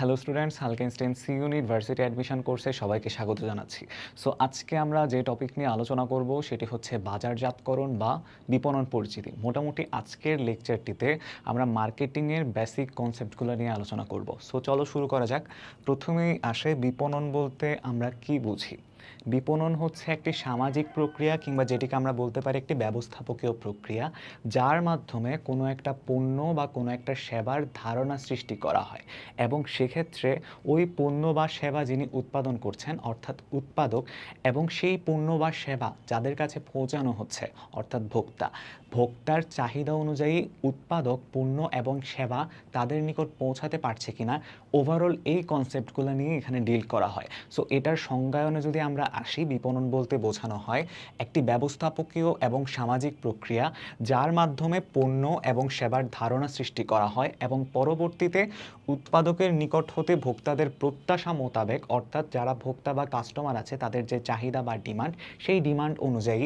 Hello students, হালকেনস্টাইন C university admission কোর্সে সবাইকে স্বাগত জানাচ্ছি। সো আজকে আমরা যে টপিক নিয়ে আলোচনা করব সেটি হচ্ছে বাজারজাতকরণ বা বিপণন পরিচিতি। মোটামুটি আজকের লেকচারটিতে আমরা মার্কেটিংয়ের বেসিক কনসেপ্টগুলো নিয়ে আলোচনা করব। সো চলো শুরু করা যাক। প্রথমেই আসে বিপণন বলতে আমরা কি বুঝি। বিপণন হচ্ছে একটি সামাজিক প্রক্রিয়া কিংবা যেটিকে আমরা বলতে পারি একটি ব্যবস্থাপকীয় প্রক্রিয়া, যার মাধ্যমে কোনো একটা পণ্য বা কোনো একটা সেবার ধারণা সৃষ্টি করা হয় এবং সেক্ষেত্রে ওই পণ্য বা সেবা যিনি উৎপাদন করছেন অর্থাৎ উৎপাদক এবং সেই পণ্য বা সেবা যাদের কাছে পৌঁছানো হচ্ছে অর্থাৎ ভোক্তার চাহিদা অনুযায়ী উৎপাদক পণ্য এবং সেবা তাদের নিকট পৌঁছাতে পারছে কিনা, ওভারঅল এই কনসেপ্টগুলো নিয়ে এখানে ডিল করা হয়। সো এটার সংজ্ঞায়নে যদি আমরা আসি, বিপণন বলতে বোঝানো হয় একটি ব্যবস্থাপকীয় এবং সামাজিক প্রক্রিয়া যার মাধ্যমে পণ্য এবং সেবার ধারণা সৃষ্টি করা হয় এবং পরবর্তীতে উৎপাদকের নিকট হতে ভোক্তাদের প্রত্যাশা মোতাবেক অর্থাৎ যারা ভোক্তা বা কাস্টমার আছে তাদের যে চাহিদা বা ডিমান্ড, সেই ডিমান্ড অনুযায়ী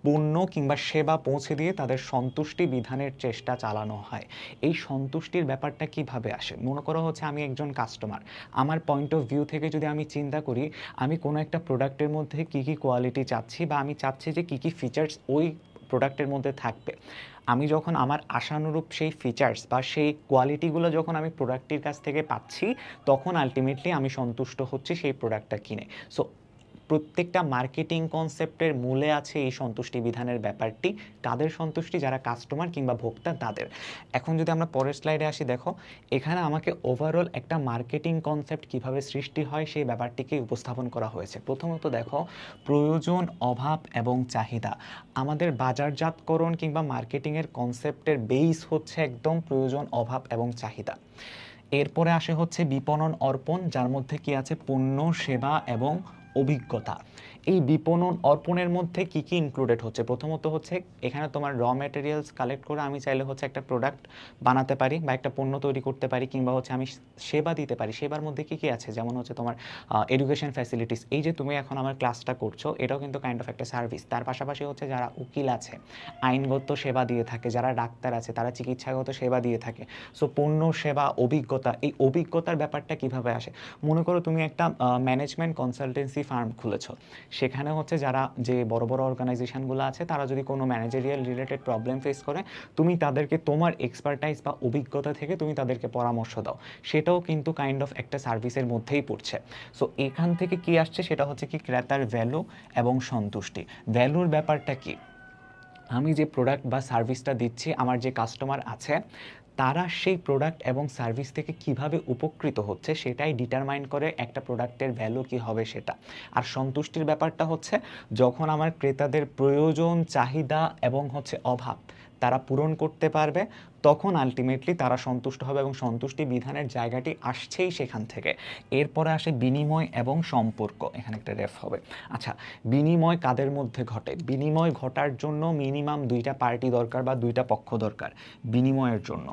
পণ্য কিংবা সেবা পৌঁছে দিয়ে তাদের সন্তুষ্টি বিধানের চেষ্টা চালানো হয়। এই সন্তুষ্টির ব্যাপারটা কিভাবে আসে? মনে করা হচ্ছে আমি একজন কাস্টমার, আমার পয়েন্ট অফ ভিউ থেকে যদি আমি চিন্তা করি আমি কোনো একটা প্রোডাক্টের মধ্যে কী কী কোয়ালিটি চাচ্ছি বা আমি চাচ্ছি যে কী কী ফিচার্স ওই প্রোডাক্টের মধ্যে থাকবে, আমি যখন আমার আশানুরূপ সেই ফিচার্স বা সেই কোয়ালিটিগুলো যখন আমি প্রোডাক্টটির কাছ থেকে পাচ্ছি তখন আলটিমেটলি আমি সন্তুষ্ট হচ্ছি সেই প্রোডাক্টটা কিনে। সো প্রত্যেকটা মার্কেটিং কনসেপ্টের মূলে আছে এই সন্তুষ্টি বিধানের ব্যাপারটি, তাদের সন্তুষ্টি যারা কাস্টমার কিংবা ভোক্তা তাদের। এখন যদি আমরা পরের স্লাইডে আসি, দেখো এখানে আমাকে ওভারঅল একটা মার্কেটিং কনসেপ্ট কিভাবে সৃষ্টি হয় সেই ব্যাপারটিকে উপস্থাপন করা হয়েছে। প্রথমত দেখো, প্রয়োজন, অভাব এবং চাহিদা। আমাদের বাজারজাতকরণ কিংবা মার্কেটিংয়ের কনসেপ্টের বেস হচ্ছে একদম প্রয়োজন, অভাব এবং চাহিদা। এরপরে আসে হচ্ছে বিপণন অর্পণ, যার মধ্যে কি আছে পণ্য, সেবা এবং অভিজ্ঞতা। এই বিপণন অর্পণের মধ্যে কি কি ইনক্লুডেড হচ্ছে? প্রথমত হচ্ছে এখানে তোমার র ম্যাটেরিয়ালস কালেক্ট করে আমি চাইলে হচ্ছে একটা প্রোডাক্ট বানাতে পারি বা একটা পণ্য তৈরি করতে পারি, কিংবা হচ্ছে আমি সেবা দিতে পারি। সেবার মধ্যে কি কি আছে? যেমন হচ্ছে তোমার এডুকেশন ফ্যাসিলিটিস, এই যে তুমি এখন আমার ক্লাসটা করছো এটাও কিন্তু কাইন্ড অফ একটা সার্ভিস। তার পাশাপাশি হচ্ছে যারা উকিল আছে আইনগত সেবা দিয়ে থাকে, যারা ডাক্তার আছে তারা চিকিৎসাগত সেবা দিয়ে থাকে। সো পণ্য, সেবা, অভিজ্ঞতা, এই অভিজ্ঞতার ব্যাপারটা কিভাবে আসে? মনে করো তুমি একটা ম্যানেজমেন্ট কনসালটেন্সি ফার্ম খুলেছো, সেখানে হচ্ছে যারা যে বড় বড় অর্গানাইজেশনগুলো আছে তারা যদি কোনো ম্যানেজারিয়াল রিলেটেড প্রবলেম ফেস করে, তুমি তাদেরকে তোমার এক্সপার্টাইজ বা অভিজ্ঞতা থেকে তুমি তাদেরকে পরামর্শ দাও, সেটাও কিন্তু কাইন্ড অফ একটা সার্ভিসের মধ্যেই পড়ছে। সো এখান থেকে কি আসছে সেটা হচ্ছে কি ক্রেতার ভ্যালু এবং সন্তুষ্টি। ভ্যালুর ব্যাপারটা কি? আমি যে প্রোডাক্ট বা সার্ভিসটা দিচ্ছি, আমার যে কাস্টমার আছে তারা সেই প্রোডাক্ট এবং সার্ভিস থেকে কিভাবে উপকৃত হচ্ছে সেটাই ডিটারমাইন করে একটা প্রোডাক্টের ভ্যালু কি হবে সেটা। আর সন্তুষ্টির ব্যাপারটা হচ্ছে যখন আমার ক্রেতাদের প্রয়োজন, চাহিদা এবং হচ্ছে অভাব তারা পূরণ করতে পারবে তখন আলটিমেটলি তারা সন্তুষ্ট হবে এবং সন্তুষ্টি বিধানের জায়গাটি আসছেই সেখান থেকে। এরপরে আসে বিনিময় এবং সম্পর্ক, এখানে একটা রেফ হবে। আচ্ছা, বিনিময় কাদের মধ্যে ঘটে? বিনিময় ঘটার জন্য মিনিমাম দুইটা পার্টি দরকার বা দুইটা পক্ষ দরকার বিনিময়ের জন্য।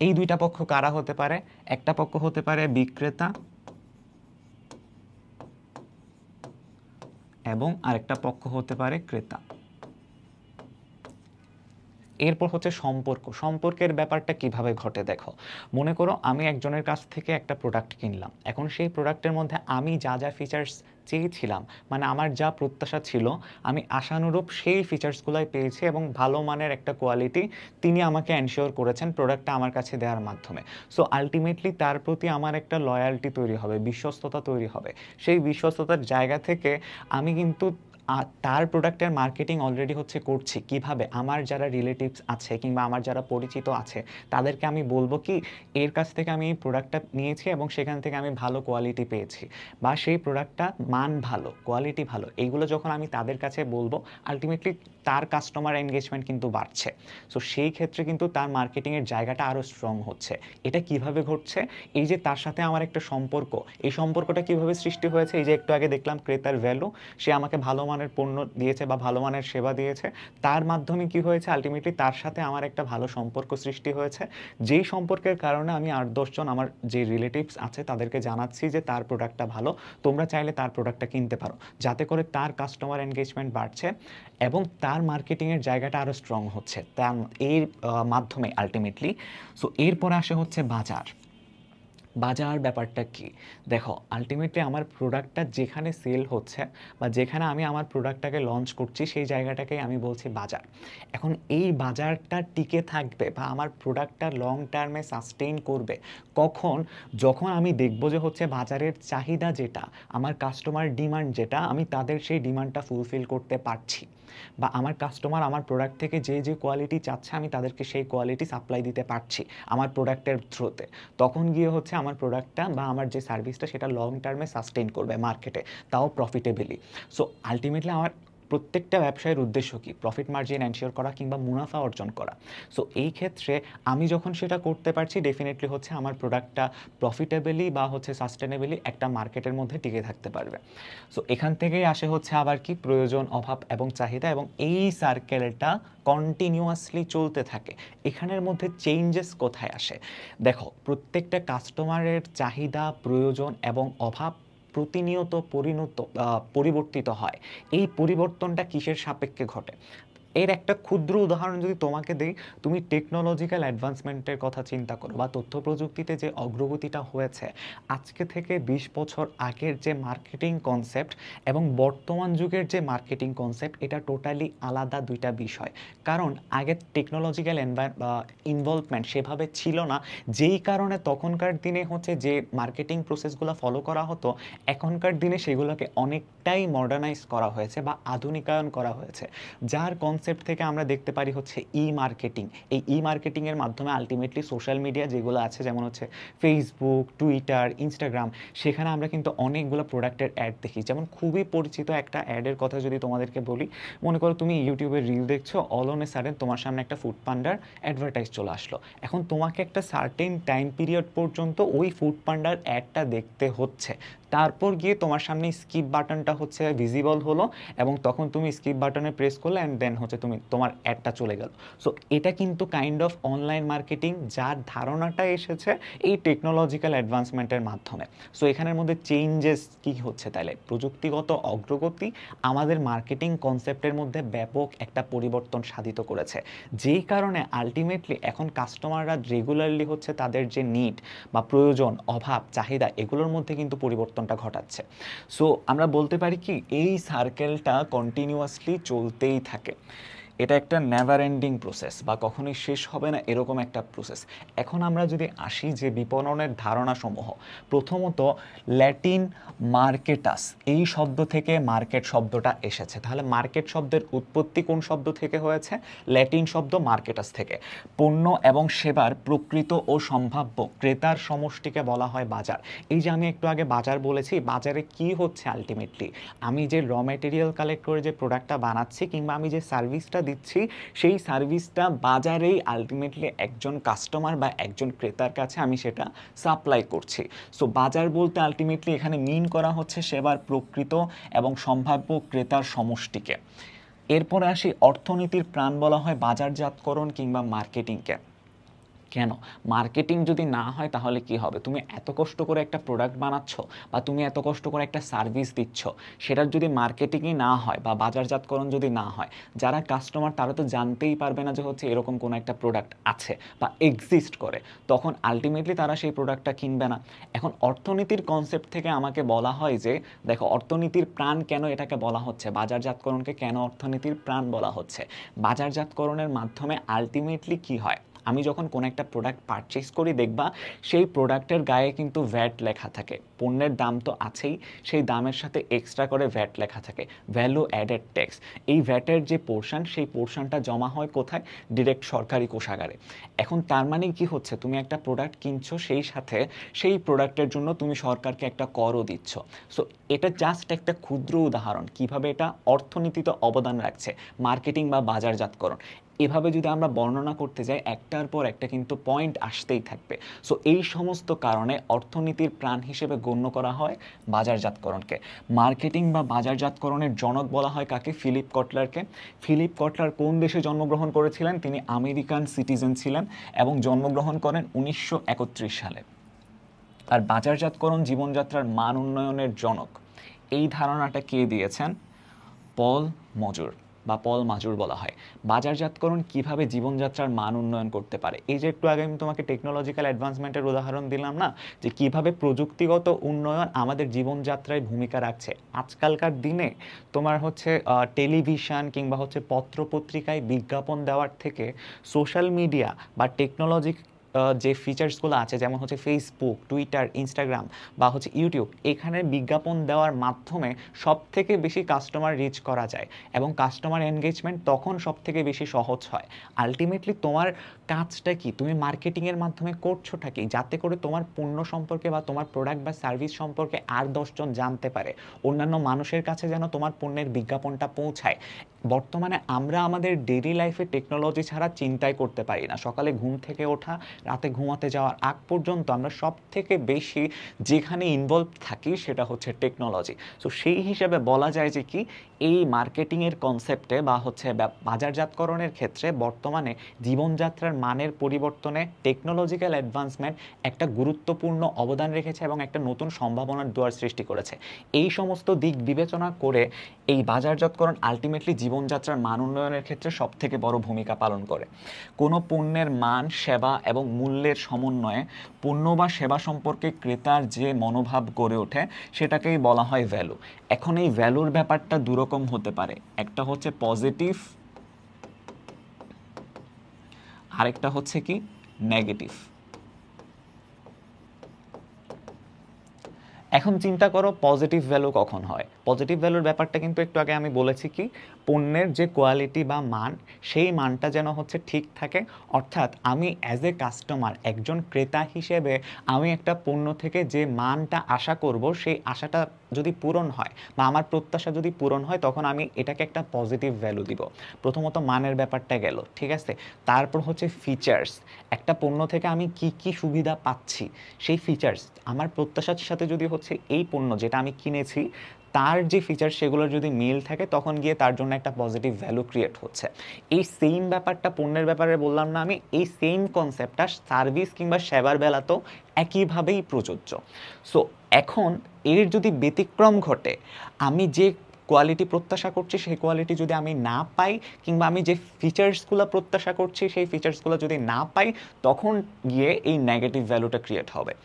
এই দুইটা পক্ষ কারা হতে পারে? একটা পক্ষ হতে পারে বিক্রেতা এবং আরেকটা পক্ষ হতে পারে ক্রেতা। এরপর হচ্ছে সম্পর্কের ব্যাপারটা কিভাবে ঘটে দেখো। মনে করো আমি একজনের কাছ থেকে একটা প্রোডাক্ট কিনলাম, এখন সেই প্রোডাক্টের মধ্যে আমি যা যা ফিচার্স চেয়েছিলাম, মানে আমার যা প্রত্যাশা ছিল, আমি আশানুরূপ সেই ফিচার্সগুলোই পেয়েছি এবং ভালো মানের একটা কোয়ালিটি তিনি আমাকে এনশিওর করেছেন প্রোডাক্টটা আমার কাছে দেওয়ার মাধ্যমে। সো আলটিমেটলি তার প্রতি আমার একটা লয়্যালটি তৈরি হবে, বিশ্বস্ততা তৈরি হবে। সেই বিশ্বস্ততার জায়গা থেকে আমি কিন্তু তার প্রোডাক্টের মার্কেটিং অলরেডি হচ্ছে করছি। কিভাবে? আমার যারা রিলেটিভস আছে কিংবা আমার যারা পরিচিত আছে তাদেরকে আমি বলবো কি এর কাছ থেকে আমি এই প্রোডাক্টটা নিয়েছি এবং সেখান থেকে আমি ভালো কোয়ালিটি পেয়েছি, বা সেই প্রোডাক্টটা মান ভালো, কোয়ালিটি ভালো, এইগুলো যখন আমি তাদের কাছে বলবো আলটিমেটলি তার কাস্টমার এনগেজমেন্ট কিন্তু বাড়ছে। সো সেই ক্ষেত্রে কিন্তু তার মার্কেটিংয়ের জায়গাটা আরও স্ট্রং হচ্ছে। এটা কিভাবে ঘটছে? এই যে তার সাথে আমার একটা সম্পর্ক, এই সম্পর্কটা কিভাবে সৃষ্টি হয়েছে? এই যে একটু আগে দেখলাম ক্রেতার ভ্যালু, সে আমাকে ভালো মানের মানের পণ্য দিয়েছে বা ভালো মানের সেবা দিয়েছে, তার মাধ্যমে কি হয়েছে আলটিমেটলি তার সাথে আমার একটা ভালো সম্পর্ক সৃষ্টি হয়েছে, যেই সম্পর্কের কারণে আমি 8-10 জন আমার যে রিলেটিভস আছে তাদেরকে জানাচ্ছি যে তার প্রোডাক্টটা ভালো, তোমরা চাইলে তার প্রোডাক্টটা কিনতে পারো, যাতে করে তার কাস্টমার এনগেজমেন্ট বাড়ছে এবং তার মার্কেটিংয়ের জায়গাটা আরও স্ট্রং হচ্ছে তার এর মাধ্যমে আলটিমেটলি। সো এরপরে আসে হচ্ছে বাজার। বাজার ব্যাপারটা কি? দেখো আলটিমেটলি আমার প্রোডাক্টটা যেখানে সেল হচ্ছে বা যেখানে আমি আমার প্রোডাক্টটাকে লঞ্চ করছি সেই জায়গাটাকেই আমি বলছি বাজার। এখন এই বাজারটা টিকে থাকবে বা আমার প্রোডাক্টটা লং টার্মে সাস্টেইন করবে কখন? যখন আমি দেখব যে হচ্ছে বাজারের চাহিদা যেটা, আমার কাস্টমার ডিমান্ড যেটা, আমি তাদের সেই ডিমান্ডটা ফুলফিল করতে পারছি, বা আমার কাস্টমার আমার প্রোডাক্ট থেকে যে যে কোয়ালিটি চাচ্ছে আমি তাদেরকে সেই কোয়ালিটি সাপ্লাই দিতে পারছি আমার প্রোডাক্টের থ্রুতে। তখন গিয়ে হচ্ছে আমার প্রোডাক্টটা বা আমার যে সার্ভিসটা সেটা লং টার্মে সাস্টেইন করবে মার্কেটে, তাও প্রফিটেবলি। সো আলটিমেটলি আমার প্রত্যেকটা ব্যবসায়ের উদ্দেশ্য কি? প্রফিট মার্জিন এনশিওর করা কিংবা মুনাফা অর্জন করা। সো এই ক্ষেত্রে আমি যখন সেটা করতে পারছি ডেফিনেটলি হচ্ছে আমার প্রোডাক্টটা প্রফিটেবলি বা হচ্ছে সাস্টেনেবলি একটা মার্কেটের মধ্যে টিকে থাকতে পারবে। সো এখান থেকেই আসে হচ্ছে আবার কি প্রয়োজন, অভাব এবং চাহিদা, এবং এই সার্কেলটা কন্টিনিউয়াসলি চলতে থাকে। এখানের মধ্যে চেঞ্জেস কোথায় আসে? দেখো প্রত্যেকটা কাস্টমারের চাহিদা, প্রয়োজন এবং অভাব প্রতিনিয়ত পরিবর্তিত হয়। এই পরিবর্তনটা কিসের সাপেক্ষে ঘটে? এর একটা ক্ষুদ্র উদাহরণ যদি তোমাকে দেই, তুমি টেকনোলজিক্যাল অ্যাডভান্সমেন্টের কথা চিন্তা করো বা তথ্য প্রযুক্তিতে যে অগ্রগতিটা হয়েছে, আজকে থেকে 20 বছর আগের যে মার্কেটিং কনসেপ্ট এবং বর্তমান যুগের যে মার্কেটিং কনসেপ্ট, এটা টোটালি আলাদা দুইটা বিষয়। কারণ আগে টেকনোলজিক্যাল ইনভলভমেন্ট সেভাবে ছিল না, যেই কারণে তখনকার দিনে হচ্ছে যে মার্কেটিং প্রসেসগুলো ফলো করা হতো, এখনকার দিনে সেগুলোকে অনেকটাই মডার্নাইজ করা হয়েছে বা আধুনিকায়ন করা হয়েছে। যার কনসেপ্ট থেকে আমরা দেখতে পারি হচ্ছে ই মার্কেটিং। এই ই মার্কেটিংয়ের মাধ্যমে আলটিমেটলি সোশ্যাল মিডিয়া যেগুলো আছে, যেমন হচ্ছে ফেসবুক, টুইটার, ইনস্টাগ্রাম, সেখানে আমরা কিন্তু অনেকগুলো প্রোডাক্টের অ্যাড দেখি। যেমন খুবই পরিচিত একটা অ্যাডের কথা যদি তোমাদেরকে বলি, মনে করো তুমি ইউটিউবে রিল দেখছো, অল অন এ সাডেন তোমার সামনে একটা ফুড পান্ডার অ্যাডভার্টাইজ চলে আসলো। এখন তোমাকে একটা সার্টেন টাইম পিরিয়ড পর্যন্ত ওই ফুড পান্ডার অ্যাডটা দেখতে হচ্ছে, তারপর গিয়ে তোমার সামনে স্কিপ বাটনটা হচ্ছে ভিজিবল হলো এবং তখন তুমি স্কিপ বাটনে প্রেস করলে অ্যান্ড দেন হচ্ছে তোমার অ্যাডটা চলে গেল। সো এটা কিন্তু কাইন্ড অফ অনলাইন মার্কেটিং, যার ধারণাটা এসেছে এই টেকনোলজিক্যাল অ্যাডভান্সমেন্টের মাধ্যমে। সো এখানের মধ্যে চেঞ্জেস কি হচ্ছে? তাহলে প্রযুক্তিগত অগ্রগতি আমাদের মার্কেটিং কনসেপ্টের মধ্যে ব্যাপক একটা পরিবর্তন সাধিত করেছে, যেই কারণে আলটিমেটলি এখন কাস্টমাররা রেগুলারলি হচ্ছে তাদের যে নিড বা প্রয়োজন, অভাব, চাহিদা, এগুলোর মধ্যে কিন্তু পরিবর্তনটা ঘটাচ্ছে। সো আমরা বলতে পারি কি এই সার্কেলটা কন্টিনিউয়াসলি চলতেই থাকে। এটা একটা নেভার এন্ডিং প্রসেস বা কখনোই শেষ হবে না এরকম একটা প্রসেস। এখন আমরা যদি আসি যে বিপণনের ধারণাসমূহ, প্রথমত ল্যাটিন মার্কেটাস, এই শব্দ থেকে মার্কেট শব্দটা এসেছে। তাহলে মার্কেট শব্দের উৎপত্তি কোন শব্দ থেকে হয়েছে? ল্যাটিন শব্দ মার্কেটাস থেকে। পণ্য এবং সেবার প্রকৃত ও সম্ভাব্য ক্রেতার সমষ্টিকে বলা হয় বাজার। এই যে আমি একটু আগে বাজার বলেছি, বাজারে কি হচ্ছে আলটিমেটলি? আমি যে র ম্যাটেরিয়াল কালেক্ট করে যে প্রোডাক্টটা বানাচ্ছি কিংবা আমি যে সার্ভিসটা দিচ্ছি, সেই সার্ভিসটা বাজারেই আলটিমেটলি একজন কাস্টমার বা একজন ক্রেতার কাছে আমি সেটা সাপ্লাই করছি। সো বাজার বলতে আলটিমেটলি এখানে মিন করা হচ্ছে সেবার প্রকৃত এবং সম্ভাব্য ক্রেতার সমষ্টিকে। এরপরে আসি অর্থনীতির প্রাণ বলা হয় বাজারজাতকরণ কিংবা মার্কেটিংকে। কেন? মার্কেটিং যদি না হয় তাহলে কি হবে? তুমি এত কষ্ট করে একটা প্রোডাক্ট বানাচ্ছ বা তুমি এত কষ্ট করে একটা সার্ভিস দিচ্ছ, সেটার যদি মার্কেটিংই না হয় বা বাজারজাতকরণ যদি না হয়, যারা কাস্টমার তারা তো জানতেই পারবে না যে হচ্ছে এরকম কোনো একটা প্রোডাক্ট আছে বা এক্সিস্ট করে, তখন আলটিমেটলি তারা সেই প্রোডাক্টটা কিনবে না। এখন অর্থনীতির কনসেপ্ট থেকে আমাকে বলা হয় যে দেখো অর্থনীতির প্রাণ কেন এটাকে বলা হচ্ছে, বাজারজাতকরণকে কেন অর্থনীতির প্রাণ বলা হচ্ছে? বাজারজাতকরণের মাধ্যমে আলটিমেটলি কি হয়, আমি যখন কোনো একটা প্রোডাক্ট পারচেস করি দেখবা সেই প্রোডাক্টের গায়ে কিন্তু ভ্যাট লেখা থাকে। পণ্যের দাম তো আছেই, সেই দামের সাথে এক্সট্রা করে ভ্যাট লেখা থাকে, ভ্যালু অ্যাডেড ট্যাক্স। এই ভ্যাটের যে পোর্শন, সেই পোর্শনটা জমা হয় কোথায়? ডিরেক্ট সরকারি কোষাগারে। এখন তার মানে কি হচ্ছে, তুমি একটা প্রোডাক্ট কিনছো, সেই সাথে সেই প্রোডাক্টের জন্য তুমি সরকারকে একটা করও দিচ্ছ। সো এটা জাস্ট একটা ক্ষুদ্র উদাহরণ কিভাবে এটা অর্থনীতিতে অবদান রাখছে, মার্কেটিং বা বাজারজাতকরণ। এভাবে যদি আমরা বর্ণনা করতে যাই একটার পর একটা কিন্তু পয়েন্ট আসতেই থাকবে। সো এই সমস্ত কারণে অর্থনীতির প্রাণ হিসেবে গণ্য করা হয় বাজারজাতকরণকে। মার্কেটিং বা বাজারজাতকরণের জনক বলা হয় কাকে? ফিলিপ কটলারকে। ফিলিপ কটলার কোন দেশে জন্মগ্রহণ করেছিলেন? তিনি আমেরিকান সিটিজেন ছিলেন এবং জন্মগ্রহণ করেন 1931 সালে। আর বাজারজাতকরণ জীবনযাত্রার মান উন্নয়নের জনক, এই ধারণাটা কে দিয়েছেন? পল মজুর বা পল মাজুর বলা হয়। বাজারজাতকরণ কিভাবে জীবনযাত্রার মান উন্নয়ন করতে পারে? এই যে একটু আগে আমি তোমাকে টেকনোলজিক্যাল অ্যাডভান্সমেন্টের উদাহরণ দিলাম না, যে কিভাবে প্রযুক্তিগত উন্নয়ন আমাদের জীবনযাত্রায় ভূমিকা রাখছে। আজকালকার দিনে তোমার হচ্ছে টেলিভিশন কিংবা হচ্ছে পত্রপত্রিকায় বিজ্ঞাপন দেওয়ার থেকে সোশ্যাল মিডিয়া বা টেকনোলজি যে ফিচার্সগুলো আছে, যেমন হচ্ছে ফেসবুক, টুইটার, ইনস্টাগ্রাম বা হচ্ছে ইউটিউব, এখানে বিজ্ঞাপন দেওয়ার মাধ্যমে সব থেকে বেশি কাস্টমার রিচ করা যায় এবং কাস্টমার এনগেজমেন্ট তখন সব থেকে বেশি সহজ হয়। আলটিমেটলি তোমার কাজটা কি? তুমি মার্কেটিংয়ের মাধ্যমে করছোটা কি? যাতে করে তোমার পণ্য সম্পর্কে বা তোমার প্রোডাক্ট বা সার্ভিস সম্পর্কে আর 10 জন জানতে পারে, অন্যান্য মানুষের কাছে যেন তোমার পণ্যের বিজ্ঞাপনটা পৌঁছায়। বর্তমানে আমরা আমাদের ডেইলি লাইফে টেকনোলজি ছাড়া চিন্তাই করতে পারি না। সকালে ঘুম থেকে ওঠা, রাতে ঘুমাতে যাওয়ার আগ পর্যন্ত আমরা সব থেকে বেশি যেখানে ইনভলভ থাকি সেটা হচ্ছে টেকনোলজি। সো সেই হিসেবে বলা যায় যে কি, এই মার্কেটিংয়ের কনসেপ্টে বা হচ্ছে বাজারজাতকরণের ক্ষেত্রে বর্তমানে জীবনযাত্রার মানের পরিবর্তনে টেকনোলজিক্যাল অ্যাডভান্সমেন্ট একটা গুরুত্বপূর্ণ অবদান রেখেছে এবং একটা নতুন সম্ভাবনার দুয়ার সৃষ্টি করেছে। এই সমস্ত দিক বিবেচনা করে এই বাজারজাতকরণ আলটিমেটলি জীবনযাত্রার মান উন্নয়নের ক্ষেত্রে সবথেকে বড় ভূমিকা পালন করে। কোনো পণ্যের মান, সেবা এবং মূল্যের সমন্বয়ে পণ্য বা সেবা সম্পর্কে ক্রেতার যে মনোভাব গড়ে ওঠে সেটাকেই বলা হয় ভ্যালু। এখন এই ভ্যালুর ব্যাপারটা দুরকম হতে পারে, একটা হচ্ছে পজিটিভ, আরেকটা হচ্ছে কি নেগেটিভ। এখন চিন্তা করো পজিটিভ ভ্যালু কখন হয়। পজিটিভ ভ্যালুর ব্যাপারটা কিন্তু একটু আগে আমি বলেছি কি, পণ্যের যে কোয়ালিটি বা মান, সেই মানটা যেন হচ্ছে ঠিক থাকে। অর্থাৎ আমি অ্যাজ এ কাস্টমার, একজন ক্রেতা হিসেবে আমি একটা পণ্য থেকে যে মানটা আশা করব, সেই আশাটা যদি পূরণ হয় বা আমার প্রত্যাশা যদি পূরণ হয়, তখন আমি এটাকে একটা পজিটিভ ভ্যালু দিব। প্রথমত মানের ব্যাপারটা গেল, ঠিক আছে। তারপর হচ্ছে ফিচার্স, একটা পণ্য থেকে আমি কি কি সুবিধা পাচ্ছি, সেই ফিচার্স আমার প্রত্যাশার সাথে যদি হচ্ছে এই পণ্য যেটা আমি কিনেছি তার যে ফিচার সেগুলোর যদি মিল থাকে, তখন গিয়ে তার জন্য একটা পজিটিভ ভ্যালু ক্রিয়েট হচ্ছে। এই সেম ব্যাপারটা পণ্যের ব্যাপারে বললাম না আমি, এই সেম কনসেপ্টটা সার্ভিস কিংবা সেবার বেলাতেও একইভাবেই প্রযোজ্য। সো এখন এর যদি ব্যতিক্রম ঘটে, আমি যে কোয়ালিটি প্রত্যাশা করছি সেই কোয়ালিটি যদি আমি না পাই, কিংবা আমি যে ফিচার্সগুলো প্রত্যাশা করছি সেই ফিচার্সগুলো যদি না পাই, তখন গিয়ে এই নেগেটিভ ভ্যালুটা ক্রিয়েট হবে।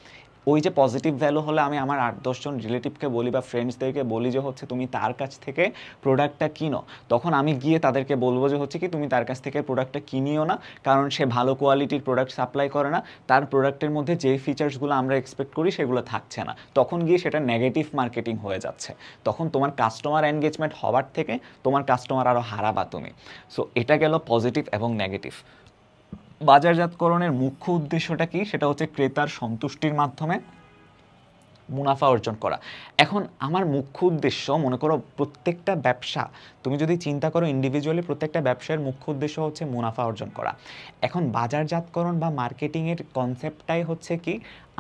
ওই যে পজিটিভ ভ্যালু হলে আমি আমার 8-10 জন রিলেটিভকে বলি বা ফ্রেন্ডসদেরকে বলি যে হচ্ছে তুমি তার কাছ থেকে প্রোডাক্টটা কিনো, তখন আমি গিয়ে তাদেরকে বলবো যে হচ্ছে কি তুমি তার কাছ থেকে প্রোডাক্টটা কিনিও না, কারণ সে ভালো কোয়ালিটির প্রোডাক্ট সাপ্লাই করে না, তার প্রোডাক্টের মধ্যে যে ফিচার্সগুলো আমরা এক্সপেক্ট করি সেগুলো থাকছে না। তখন গিয়ে সেটা নেগেটিভ মার্কেটিং হয়ে যাচ্ছে। তখন তোমার কাস্টমার এনগেজমেন্ট হওয়ার থেকে তোমার কাস্টমার আরও হারাবা তুমি। সো এটা গেল পজিটিভ এবং নেগেটিভ। বাজারজাতকরণের মুখ্য উদ্দেশ্যটা কি? সেটা হচ্ছে ক্রেতার সন্তুষ্টির মাধ্যমে মুনাফা অর্জন করা। এখন আমার মুখ্য উদ্দেশ্য, মনে করো প্রত্যেকটা ব্যবসা, তুমি যদি চিন্তা করো ইন্ডিভিজুয়ালি, প্রত্যেকটা ব্যবসার মুখ্য উদ্দেশ্য হচ্ছে মুনাফা অর্জন করা। এখন বাজারজাতকরণ বা মার্কেটিংয়ের কনসেপ্টটাই হচ্ছে কি,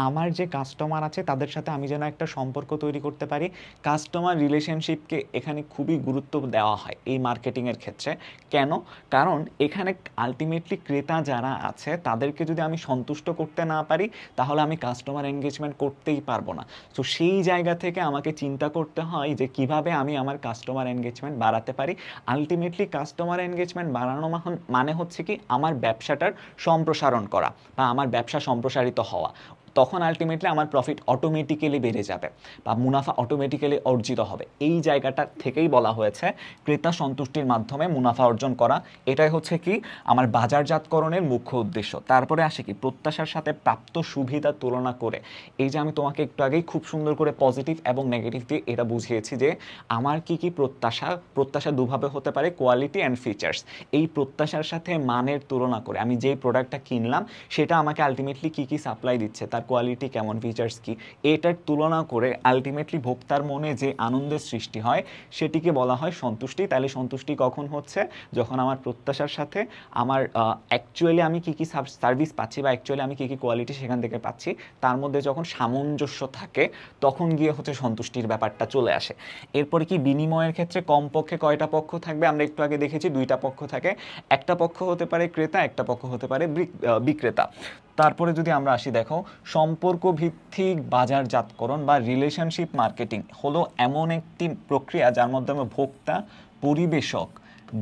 আমার যে কাস্টমার আছে তাদের সাথে আমি যেন একটা সম্পর্ক তৈরি করতে পারি। কাস্টমার রিলেশনশিপকে এখানে খুবই গুরুত্ব দেওয়া হয় এই মার্কেটিংয়ের ক্ষেত্রে। কেন? কারণ এখানে আলটিমেটলি ক্রেতা যারা আছে তাদেরকে যদি আমি সন্তুষ্ট করতে না পারি, তাহলে আমি কাস্টমার এনগেজমেন্ট করতেই পারবো না। তো সেই জায়গা থেকে আমাকে চিন্তা করতে হয় যে কিভাবে আমি আমার কাস্টমার এনগেজমেন্ট বাড়াতে পারি। আলটিমেটলি কাস্টমার এনগেজমেন্ট বাড়ানো মানে হচ্ছে কি, আমার ব্যবসাটার সম্প্রসারণ করা বা আমার ব্যবসা সম্প্রসারিত হওয়া। তখন আলটিমেটলি আমার প্রফিট অটোমেটিক্যালি বেড়ে যাবে বা মুনাফা অটোমেটিক্যালি অর্জিত হবে। এই জায়গাটা থেকেই বলা হয়েছে ক্রেতা সন্তুষ্টির মাধ্যমে মুনাফা অর্জন করা। এটাই হচ্ছে কি আমার বাজারজাতকরণের মুখ্য উদ্দেশ্য। তারপরে আসে কি, প্রত্যাশার সাথে প্রাপ্ত সুবিধা তুলনা করে। এই যে আমি তোমাকে একটু আগেই খুব সুন্দর করে পজিটিভ এবং নেগেটিভ দিয়ে এটা বুঝিয়েছি যে আমার কি কি প্রত্যাশা দুভাবে হতে পারে, কোয়ালিটি অ্যান্ড ফিচার্স। এই প্রত্যাশার সাথে মানের তুলনা করে আমি যেই প্রোডাক্টটা কিনলাম সেটা আমাকে আলটিমেটলি কি কি সাপ্লাই দিচ্ছে, তার কোয়ালিটি কেমন, ফিচার্স কি, এটার তুলনা করে আলটিমেটলি ভোক্তার মনে যে আনন্দের সৃষ্টি হয় সেটিকে বলা হয় সন্তুষ্টি। তাহলে সন্তুষ্টি কখন হচ্ছে? যখন আমার প্রত্যাশার সাথে আমার অ্যাকচুয়ালি আমি কী কী সার্ভিস পাচ্ছি বা অ্যাকচুয়ালি আমি কী কী কোয়ালিটি সেখান থেকে পাচ্ছি তার মধ্যে যখন সামঞ্জস্য থাকে তখন গিয়ে হচ্ছে সন্তুষ্টির ব্যাপারটা চলে আসে। এরপরে কি বিনিময়ের ক্ষেত্রে কমপক্ষে কয়টা পক্ষ থাকবে? আমরা একটু আগে দেখেছি দুইটা পক্ষ থাকে, একটা পক্ষ হতে পারে ক্রেতা, একটা পক্ষ হতে পারে বিক্রেতা। তারপরে যদি আমরা আসি, দেখো, সম্পর্ক ভিত্তিক বাজারজাতকরণ বা রিলেশনশিপ মার্কেটিং হলো এমন একটি প্রক্রিয়া যার মাধ্যমে ভোক্তা, পরিবেশক,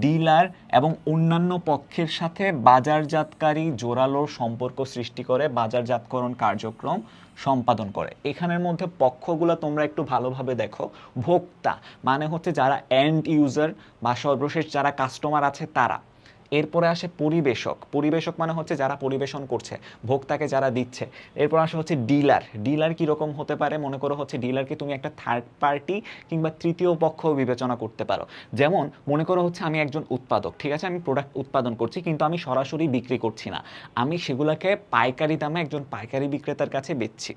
ডিলার এবং অন্যান্য পক্ষের সাথে বাজারজাতকারী জোরালো সম্পর্ক সৃষ্টি করে বাজারজাতকরণ কার্যক্রম সম্পাদন করে। এখানের মধ্যে পক্ষগুলো তোমরা একটু ভালোভাবে দেখো। ভোক্তা মানে হচ্ছে যারা এন্ড ইউজার বা সর্বশেষ যারা কাস্টমার আছে তারা। এরপরে আসে পরিবেশক, পরিবেশক মানে হচ্ছে যারা পরিবেশন করছে, ভোক্তাকে যারা দিচ্ছে। এরপর আসে হচ্ছে ডিলার, ডিলার কীরকম হতে পারে? মনে করো হচ্ছে ডিলারকে তুমি একটা থার্ড পার্টি কিংবা তৃতীয় পক্ষ বিবেচনা করতে পারো। যেমন মনে করো হচ্ছে আমি একজন উৎপাদক, ঠিক আছে, আমি প্রোডাক্ট উৎপাদন করছি কিন্তু আমি সরাসরি বিক্রি করছি না, আমি সেগুলোকে পাইকারি দামে একজন পাইকারি বিক্রেতার কাছে বেচছি।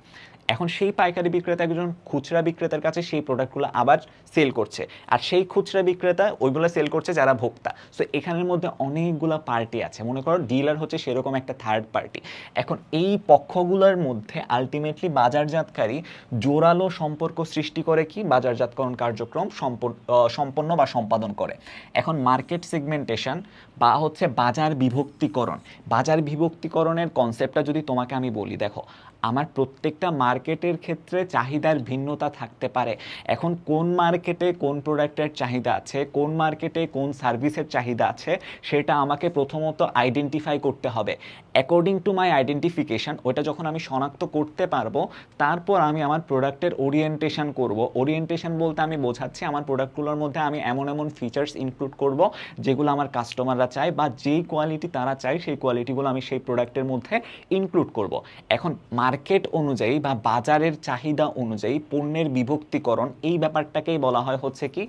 এখন সেই পাইকারি বিক্রেতা একজন খুচরা বিক্রেতার কাছে সেই প্রোডাক্টগুলো আবার সেল করছে, আর সেই খুচরা বিক্রেতা ওইগুলো সেল করছে যারা ভোক্তা। সো এখানের মধ্যে অনেকগুলো পার্টি আছে, মনে করো ডিলার হচ্ছে সেরকম একটা থার্ড পার্টি। এখন এই পক্ষগুলোর মধ্যে আলটিমেটলি বাজারজাতকারী জোরালো সম্পর্ক সৃষ্টি করে কি বাজারজাতকরণ কার্যক্রম সম্পন্ন বা সম্পাদন করে। এখন মার্কেট সেগমেন্টেশন বা হচ্ছে বাজার বিভক্তিকরণ, বাজার বিভক্তিকরণের কনসেপ্টটা যদি তোমাকে আমি বলি, দেখো আমার প্রত্যেকটা মার্কেটের ক্ষেত্রে চাহিদার ভিন্নতা থাকতে পারে। এখন কোন মার্কেটে কোন প্রোডাক্টের চাহিদা আছে, কোন মার্কেটে কোন সার্ভিসের চাহিদা আছে, সেটা আমাকে প্রথমত আইডেন্টিফাই করতে হবে। অ্যাকর্ডিং টু মাই আইডেন্টিফিকেশান, ওটা যখন আমি শনাক্ত করতে পারবো তারপর আমি আমার প্রোডাক্টের ওরিয়েন্টেশন করব। ওরিয়েন্টেশন বলতে আমি বোঝাচ্ছি আমার প্রোডাক্টগুলোর মধ্যে আমি এমন এমন ফিচার্স ইনক্লুড করব যেগুলো আমার কাস্টমাররা চায় বা যেই কোয়ালিটি তারা চায় সেই কোয়ালিটিগুলো আমি সেই প্রোডাক্টের মধ্যে ইনক্লুড করব। এখন মার্কেট অনুযায়ী বা বাজারের চাহিদা অনুযায়ী পণ্যের বিভক্তিকরণ, এই ব্যাপারটাকেই বলা হয় হচ্ছে কি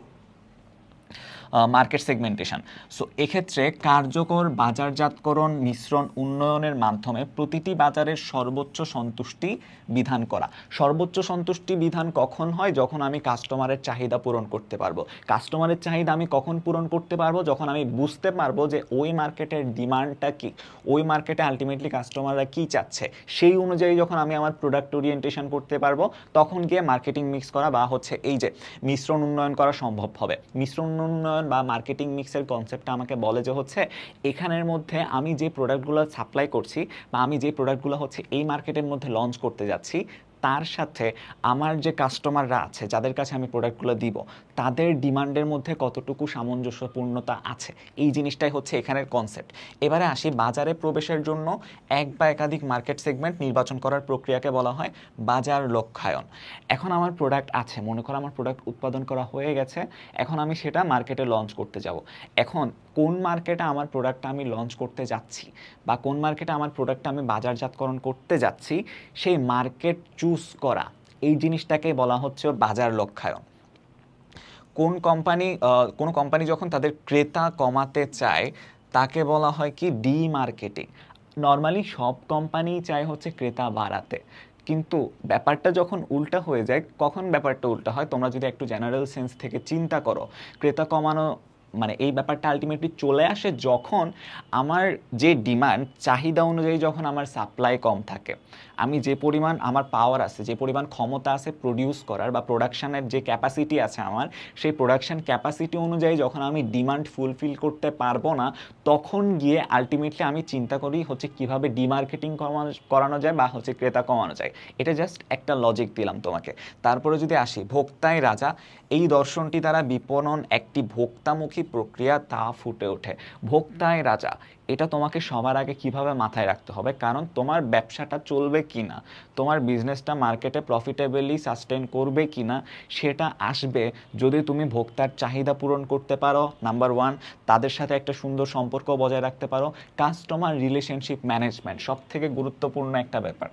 মার্কেট সেগমেন্টেশন। সো এক্ষেত্রে কার্যকর বাজারজাতকরণ মিশ্রণ উন্নয়নের মাধ্যমে প্রতিটি বাজারের সর্বোচ্চ সন্তুষ্টি বিধান করা। সর্বোচ্চ সন্তুষ্টি বিধান কখন হয়? যখন আমি কাস্টমারের চাহিদা পূরণ করতে পারবো। কাস্টমারের চাহিদা আমি কখন পূরণ করতে পারবো? যখন আমি বুঝতে পারবো যে ওই মার্কেটের ডিমান্ডটা কি, ওই মার্কেটে আলটিমেটলি কাস্টমাররা কি চাচ্ছে, সেই অনুযায়ী যখন আমি আমার প্রোডাক্ট ওরিয়েন্টেশন করতে পারবো তখন গিয়ে মার্কেটিং মিক্স করা বা হচ্ছে এই যে মিশ্রণ উন্নয়ন করা সম্ভব হবে। মিশ্রণ উন্নয়ন বা মার্কেটিং মিক্সের কনসেপ্টটা আমাকে বলে যে হচ্ছে এখানের মধ্যে আমি যে প্রোডাক্টগুলো সাপ্লাই করছি বা আমি যে প্রোডাক্টগুলো হচ্ছে এই মার্কেটের মধ্যে লঞ্চ করতে যাচ্ছি তার সাথে আমার যে কাস্টমাররা আছে যাদের কাছে আমি প্রোডাক্টগুলো দিব তাদের ডিমান্ডের মধ্যে কতটুকু সামঞ্জস্যপূর্ণতা আছে, এই জিনিসটাই হচ্ছে এখানের কনসেপ্ট। এবারে আসি বাজারে প্রবেশের জন্য এক বা একাধিক মার্কেট সেগমেন্ট নির্বাচন করার প্রক্রিয়াকে বলা হয় বাজার লক্ষ্যায়ন। এখন আমার প্রোডাক্ট আছে, মনে করো আমার প্রোডাক্ট উৎপাদন করা হয়ে গেছে, এখন আমি সেটা মার্কেটে লঞ্চ করতে যাব। এখন কোন মার্কেটে আমার প্রোডাক্টটা আমি লঞ্চ করতে যাচ্ছি বা কোন মার্কেটে আমার প্রোডাক্টটা আমি বাজারজাতকরণ করতে যাচ্ছি সেই মার্কেট চুজ করা, এই জিনিসটাকে বলা হচ্ছে বাজার লক্ষ্যায়ন। কোনো কোম্পানি যখন তাদের ক্রেতা কমাতে চায় তাকে বলা হয় কি ডিমার্কেটিং। নর্মালি সব কোম্পানি চায় হচ্ছে ক্রেতা বাড়াতে, কিন্তু ব্যাপারটা যখন উল্টা হয়ে যায়, কখন ব্যাপারটা উল্টা হয় তোমরা যদি একটু জেনারেল সেন্স থেকে চিন্তা করো, ক্রেতা কমানো মানে এই ব্যাপারটা আলটিমেটলি চলে আসে যখন আমার যে ডিমান্ড চাহিদা অনুযায়ী যখন আমার সাপ্লাই কম থাকে, আমি যে পরিমাণ আমার পাওয়ার আছে, যে পরিমাণ ক্ষমতা আছে প্রডিউস করার বা প্রোডাকশানের যে ক্যাপাসিটি আছে আমার, সেই প্রোডাকশান ক্যাপাসিটি অনুযায়ী যখন আমি ডিমান্ড ফুলফিল করতে পারবো না তখন গিয়ে আলটিমেটলি আমি চিন্তা করি হচ্ছে কিভাবে ডিমার্কেটিং করানো যায় বা হচ্ছে ক্রেতা কমানো যায়। এটা জাস্ট একটা লজিক দিলাম তোমাকে। তারপরে যদি আসি ভোক্তাই রাজা, এই দর্শনটি দ্বারা বিপণন একটি ভোক্তামুখী প্রক্রিয়া তা ফুটে ওঠে। ভোক্তাই রাজা, এটা তোমাকে সবার আগে কিভাবে মাথায় রাখতে হবে, কারণ তোমার ব্যবসাটা চলবে কিনা, তোমার বিজনেসটা মার্কেটে প্রফিটেবলি সাস্টেন করবে কিনা সেটা আসবে যদি তুমি ভোক্তার চাহিদা পূরণ করতে পারো, নাম্বার ওয়ান, তাদের সাথে একটা সুন্দর সম্পর্ক বজায় রাখতে পারো। কাস্টমার রিলেশনশিপ ম্যানেজমেন্ট সব থেকে গুরুত্বপূর্ণ একটা ব্যাপার।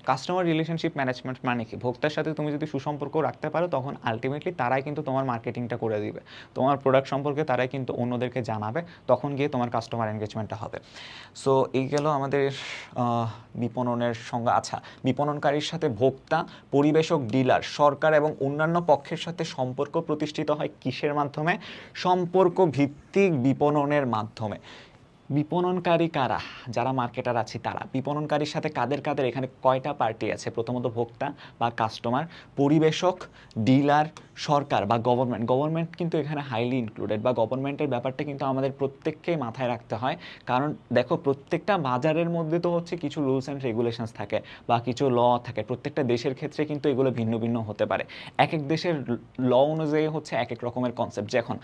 কাস্টমার রিলেশনশিপ ম্যানেজমেন্ট মানে কি? ভোক্তার সাথে তুমি যদি সুসম্পর্ক রাখতে পারো তখন আলটিমেটলি তারাই কিন্তু তোমার মার্কেটিংটা করে দিবে, তোমার প্রোডাক্ট সম্পর্কে তারাই কিন্তু অন্যদেরকে জানাবে, তখন গিয়ে তোমার কাস্টমার এনগেজমেন্টটা হবে। সো এই গেল আমাদের বিপণনের সংজ্ঞা। আচ্ছা, বিপণনকারীর সাথে ভোক্তা, পরিবেশক, ডিলার, সরকার এবং অন্যান্য পক্ষের সাথে সম্পর্ক প্রতিষ্ঠিত হয় কিসের মাধ্যমে? সম্পর্ক ভিত্তিক বিপণনের মাধ্যমে। বিপণনকারী কারা? যারা মার্কেটার আছে তারা। বিপণনকারীর সাথে কাদের কাদের, এখানে কয়টা পার্টি আছে? প্রথমত ভোক্তা বা কাস্টমার, পরিবেশক, ডিলার, সরকার বা গভর্নমেন্ট। গভর্নমেন্ট কিন্তু এখানে হাইলি ইনক্লুডেড, বা গভর্নমেন্টের ব্যাপারটা কিন্তু আমাদের প্রত্যেককেই মাথায় রাখতে হয়। কারণ দেখো, প্রত্যেকটা বাজারের মধ্যে তো হচ্ছে কিছু রুলস অ্যান্ড রেগুলেশনস থাকে বা কিছু ল থাকে। প্রত্যেকটা দেশের ক্ষেত্রে কিন্তু এগুলো ভিন্ন ভিন্ন হতে পারে। এক এক দেশের ল অনুযায়ী হচ্ছে এক এক রকমের কনসেপ্ট। যখন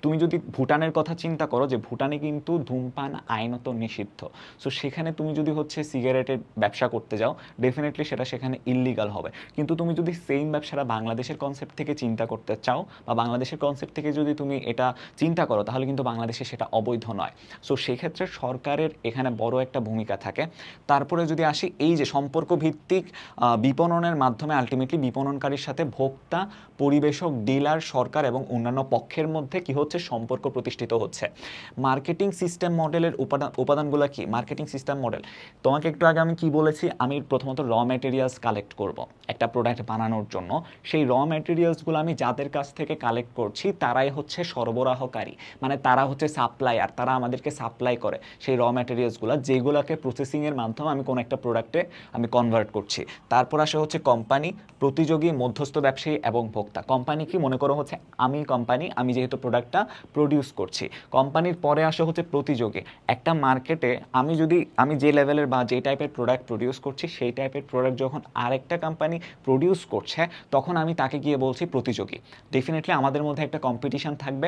তুমি যদি ভুটানের কথা চিন্তা করো, যে ভুটানে কিন্তু ধূমপান আইনত নিষিদ্ধ। সো সেখানে তুমি যদি হচ্ছে সিগারেটের ব্যবসা করতে যাও, ডেফিনেটলি সেটা সেখানে ইল্লিগাল হবে। কিন্তু তুমি যদি সেম ব্যবসাটা বাংলাদেশের কনসেপ্ট থেকে চিন্তা করতে চাও, বা বাংলাদেশের কনসেপ্ট থেকে যদি তুমি এটা চিন্তা করো, তাহলে কিন্তু বাংলাদেশে সেটা অবৈধ নয়। সো সেক্ষেত্রে সরকারের এখানে বড় একটা ভূমিকা থাকে। তারপরে যদি আসি, এই যে সম্পর্ক ভিত্তিক বিপণনের মাধ্যমে আলটিমেটলি বিপণনকারীর সাথে ভোক্তা, পরিবেশক, ডিলার, সরকার এবং অন্যান্য পক্ষের মধ্যে কি হচ্ছে? সম্পর্ক প্রতিষ্ঠিত হচ্ছে। মার্কেটিং সিস্টেম মডেলের উপাদানগুলো কি? মার্কেটিং সিস্টেম মডেল, তোমাকে একটু আগে আমি কি বলেছি? আমি প্রথমত র ম্যাটেরিয়ালস কালেক্ট করব একটা প্রোডাক্ট বানানোর জন্য। সেই র ম্যাটেরিয়ালসগুলো আমি যাদের কাছ থেকে কালেক্ট করছি তারাই হচ্ছে সরবরাহকারী, মানে তারা হচ্ছে সাপ্লায়ার, তারা আমাদেরকে সাপ্লাই করে সেই র ম্যাটেরিয়ালসগুলো, যেগুলোকে প্রসেসিংয়ের মাধ্যমে আমি কোনো একটা প্রোডাক্টে আমি কনভার্ট করছি। তারপর আসে হচ্ছে কোম্পানি, প্রতিযোগী, মধ্যস্থ ব্যবসায়ী এবং ভোক্তা। কোম্পানি কি? মনে করো হচ্ছে আমি কোম্পানি, আমি যেহেতু প্রোডাক্টটা প্রডিউস করছি। কোম্পানির পরে আসে হচ্ছে প্রতিযোগী। একটা মার্কেটে আমি যে লেভেলের বা যে টাইপের প্রোডাক্ট প্রডিউস করছি, সেই টাইপের প্রোডাক্ট যখন আরেকটা কোম্পানি প্রডিউস করছে, তখন আমি তাকে গিয়ে বলছি প্রতিযোগী। ডেফিনেটলি আমাদের মধ্যে একটা কম্পিটিশন থাকবে।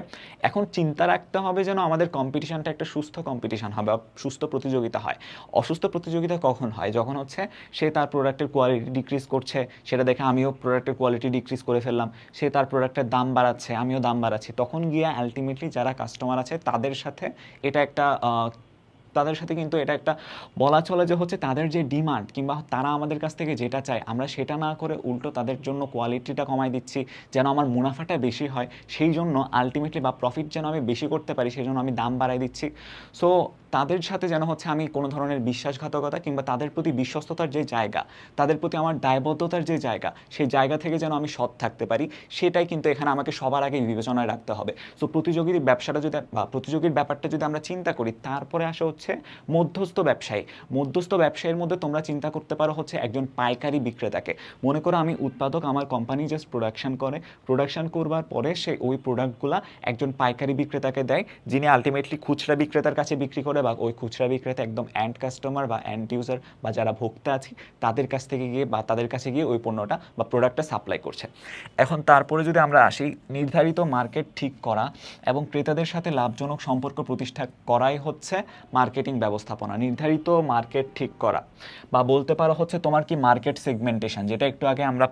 এখন চিন্তা রাখতে হবে যেন আমাদের কম্পিটিশনটা একটা সুস্থ কম্পিটিশন হবে, সুস্থ প্রতিযোগিতা হয়। অসুস্থ প্রতিযোগিতা কখন হয়? যখন হচ্ছে সে তার প্রোডাক্টের কোয়ালিটি ডিক্রিজ করছে, সেটা দেখে আমিও প্রোডাক্টের কোয়ালিটি ডিক্রিজ করে ফেললাম। সে তার প্রোডাক্টের দাম বাড়াচ্ছে, আমিও দাম বাড়াচ্ছি। তখন গিয়ে আলটিমেটলি যারা কাস্টমার আছে তাদের সাথে এটা একটা তাদের সাথে কিন্তু এটা একটা বলা চলে যে হচ্ছে তাদের যে ডিমান্ড, কিংবা তারা আমাদের কাছ থেকে যেটা চায়, আমরা সেটা না করে উল্টো তাদের জন্য কোয়ালিটিটা কমাই দিচ্ছি, যেন আমার মুনাফাটা বেশি হয়। সেই জন্য আলটিমেটলি, বা প্রফিট যেন আমি বেশি করতে পারি, সেই জন্য আমি দাম বাড়াই দিচ্ছি। সো তাদের সাথে যেন হচ্ছে আমি কোনো ধরনের বিশ্বাসঘাতকতা কিংবা তাদের প্রতি বিশ্বস্ততার যে জায়গা, তাদের প্রতি আমার দায়বদ্ধতার যে জায়গা, সেই জায়গা থেকে যেন আমি সৎ থাকতে পারি, সেটাই কিন্তু এখানে আমাকে সবার আগে বিবেচনায় রাখতে হবে। সো প্রতিযোগীর ব্যবসাটা যদি, বা প্রতিযোগীর ব্যাপারটা যদি আমরা চিন্তা করি, তারপরে আসা হচ্ছে মধ্যস্থ ব্যবসায়ী। মধ্যস্থ ব্যবসায়ীর মধ্যে তোমরা চিন্তা করতে পারো হচ্ছে একজন পাইকারি বিক্রেতাকে। মনে করো আমি উৎপাদক, আমার কোম্পানি জাস্ট প্রোডাকশন করবার পরে সে ওই প্রোডাক্টগুলা একজন পাইকারি বিক্রেতাকে দেয়, যিনি আলটিমেটলি খুচরা বিক্রেতার কাছে বিক্রি করে, বা ওই খুচরা বিক্রেতা একদম এন্ড কাস্টমার বা এন্ড ইউজার বা যারা ভোক্তা আছে তাদের কাছ থেকে গিয়ে, বা তাদের কাছে গিয়ে ওই পণ্যটা বা প্রোডাক্টটা সাপ্লাই করছে। এখন তারপরে যদি আমরা আসি, নির্ধারিত মার্কেট ঠিক করা এবং ক্রেতাদের সাথে লাভজনক সম্পর্ক প্রতিষ্ঠা করাই হচ্ছে মার্কেটিং ব্যবস্থাপনা। নির্ধারিত মার্কেট ঠিক করা, বা বলতে পারো হচ্ছে তোমার কি মার্কেট সেগমেন্টেশন, যেটা একটু আগে আমরা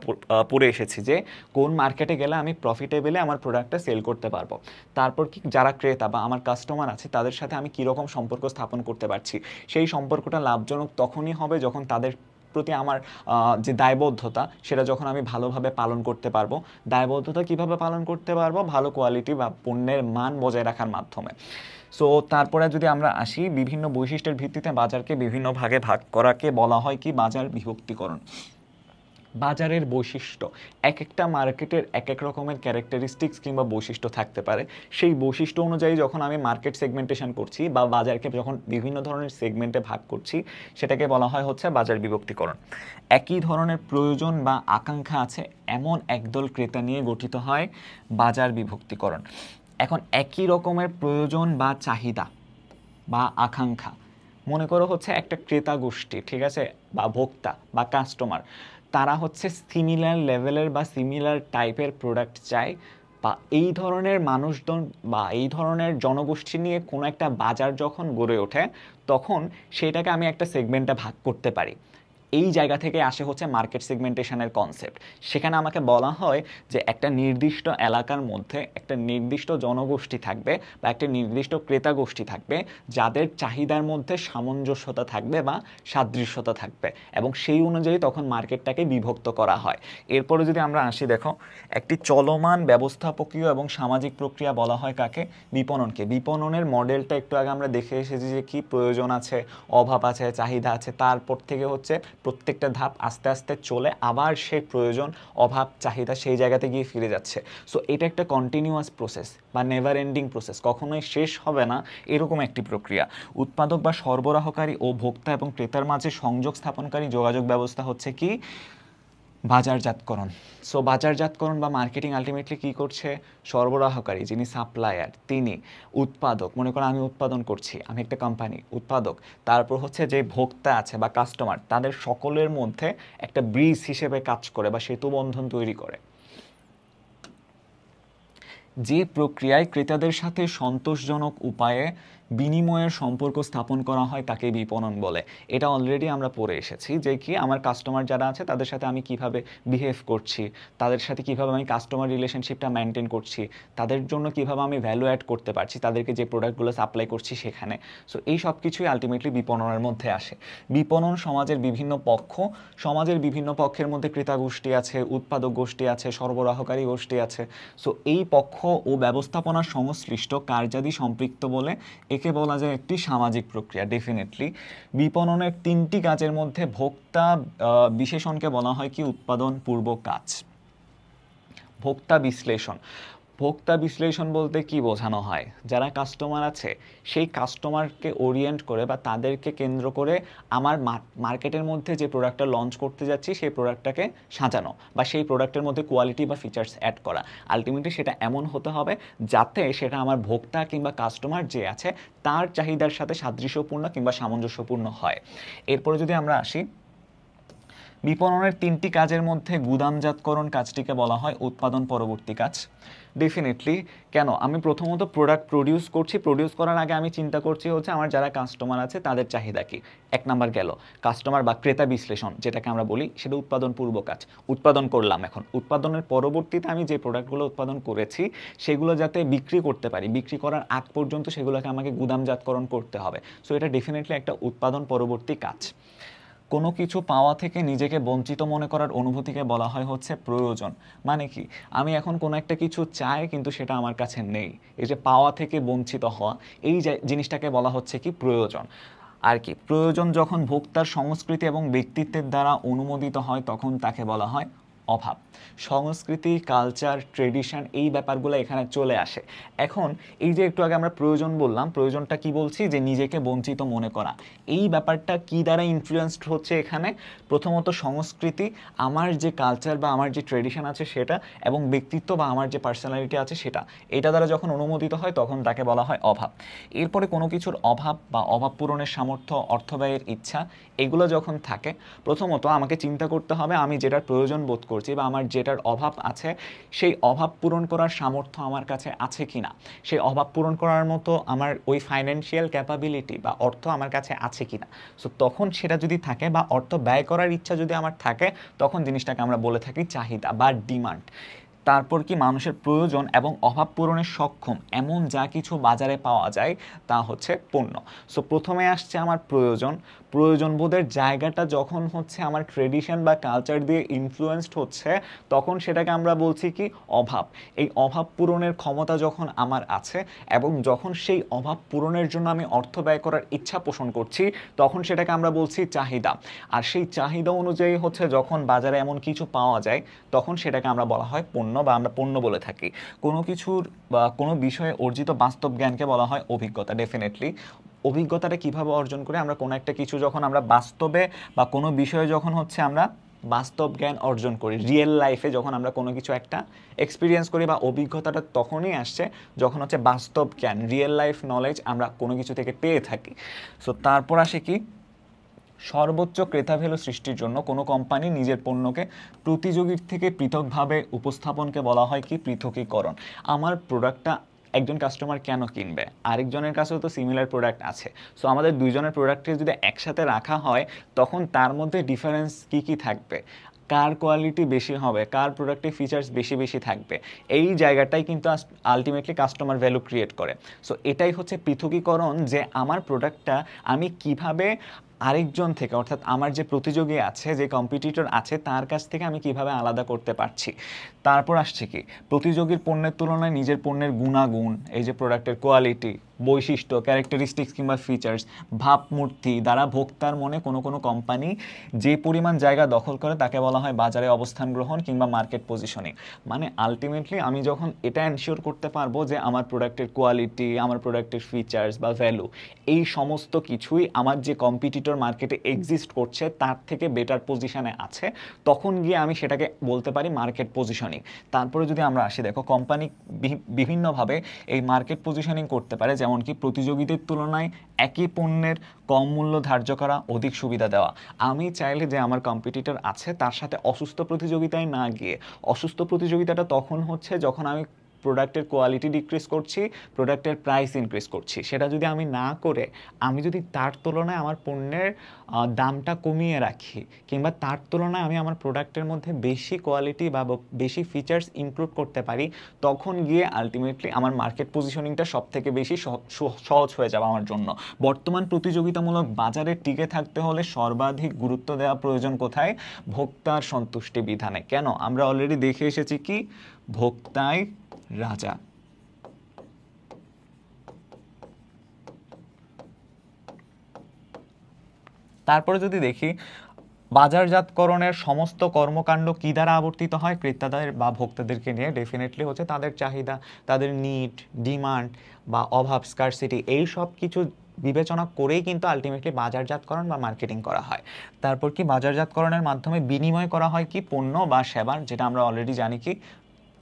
পড়ে এসেছি, যে কোন মার্কেটে গেলে আমি প্রফিটেবলে আমার প্রোডাক্টটা সেল করতে পারবো। তারপর কি যারা ক্রেতা বা আমার কাস্টমার আছে তাদের সাথে আমি কীরকম সম্পর্ক স্থাপন করতে পারছি। সেই সম্পর্কটা লাভজনক তখনই হবে যখন তাদের প্রতি আমার যে দায়বদ্ধতা, সেটা যখন আমি ভালোভাবে পালন করতে পারবো। দায়বদ্ধতা কিভাবে পালন করতে পারবো? ভালো কোয়ালিটি বা পণ্যের মান বজায় রাখার মাধ্যমে। সো তারপরে যদি আমরা আসি, বিভিন্ন বৈশিষ্ট্যের ভিত্তিতে বাজারকে বিভিন্ন ভাগে ভাগ করাকে বলা হয় কি? বাজার বিভক্তিকরণ। বাজারের বৈশিষ্ট্য, এক একটা মার্কেটের এক এক রকমের ক্যারেক্টারিস্টিক্স কিংবা বৈশিষ্ট্য থাকতে পারে। সেই বৈশিষ্ট্য অনুযায়ী যখন আমি মার্কেট সেগমেন্টেশন করছি, বা বাজারকে যখন বিভিন্ন ধরনের সেগমেন্টে ভাগ করছি, সেটাকে বলা হয় হচ্ছে বাজার বিভক্তিকরণ। একই ধরনের প্রয়োজন বা আকাঙ্ক্ষা আছে এমন একদল ক্রেতা নিয়ে গঠিত হয় বাজার বিভক্তিকরণ। এখন একই রকমের প্রয়োজন বা চাহিদা বা আকাঙ্ক্ষা, মনে করো হচ্ছে একটা ক্রেতা গোষ্ঠী, ঠিক আছে, বা ভোক্তা বা কাস্টমার, তারা হচ্ছে সিমিলার লেভেলের বা সিমিলার টাইপের প্রোডাক্ট চায়, বা এই ধরনের মানুষজন বা এই ধরনের জনগোষ্ঠী নিয়ে কোনো একটা বাজার যখন গড়ে ওঠে, তখন সেটাকে আমি একটা সেগমেন্টে ভাগ করতে পারি। এই জায়গা থেকে আসে হচ্ছে মার্কেট সেগমেন্টেশনের কনসেপ্ট। সেখানে আমাকে বলা হয় যে একটা নির্দিষ্ট এলাকার মধ্যে একটা নির্দিষ্ট জনগোষ্ঠী থাকবে বা একটা নির্দিষ্ট ক্রেতা গোষ্ঠী থাকবে যাদের চাহিদার মধ্যে সামঞ্জস্যতা থাকবে বা সাদৃশ্যতা থাকবে, এবং সেই অনুযায়ী তখন মার্কেটটাকে বিভক্ত করা হয়। এরপরে যদি আমরা আসি, দেখো একটি চলমান ব্যবস্থাপকীয় এবং সামাজিক প্রক্রিয়া বলা হয় কাকে? বিপণনকে। বিপণনের মডেলটা একটু আগে আমরা দেখে এসেছি যে কি প্রয়োজন আছে, অভাব আছে, চাহিদা আছে, তারপর থেকে হচ্ছে প্রত্যেকটা ধাপ আস্তে আস্তে চলে আবার সেই প্রয়োজন, অভাব, চাহিদা সেই জায়গাতে গিয়ে ফিরে যাচ্ছে। সো এটা একটা কন্টিনিউয়াস প্রসেস বা নেভার এন্ডিং প্রসেস, কখনোই শেষ হবে না এরকম একটি প্রক্রিয়া। উৎপাদক বা সরবরাহকারী ও ভোক্তা এবং ক্রেতার মাঝে সংযোগ স্থাপনকারী যোগাযোগ ব্যবস্থা হচ্ছে কি? বাজারজাতকরণ। সো বাজারজাতকরণ বা মার্কেটিং আলটিমেটলি কী করছে? সরবরাহকারী যিনি সাপ্লায়ার, তিনি উৎপাদক, মনে করো আমি উৎপাদন করছি, আমি একটা কোম্পানি উৎপাদক, তারপর হচ্ছে যে ভোক্তা আছে বা কাস্টমার, তাদের সকলের মধ্যে একটা ব্রিজ হিসেবে কাজ করে বা সেতু বন্ধন তৈরি করে। যে প্রক্রিয়ায় ক্রেতাদের সাথে সন্তোষজনক উপায়ে বিনিময়ের সম্পর্ক স্থাপন করা হয় তাকে বিপণন বলে। এটা অলরেডি আমরা পড়ে এসেছি যে কি আমার কাস্টমার যারা আছে তাদের সাথে আমি কিভাবে বিহেভ করছি, তাদের সাথে কিভাবে আমি কাস্টমার রিলেশনশিপটা মেনটেন করছি, তাদের জন্য কিভাবে আমি ভ্যালু অ্যাড করতে পারছি, তাদেরকে যে প্রোডাক্টগুলো সাপ্লাই করছি সেখানে। সো এই সব কিছুই আলটিমেটলি বিপণনের মধ্যে আসে। বিপণন সমাজের বিভিন্ন পক্ষ, সমাজের বিভিন্ন পক্ষের মধ্যে ক্রেতা গোষ্ঠী আছে, উৎপাদক গোষ্ঠী আছে, সরবরাহকারী গোষ্ঠী আছে। সো এই পক্ষ ও ব্যবস্থাপনার সংশ্লিষ্ট কার্যাদি সম্পৃক্ত বলে একে বলা যায় একটি সামাজিক প্রক্রিয়া। ডেফিনেটলি বিপণনের তিনটি কাজের মধ্যে ভোক্তা বিশেষণকে বলা হয় কি? উৎপাদন পূর্ব কাজ। ভোক্তা বিশ্লেষণ। ভোক্তা বিশ্লেষণ বলতে কি বোঝানো হয়? যারা কাস্টমার আছে সেই কাস্টমারকে ওরিয়েন্ট করে বা তাদেরকে কেন্দ্র করে আমার মার্কেটের মধ্যে যে প্রোডাক্টটা লঞ্চ করতে যাচ্ছি সেই প্রোডাক্টটাকে সাজানো বা সেই প্রোডাক্টের মধ্যে কোয়ালিটি বা ফিচার্স অ্যাড করা। আলটিমেটলি সেটা এমন হতে হবে যাতে সেটা আমার ভোক্তা কিংবা কাস্টমার যে আছে তার চাহিদার সাথে সাদৃশ্যপূর্ণ কিংবা সামঞ্জস্যপূর্ণ হয়। এরপরে যদি আমরা আসি, বিপণনের তিনটি কাজের মধ্যে গুদামজাতকরণ কাজটিকে বলা হয় উৎপাদন পরবর্তী কাজ। ডেফিনেটলি কেন? আমি প্রথমত প্রোডাক্ট প্রডিউস করছি, প্রডিউস করার আগে আমি চিন্তা করছি হচ্ছে আমার যারা কাস্টমার আছে তাদের চাহিদা কি। এক নাম্বার গেল কাস্টমার বা ক্রেতা বিশ্লেষণ যেটাকে আমরা বলি, সেটা উৎপাদন পূর্ব কাজ। উৎপাদন করলাম, এখন উৎপাদনের পরবর্তীতে আমি যে প্রোডাক্টগুলো উৎপাদন করেছি সেগুলো যাতে বিক্রি করতে পারি, বিক্রি করার আগ পর্যন্ত সেগুলোকে আমাকে গুদামজাতকরণ করতে হবে। সো এটা ডেফিনেটলি একটা উৎপাদন পরবর্তী কাজ। কোনো কিছু পাওয়া থেকে নিজেকে বঞ্চিত মনে করার অনুভূতিকে বলা হয় হচ্ছে প্রয়োজন। মানে কি? আমি এখন কোনো একটা কিছু চাই কিন্তু সেটা আমার কাছে নেই, এই যে পাওয়া থেকে বঞ্চিত হওয়া, এই জিনিসটাকে বলা হচ্ছে কি? প্রয়োজন। আর কি প্রয়োজন যখন ভোক্তার সংস্কৃতি এবং ব্যক্তিত্বের দ্বারা অনুমোদিত হয় তখন তাকে বলা হয় অভাব। সংস্কৃতি, কালচার, ট্রেডিশন, এই ব্যাপারগুলো এখানে চলে আসে। এখন এই যে একটু আগে আমরা প্রয়োজন বললাম, প্রয়োজনটা কি বলছি? যে নিজেকে বঞ্চিত মনে করা। এই ব্যাপারটা কি দ্বারা ইনফ্লুয়েন্সড হচ্ছে এখানে? প্রথমত সংস্কৃতি, আমার যে কালচার বা আমার যে ট্রেডিশন আছে সেটা, এবং ব্যক্তিত্ব বা আমার যে পার্সোনালিটি আছে সেটা, এটা দ্বারা যখন অনুমোদিত হয় তখন তাকে বলা হয় অভাব। এরপরে কোনো কিছুর অভাব বা অভাব পূরণের সামর্থ্য, অর্থ ব্যয়ের ইচ্ছা, এগুলো যখন থাকে, প্রথমত আমাকে চিন্তা করতে হবে আমি যেটার প্রয়োজন বোধ করছি বা আমার যেটার অভাব আছে সেই অভাব পূরণ করার সামর্থ্য আমার কাছে আছে কিনা, সেই অভাব পূরণ করার মতো আমার ওই ফাইন্যান্সিয়াল ক্যাপাবিলিটি বা অর্থ আমার কাছে আছে কিনা। সো তখন সেটা যদি থাকে বা অর্থ ব্যয় করার ইচ্ছা যদি আমার থাকে, তখন জিনিসটাকে আমরা বলে থাকি চাহিদা বা ডিমান্ড। তারপর কি মানুষের প্রয়োজন এবং অভাব পূরণে সক্ষম এমন যা কিছু বাজারে পাওয়া যায় তা হচ্ছে পণ্য। সো প্রথমে আসছে আমার প্রয়োজন। প্রয়োজনবোধের জায়গাটা যখন হচ্ছে আমার ট্রেডিশন বা কালচার দিয়ে ইনফ্লুয়েন্সড হচ্ছে তখন সেটাকে আমরা বলছি কি? অভাব। এই অভাব পূরণের ক্ষমতা যখন আমার আছে এবং যখন সেই অভাব পূরণের জন্য আমি অর্থ ব্যয় করার ইচ্ছা পোষণ করছি তখন সেটাকে আমরা বলছি চাহিদা। আর সেই চাহিদা অনুযায়ী হচ্ছে যখন বাজারে এমন কিছু পাওয়া যায় তখন সেটাকে আমরা বলা হয় পণ্য বা আমরা পণ্য বলে থাকি। কোনো কিছুর বা কোনো বিষয়ে অর্জিত বাস্তব জ্ঞানকে বলা হয় অভিজ্ঞতা। ডেফিনেটলি অভিজ্ঞতাটা কিভাবে অর্জন করে? আমরা কোনো একটা কিছু যখন আমরা বাস্তবে বা কোনো বিষয়ে যখন হচ্ছে আমরা বাস্তব জ্ঞান অর্জন করি, রিয়েল লাইফে যখন আমরা কোনো কিছু একটা এক্সপিরিয়েন্স করি, বা অভিজ্ঞতাটা তখনই আসছে যখন হচ্ছে বাস্তব জ্ঞান, রিয়েল লাইফ নলেজ আমরা কোনো কিছু থেকে পেয়ে থাকি। সো তারপর আসে কি? সর্বোচ্চ ক্রেতা ভ্যালু সৃষ্টির জন্য কোনো কোম্পানি নিজের পণ্যকে প্রতিযোগীর থেকে পৃথকভাবে উপস্থাপনকে বলা হয় কি? পৃথকীকরণ। আমার প্রোডাক্টটা একজন কাস্টমার কেন কিনবে, আরেকজনের কাছেও তো সিমিলার প্রোডাক্ট আছে। সো আমাদের দুইজনের প্রোডাক্টকে যদি একসাথে রাখা হয় তখন তার মধ্যে ডিফারেন্স কি কি থাকবে, কার কোয়ালিটি বেশি হবে, কার প্রোডাক্টের ফিচার্স বেশি বেশি থাকবে, এই জায়গাটাই কিন্তু আলটিমেটলি কাস্টমার ভ্যালু ক্রিয়েট করে। সো এটাই হচ্ছে পৃথকীকরণ, যে আমার প্রোডাক্টটা আমি কিভাবে আরেকজন থেকে, অর্থাৎ আমার যে প্রতিযোগী আছে, যে কম্পিটিটর আছে, তার কাছ থেকে আমি কিভাবে আলাদা করতে পারছি। তারপর আসছে কি, প্রতিযোগীর পণ্যের তুলনায় নিজের পণ্যের গুণাগুণ, এই যে প্রোডাক্টের কোয়ালিটি, বৈশিষ্ট্য, ক্যারেক্টারিস্টিক্স কিংবা ফিচার্স, ভাবমূর্তি দ্বারা ভোক্তার মনে কোনো কোনো কোম্পানি যে পরিমাণ জায়গা দখল করে তাকে বলা হয় বাজারে অবস্থান গ্রহণ কিংবা মার্কেট পজিশনিং। মানে আলটিমেটলি আমি যখন এটা এনশিওর করতে পারবো যে আমার প্রোডাক্টের কোয়ালিটি, আমার প্রোডাক্টের ফিচার্স বা ভ্যালু, এই সমস্ত কিছুই আমার যে কম্পিটিটর মার্কেটে এক্সিস্ট করছে তার থেকে বেটার পজিশনে আছে, তখন গিয়ে আমি সেটাকে বলতে পারি মার্কেট পজিশনিং। তারপরে যদি আমরা আসি, দেখো কোম্পানি বিভিন্নভাবে এই মার্কেট পজিশনিং করতে পারে, যেমন কি প্রতিযোগীদের তুলনায় একই পণ্যের কম মূল্য ধার্য করা, অধিক সুবিধা দেওয়া। আমি চাইলে যে আমার কম্পিটিটর আছে তার সাথে অসুস্থ প্রতিযোগিতায় না গিয়ে, অসুস্থ প্রতিযোগিতাটা তখন হচ্ছে যখন আমি প্রোডাক্টের কোয়ালিটি ডিক্রিজ করছি, প্রোডাক্টের প্রাইস ইনক্রিজ করছি। সেটা যদি আমি না করে আমি যদি তার তুলনায় আমার পণ্যের দামটা কমিয়ে রাখি, কিংবা তার তুলনায় আমি আমার প্রোডাক্টের মধ্যে বেশি কোয়ালিটি বা বেশি ফিচার্স ইনক্লুড করতে পারি, তখন গিয়ে আলটিমেটলি আমার মার্কেট পজিশনিংটা সব থেকে বেশি সহজ হয়ে যাবে আমার জন্য। বর্তমান প্রতিযোগিতামূলক বাজারে টিকে থাকতে হলে সর্বাধিক গুরুত্ব দেওয়া প্রয়োজন কোথায়? ভোক্তার সন্তুষ্টি বিধানে। কেন? আমরা অলরেডি দেখে এসেছি কি, ভোক্তাই রাজা। তারপরে যদি দেখি, বাজারজাতকরণের সমস্ত কর্মকাণ্ড কি দ্বারা আবর্তিত হয়? ক্রেতাদের বা ভোক্তাদেরকে নিয়ে। ডেফিনেটলি হচ্ছে তাদের চাহিদা, তাদের নিড, ডিমান্ড বা অভাব, স্কারসিটি, এই সব কিছু বিবেচনা করেই কিন্তু আলটিমেটলি বাজারজাতকরণ বা মার্কেটিং করা হয়। তারপর কি, বাজারজাতকরণের মাধ্যমে বিনিময় করা হয় কি? পণ্য বা সেবার, যেটা আমরা অলরেডি জানি কি,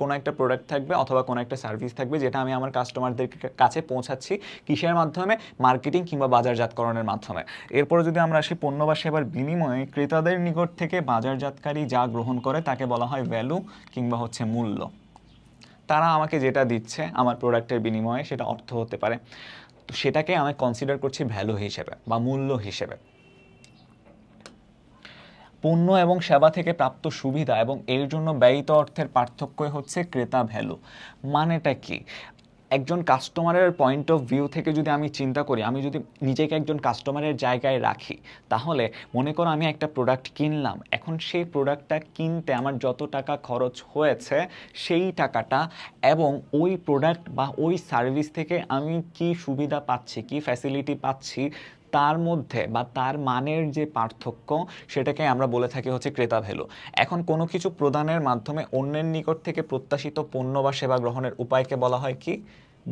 কোনো একটা প্রোডাক্ট থাকবে অথবা কোনো একটা সার্ভিস থাকবে যেটা আমি আমার কাস্টমারদের কাছে পৌঁছাচ্ছি কিসের মাধ্যমে? মার্কেটিং কিংবা বাজারজাতকরণের মাধ্যমে। এরপরে যদি আমরা আসি, পণ্য বা সেবার বিনিময়ে ক্রেতাদের নিকট থেকে বাজারজাতকারী যা গ্রহণ করে তাকে বলা হয় ভ্যালু কিংবা হচ্ছে মূল্য। তারা আমাকে যেটা দিচ্ছে আমার প্রোডাক্টের বিনিময়ে, সেটা অর্থ হতে পারে, তো সেটাকে আমি কনসিডার করছি ভ্যালু হিসেবে বা মূল্য হিসেবে। পণ্য এবং সেবা থেকে প্রাপ্ত সুবিধা এবং এর জন্য ব্যয়িত অর্থের পার্থক্যই হচ্ছে ক্রেতা ভ্যালু। মানেটা কি? একজন কাস্টমারের পয়েন্ট অফ ভিউ থেকে যদি আমি চিন্তা করি, আমি যদি নিজেকে একজন কাস্টমারের জায়গায় রাখি, তাহলে মনে করো আমি একটা প্রোডাক্ট কিনলাম, এখন সেই প্রোডাক্টটা কিনতে আমার যত টাকা খরচ হয়েছে সেই টাকাটা এবং ওই প্রোডাক্ট বা ওই সার্ভিস থেকে আমি কি সুবিধা পাচ্ছি, কি ফ্যাসিলিটি পাচ্ছি, তার মধ্যে বা তার মানের যে পার্থক্য, সেটাকে আমরা বলে থাকি হচ্ছে ক্রেতা ভ্যালু। এখন কোনো কিছু প্রদানের মাধ্যমে অন্যের নিকট থেকে প্রত্যাশিত পণ্য বা সেবা গ্রহণের উপায়কে বলা হয় কি?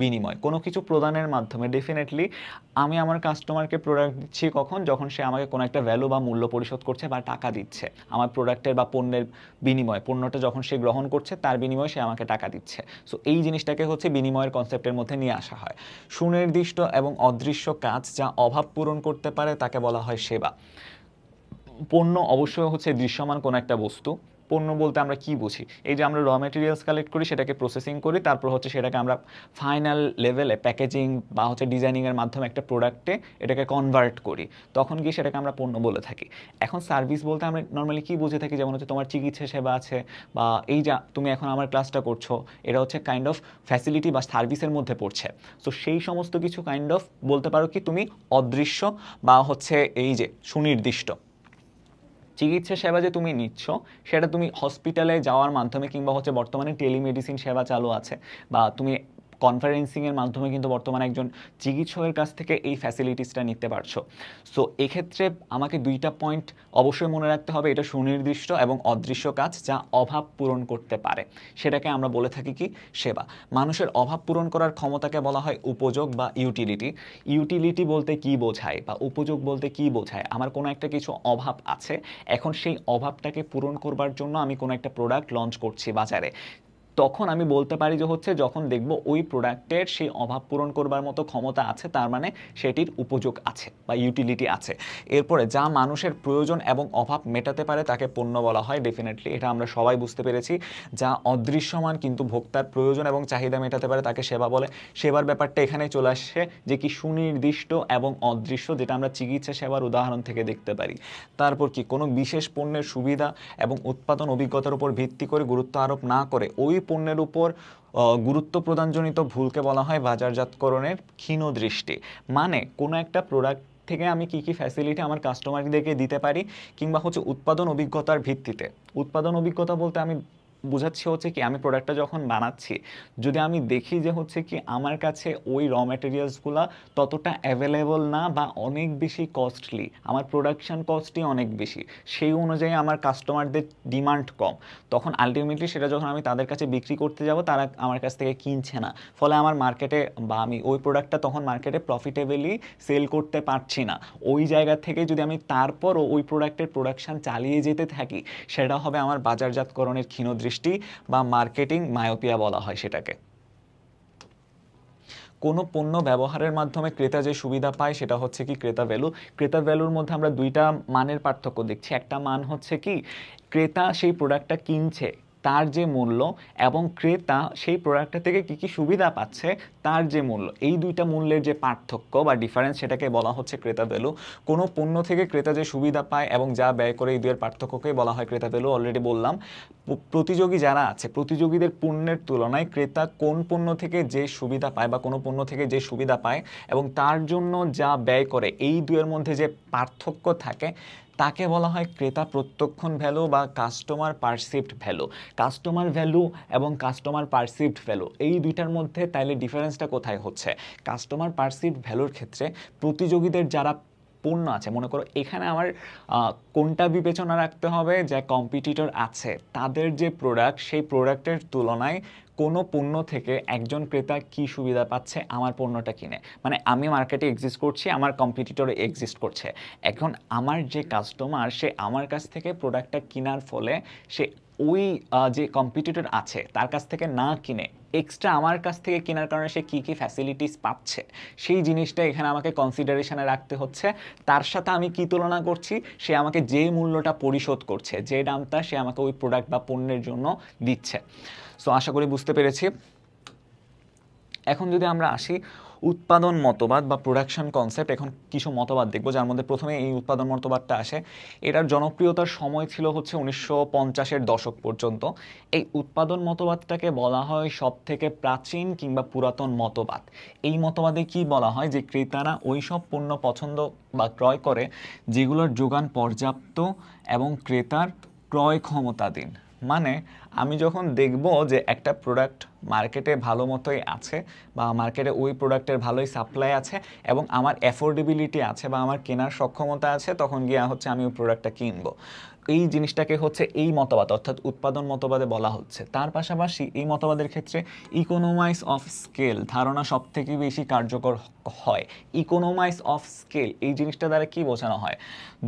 বিনিময়। কোনো কিছু প্রদানের মাধ্যমে ডেফিনেটলি আমি আমার কাস্টমারকে প্রোডাক্ট দিচ্ছি কখন? যখন সে আমাকে কোনো একটা ভ্যালু বা মূল্য পরিশোধ করছে বা টাকা দিচ্ছে আমার প্রোডাক্টের বা পণ্যের বিনিময়ে। পণ্যটা যখন সে গ্রহণ করছে তার বিনিময়ে সে আমাকে টাকা দিচ্ছে। সো এই জিনিসটাকে হচ্ছে বিনিময়ের কনসেপ্টের মধ্যে নিয়ে আসা হয়। সুনির্দিষ্ট এবং অদৃশ্য কাজ যা অভাব পূরণ করতে পারে তাকে বলা হয় সেবা। পণ্য অবশ্যই হচ্ছে দৃশ্যমান কোনো একটা বস্তু। পণ্য বলতে আমরা কি বুঝি? এই যে আমরা র ম্যাটেরিয়ালস কালেক্ট করি, সেটাকে প্রসেসিং করি, তারপর হচ্ছে সেটাকে আমরা ফাইনাল লেভেলে প্যাকেজিং বা হচ্ছে ডিজাইনিংয়ের মাধ্যমে একটা প্রোডাক্টে এটাকে কনভার্ট করি, তখন গিয়ে সেটাকে আমরা পণ্য বলে থাকি। এখন সার্ভিস বলতে আমরা নর্মালি কি বুঝে থাকি? যেমন হচ্ছে তোমার চিকিৎসা সেবা আছে, বা এই যা তুমি এখন আমার ক্লাসটা করছো, এটা হচ্ছে কাইন্ড অফ ফ্যাসিলিটি বা সার্ভিসের মধ্যে পড়ছে। সো সেই সমস্ত কিছু কাইন্ড অফ বলতে পারো কি তুমি অদৃশ্য বা হচ্ছে এই যে সুনির্দিষ্ট। চিকিৎসা সেবা যে তুমি নিচ্ছ, সেটা তুমি হসপিটালে যাওয়ার মাধ্যমে কিংবা হচ্ছে বর্তমানে টেলিমেডিসিন সেবা চালু আছে, বা তুমি কনফারেন্সিংয়ের মাধ্যমে কিন্তু বর্তমানে একজন চিকিৎসকের কাছ থেকে এই ফ্যাসিলিটিসটা নিতে পারছো। সো এক্ষেত্রে আমাকে দুইটা পয়েন্ট অবশ্যই মনে রাখতে হবে, এটা সুনির্দিষ্ট এবং অদৃশ্য কাজ যা অভাব পূরণ করতে পারে, সেটাকে আমরা বলে থাকি কি? সেবা। মানুষের অভাব পূরণ করার ক্ষমতাকে বলা হয় উপযোগ বা ইউটিলিটি। ইউটিলিটি বলতে কি বোঝায় বা উপযোগ বলতে কি বোঝায়? আমার কোনো একটা কিছু অভাব আছে, এখন সেই অভাবটাকে পূরণ করবার জন্য আমি কোনো একটা প্রোডাক্ট লঞ্চ করছি বাজারে। তখন আমি বলতে পারি যে হচ্ছে যখন দেখব ওই প্রোডাক্টের সেই অভাব পূরণ করবার মতো ক্ষমতা আছে, তার মানে সেটির উপযোগ আছে বা ইউটিলিটি আছে। এরপরে যা মানুষের প্রয়োজন এবং অভাব মেটাতে পারে তাকে পণ্য বলা হয়। ডেফিনেটলি এটা আমরা সবাই বুঝতে পেরেছি। যা অদৃশ্যমান কিন্তু ভোক্তার প্রয়োজন এবং চাহিদা মেটাতে পারে তাকে সেবা বলে। সেবার ব্যাপারটা এখানে চলে আসছে যে কি সুনির্দিষ্ট এবং অদৃশ্য, যেটা আমরা চিকিৎসা সেবার উদাহরণ থেকে দেখতে পারি। তারপর কি কোনো বিশেষ পণ্যের সুবিধা এবং উৎপাদন অভিজ্ঞতার উপর ভিত্তি করে গুরুত্ব আরোপ না করে ওই পণ্যের উপর গুরুত্ব প্রদানজনিত ভুলকে বলা হয় বাজারজাতকরণের ক্ষীণ দৃষ্টি। মানে কোনো একটা প্রোডাক্ট থেকে আমি কি কি ফ্যাসিলিটি আমার কাস্টমারদেরকে দিতে পারি, কিংবা হচ্ছে উৎপাদন অভিজ্ঞতার ভিত্তিতে। উৎপাদন অভিজ্ঞতা বলতে আমি বুঝাচ্ছি হচ্ছে কি আমি প্রোডাক্টটা যখন বানাচ্ছি, যদি আমি দেখি যে হচ্ছে কি আমার কাছে ওই র ম্যাটেরিয়ালসগুলো ততটা অ্যাভেলেবল না বা অনেক বেশি কস্টলি, আমার প্রোডাকশন কস্টই অনেক বেশি, সেই অনুযায়ী আমার কাস্টমারদের ডিমান্ড কম, তখন আলটিমেটলি সেটা যখন আমি তাদের কাছে বিক্রি করতে যাব তারা আমার কাছ থেকে কিনছে না, ফলে আমার মার্কেটে বা আমি ওই প্রোডাক্টটা তখন মার্কেটে প্রফিটেবলি সেল করতে পারছি না। ওই জায়গা থেকে যদি আমি তারপরও ওই প্রোডাক্টের প্রোডাকশন চালিয়ে যেতে থাকি, সেটা হবে আমার বাজারজাতকরণের ক্ষীণ দৃষ্টি বা মার্কেটিং মায়োপিয়া বলা হয় সেটাকে। কোনো পণ্য ব্যবহারের মাধ্যমে ক্রেতা যে সুবিধা পায় সেটা হচ্ছে কি ক্রেতা ভ্যালু। ক্রেতা ভ্যালুর মধ্যে আমরা দুইটা মানের পার্থক্য দেখছি। একটা মান হচ্ছে কি ক্রেতা সেই প্রোডাক্টটা কিনছে তার যে মূল্য, এবং ক্রেতা সেই প্রোডাক্টটা থেকে কি কি সুবিধা পাচ্ছে তার যে মূল্য, এই দুইটা মূল্যের যে পার্থক্য বা ডিফারেন্স সেটাকে বলা হচ্ছে ক্রেতা ভ্যালু। কোনো পণ্য থেকে ক্রেতা যে সুবিধা পায় এবং যা ব্যয় করে এই দুয়ের পার্থক্যকেই বলা হয় ক্রেতা ভ্যালু। অলরেডি বললাম প্রতিযোগী যারা আছে প্রতিযোগীদের পণ্যের তুলনায় ক্রেতা কোন পণ্য থেকে যে সুবিধা পায় বা কোনো পণ্য থেকে যে সুবিধা পায় এবং তার জন্য যা ব্যয় করে, এই দুয়ের মধ্যে যে পার্থক্য থাকে তাকে বলা হয় ক্রেতা প্রত্যক্ষণ ভ্যালু বা customer perceived value. Customer value এবং কাস্টমার পারসিভড ভ্যালু এই দুইটার মধ্যে তাইলে ডিফারেন্সটা কোথায় হচ্ছে? কাস্টমার পারসিভড ভ্যালুর ক্ষেত্রে প্রতিযোগীদের যারা পণ্য আছে, মনে করো এখানে আমার কোনটা বিবেচনা রাখতে হবে, যে কম্পিটিটর আছে তাদের যে প্রোডাক্ট সেই প্রোডাক্টের তুলনায় কোনো পণ্য থেকে একজন ক্রেতা কি সুবিধা পাচ্ছে আমার পণ্যটা কিনে। মানে আমি মার্কেটে এক্সিস্ট করছি, আমার কম্পিটিটরে এক্সিস্ট করছে, এখন আমার যে কাস্টমার সে আমার কাছ থেকে প্রোডাক্টটা কেনার ফলে সে ওই যে কম্পিটিটর আছে তার কাছ থেকে না কিনে এক্সট্রা আমার কাছ থেকে কেনার কারণে সে কী কী ফ্যাসিলিটিস পাচ্ছে সেই জিনিসটা এখানে আমাকে কনসিডারেশনে রাখতে হচ্ছে। তার সাথে আমি কি তুলনা করছি, সে আমাকে যে মূল্যটা পরিশোধ করছে, যে দামটা সে আমাকে ওই প্রোডাক্ট বা পণ্যের জন্য দিচ্ছে। সো আশা করি বুঝতে পেরেছি। এখন যদি আমরা আসি উৎপাদন মতবাদ বা প্রোডাকশন কনসেপ্ট, এখন কিছু মতবাদ দেখব যার মধ্যে প্রথমে এই উৎপাদন মতবাদটা আসে। এটার জনপ্রিয়তার সময় ছিল হচ্ছে 1950-এর দশক পর্যন্ত। এই উৎপাদন মতবাদটাকে বলা হয় সব থেকে প্রাচীন কিংবা পুরাতন মতবাদ। এই মতবাদে কি বলা হয়, যে ক্রেতারা ওই সব পণ্য পছন্দ বা ক্রয় করে যেগুলোর যোগান পর্যাপ্ত এবং ক্রেতার ক্রয় ক্ষমতাধীন। মানে আমি যখন দেখব যে একটা প্রোডাক্ট মার্কেটে ভালো মতোই আছে বা মার্কেটে ওই প্রোডাক্টের ভালোই সাপ্লাই আছে এবং আমার অ্যাফোর্ডেবিলিটি আছে বা আমার কেনার সক্ষমতা আছে, তখন গিয়ে হচ্ছে আমি ওই প্রোডাক্টটা কিনবো। এই জিনিসটাকে হচ্ছে এই মতবাদ অর্থাৎ উৎপাদন মতবাদে বলা হচ্ছে। তার পাশাপাশি এই মতবাদের ক্ষেত্রে ইকোনোমাইজ অফ স্কেল ধারণা সব থেকে বেশি কার্যকর হয়। ইকোনোমাইজ অফ স্কেল এই জিনিসটা দ্বারা কি বোঝানো হয়,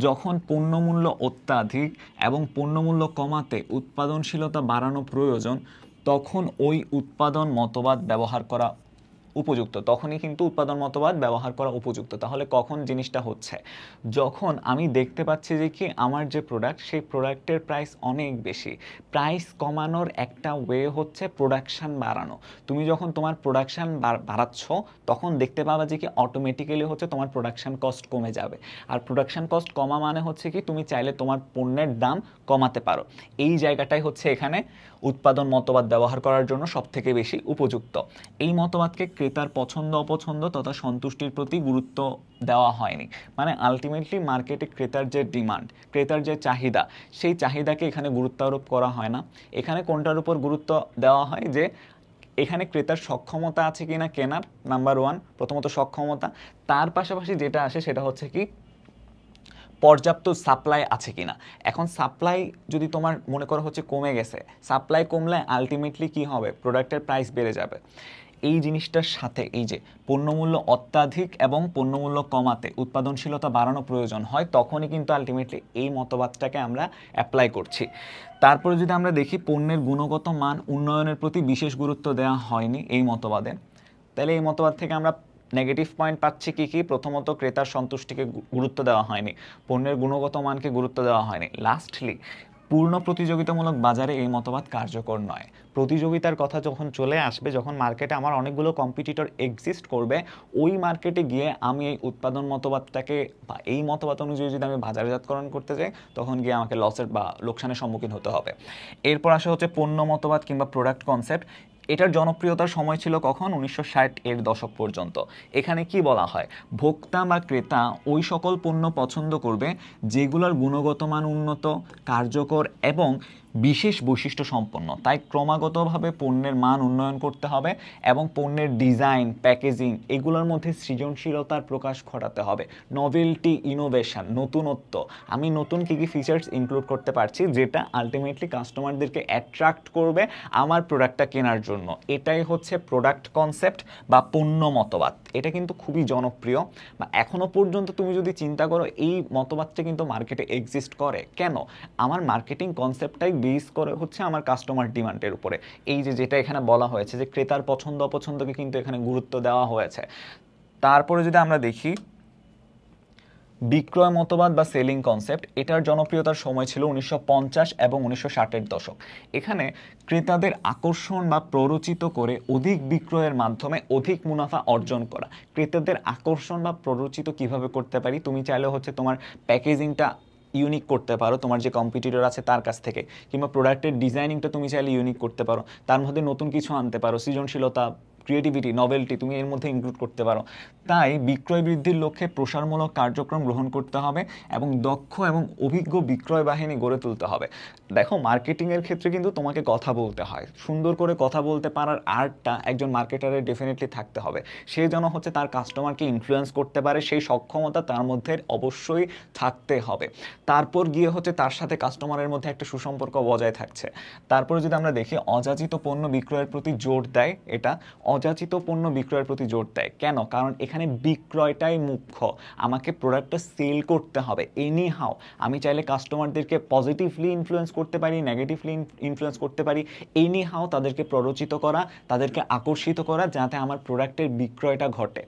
যখন পণ্যমূল্য অত্যাধিক এবং পণ্যমূল্য কমাতে উৎপাদনশীলতা বাড়ানো প্রয়োজন, তখন ওই উৎপাদন মতবাদ ব্যবহার করা উপযুক্ত, তখনই কিন্তু উৎপাদন মতবাদ ব্যবহার করা উপযুক্ত। তাহলে কখন জিনিসটা হচ্ছে, যখন আমি দেখতে পাচ্ছি যে কি আমার যে প্রোডাক্ট সেই প্রোডাক্টের প্রাইস অনেক বেশি। প্রাইস কমানোর একটা ওয়ে হচ্ছে প্রোডাকশান বাড়ানো। তুমি যখন তোমার প্রোডাকশান বাড়াচ্ছ তখন দেখতে পাবা যে কি অটোমেটিক্যালি হচ্ছে তোমার প্রোডাকশান কস্ট কমে যাবে। আর প্রোডাকশান কস্ট কমা মানে হচ্ছে কি তুমি চাইলে তোমার পণ্যের দাম কমাতে পারো। এই জায়গাটাই হচ্ছে এখানে উৎপাদন মতবাদ ব্যবহার করার জন্য সবথেকে বেশি উপযুক্ত। এই মতবাদকে ক্রেতার পছন্দ অপছন্দ তথা সন্তুষ্টির প্রতি গুরুত্ব দেওয়া হয়নি। মানে আলটিমেটলি মার্কেটে ক্রেতার যে ডিমান্ড, ক্রেতার যে চাহিদা, সেই চাহিদাকে এখানে গুরুত্ব আরোপ করা হয় না। এখানে কোনটার উপর গুরুত্ব দেওয়া হয়, যে এখানে ক্রেতার সক্ষমতা আছে কিনা কেনার, নাম্বার ওয়ান প্রথমত সক্ষমতা। তার পাশাপাশি যেটা আসে সেটা হচ্ছে কি পর্যাপ্ত সাপ্লাই আছে কিনা। এখন সাপ্লাই যদি তোমার মনে করো হচ্ছে কমে গেছে, সাপ্লাই কমলে আলটিমেটলি কি হবে, প্রোডাক্টের প্রাইস বেড়ে যাবে। এই জিনিসটার সাথে এই যে পণ্যমূল্য অত্যাধিক এবং পণ্যমূল্য কমাতে উৎপাদনশীলতা বাড়ানো প্রয়োজন হয়, তখনই কিন্তু আলটিমেটলি এই মতবাদটাকে আমরা অ্যাপ্লাই করছি। তারপরে যদি আমরা দেখি পণ্যের গুণগত মান উন্নয়নের প্রতি বিশেষ গুরুত্ব দেওয়া হয়নি এই মতবাদে, তাহলে এই মতবাদ থেকে আমরা নেগেটিভ পয়েন্ট পাচ্ছি কি কি? প্রথমত ক্রেতার সন্তুষ্টিকে গুরুত্ব দেওয়া হয়নি, পণ্যের গুণগত মানকে গুরুত্ব দেওয়া হয়নি। লাস্টলি পূর্ণ প্রতিযোগিতামূলক বাজারে এই মতবাদ কার্যকর নয়। প্রতিযোগিতার কথা যখন চলে আসবে, যখন মার্কেটে আমার অনেকগুলো কম্পিটিটর এক্সিস্ট করবে, ওই মার্কেটে গিয়ে আমি এই উৎপাদন মতবাদটাকে বা এই মতবাদ অনুযায়ী যদি আমি বাজারজাতকরণ করতে যাই, তখন গিয়ে আমাকে লসের বা লোকসানের সম্মুখীন হতে হবে। এরপর আসা হচ্ছে পণ্য মতবাদ কিংবা প্রোডাক্ট কনসেপ্ট। এটার জনপ্রিয়তার সময় ছিল কখন? 1960 এর দশক পর্যন্ত। এখানে কি বলা হয়? ভোক্তা বা ক্রেতা ওই সকল পণ্য পছন্দ করবে যেগুলোর গুণগত মান উন্নত, কার্যকর এবং বিশেষ বৈশিষ্ট্য সম্পন্ন। তাই ক্রমাগতভাবে পণ্যের মান উন্নয়ন করতে হবে এবং পণ্যের ডিজাইন, প্যাকেজিং এগুলোর মধ্যে সৃজনশীলতার প্রকাশ ঘটাতে হবে। নভেলটি, ইনোভেশন, নতুনত্ব, আমি নতুন কী কী ফিচার্স ইনক্লুড করতে পারছি যেটা আলটিমেটলি কাস্টমারদেরকে অ্যাট্রাক্ট করবে আমার প্রোডাক্টটা কেনার জন্য। এটাই হচ্ছে প্রোডাক্ট কনসেপ্ট বা পণ্য মতবাদ। এটা কিন্তু খুবই জনপ্রিয়, বা এখনও পর্যন্ত তুমি যদি চিন্তা করো এই মতবাদটা কিন্তু মার্কেটে এক্সিস্ট করে। কেন? আমার মার্কেটিং কনসেপ্টটাই বেস করে হচ্ছে আমার কাস্টমার ডিমান্ডের উপরে। এই যে যেটা এখানে বলা হয়েছে যে ক্রেতার পছন্দ অপছন্দকে কিন্তু এখানে গুরুত্ব দেওয়া হয়েছে। তারপরে যদি আমরা দেখি বিক্রয় মতবাদ বা সেলিং কনসেপ্ট, এটার জনপ্রিয়তার সময় ছিল 1950 এবং 1960-এর দশক। এখানে ক্রেতাদের আকর্ষণ বা প্ররোচিত করে অধিক বিক্রয়ের মাধ্যমে অধিক মুনাফা অর্জন করা। ক্রেতাদের আকর্ষণ বা প্ররোচিত কিভাবে করতে পারি? তুমি চাইলে হচ্ছে তোমার প্যাকেজিংটা ইউনিক করতে পারো তোমার যে কম্পিটিটর আছে তার কাছ থেকে, কিংবা প্রোডাক্টের ডিজাইনিংটা তুমি চাইলে ইউনিক করতে পারো, তার মধ্যে নতুন কিছু আনতে পারো, সৃজনশীলতা, ক্রিয়েটিভিটি, নভেলটি তুমি এর মধ্যে ইনক্লুড করতে পারো। তাই বিক্রয় বৃদ্ধির লক্ষ্যে প্রসারমূলক কার্যক্রম গ্রহণ করতে হবে এবং দক্ষ এবং অভিজ্ঞ বিক্রয় বাহিনী গড়ে তুলতে হবে। দেখো, মার্কেটিংয়ের ক্ষেত্রে কিন্তু তোমাকে কথা বলতে হয়, সুন্দর করে কথা বলতে পারার আর্টটা একজন মার্কেটারের ডেফিনেটলি থাকতে হবে। সে যেন হচ্ছে তার কাস্টমারকে ইনফ্লুয়েন্স করতে পারে, সেই সক্ষমতা তার মধ্যে অবশ্যই থাকতে হবে। তারপর গিয়ে হচ্ছে তার সাথে কাস্টমারের মধ্যে একটা সুসম্পর্ক বজায় থাকছে। তারপরে যদি আমরা দেখি অযাচিত পণ্য বিক্রয়ের প্রতি জোর দেয়, এটা অযাচিত পণ্য বিক্রয়ের প্রতি জোর দেয়। কেন? কারণ এখানে বিক্রয়টাই মুখ্য, আমাকে প্রোডাক্টটা সেল করতে হবে। এনি হাও আমি চাইলে কাস্টমারদেরকে পজিটিভলি ইনফ্লুয়েন্স করতে পারি, নেগেটিভলি ইনফ্লুয়েন্স করতে পারি। এনি হাও তাদেরকে প্ররোচিত করা, তাদেরকে আকর্ষিত করা, যাতে আমার প্রোডাক্টের বিক্রয়টা ঘটে।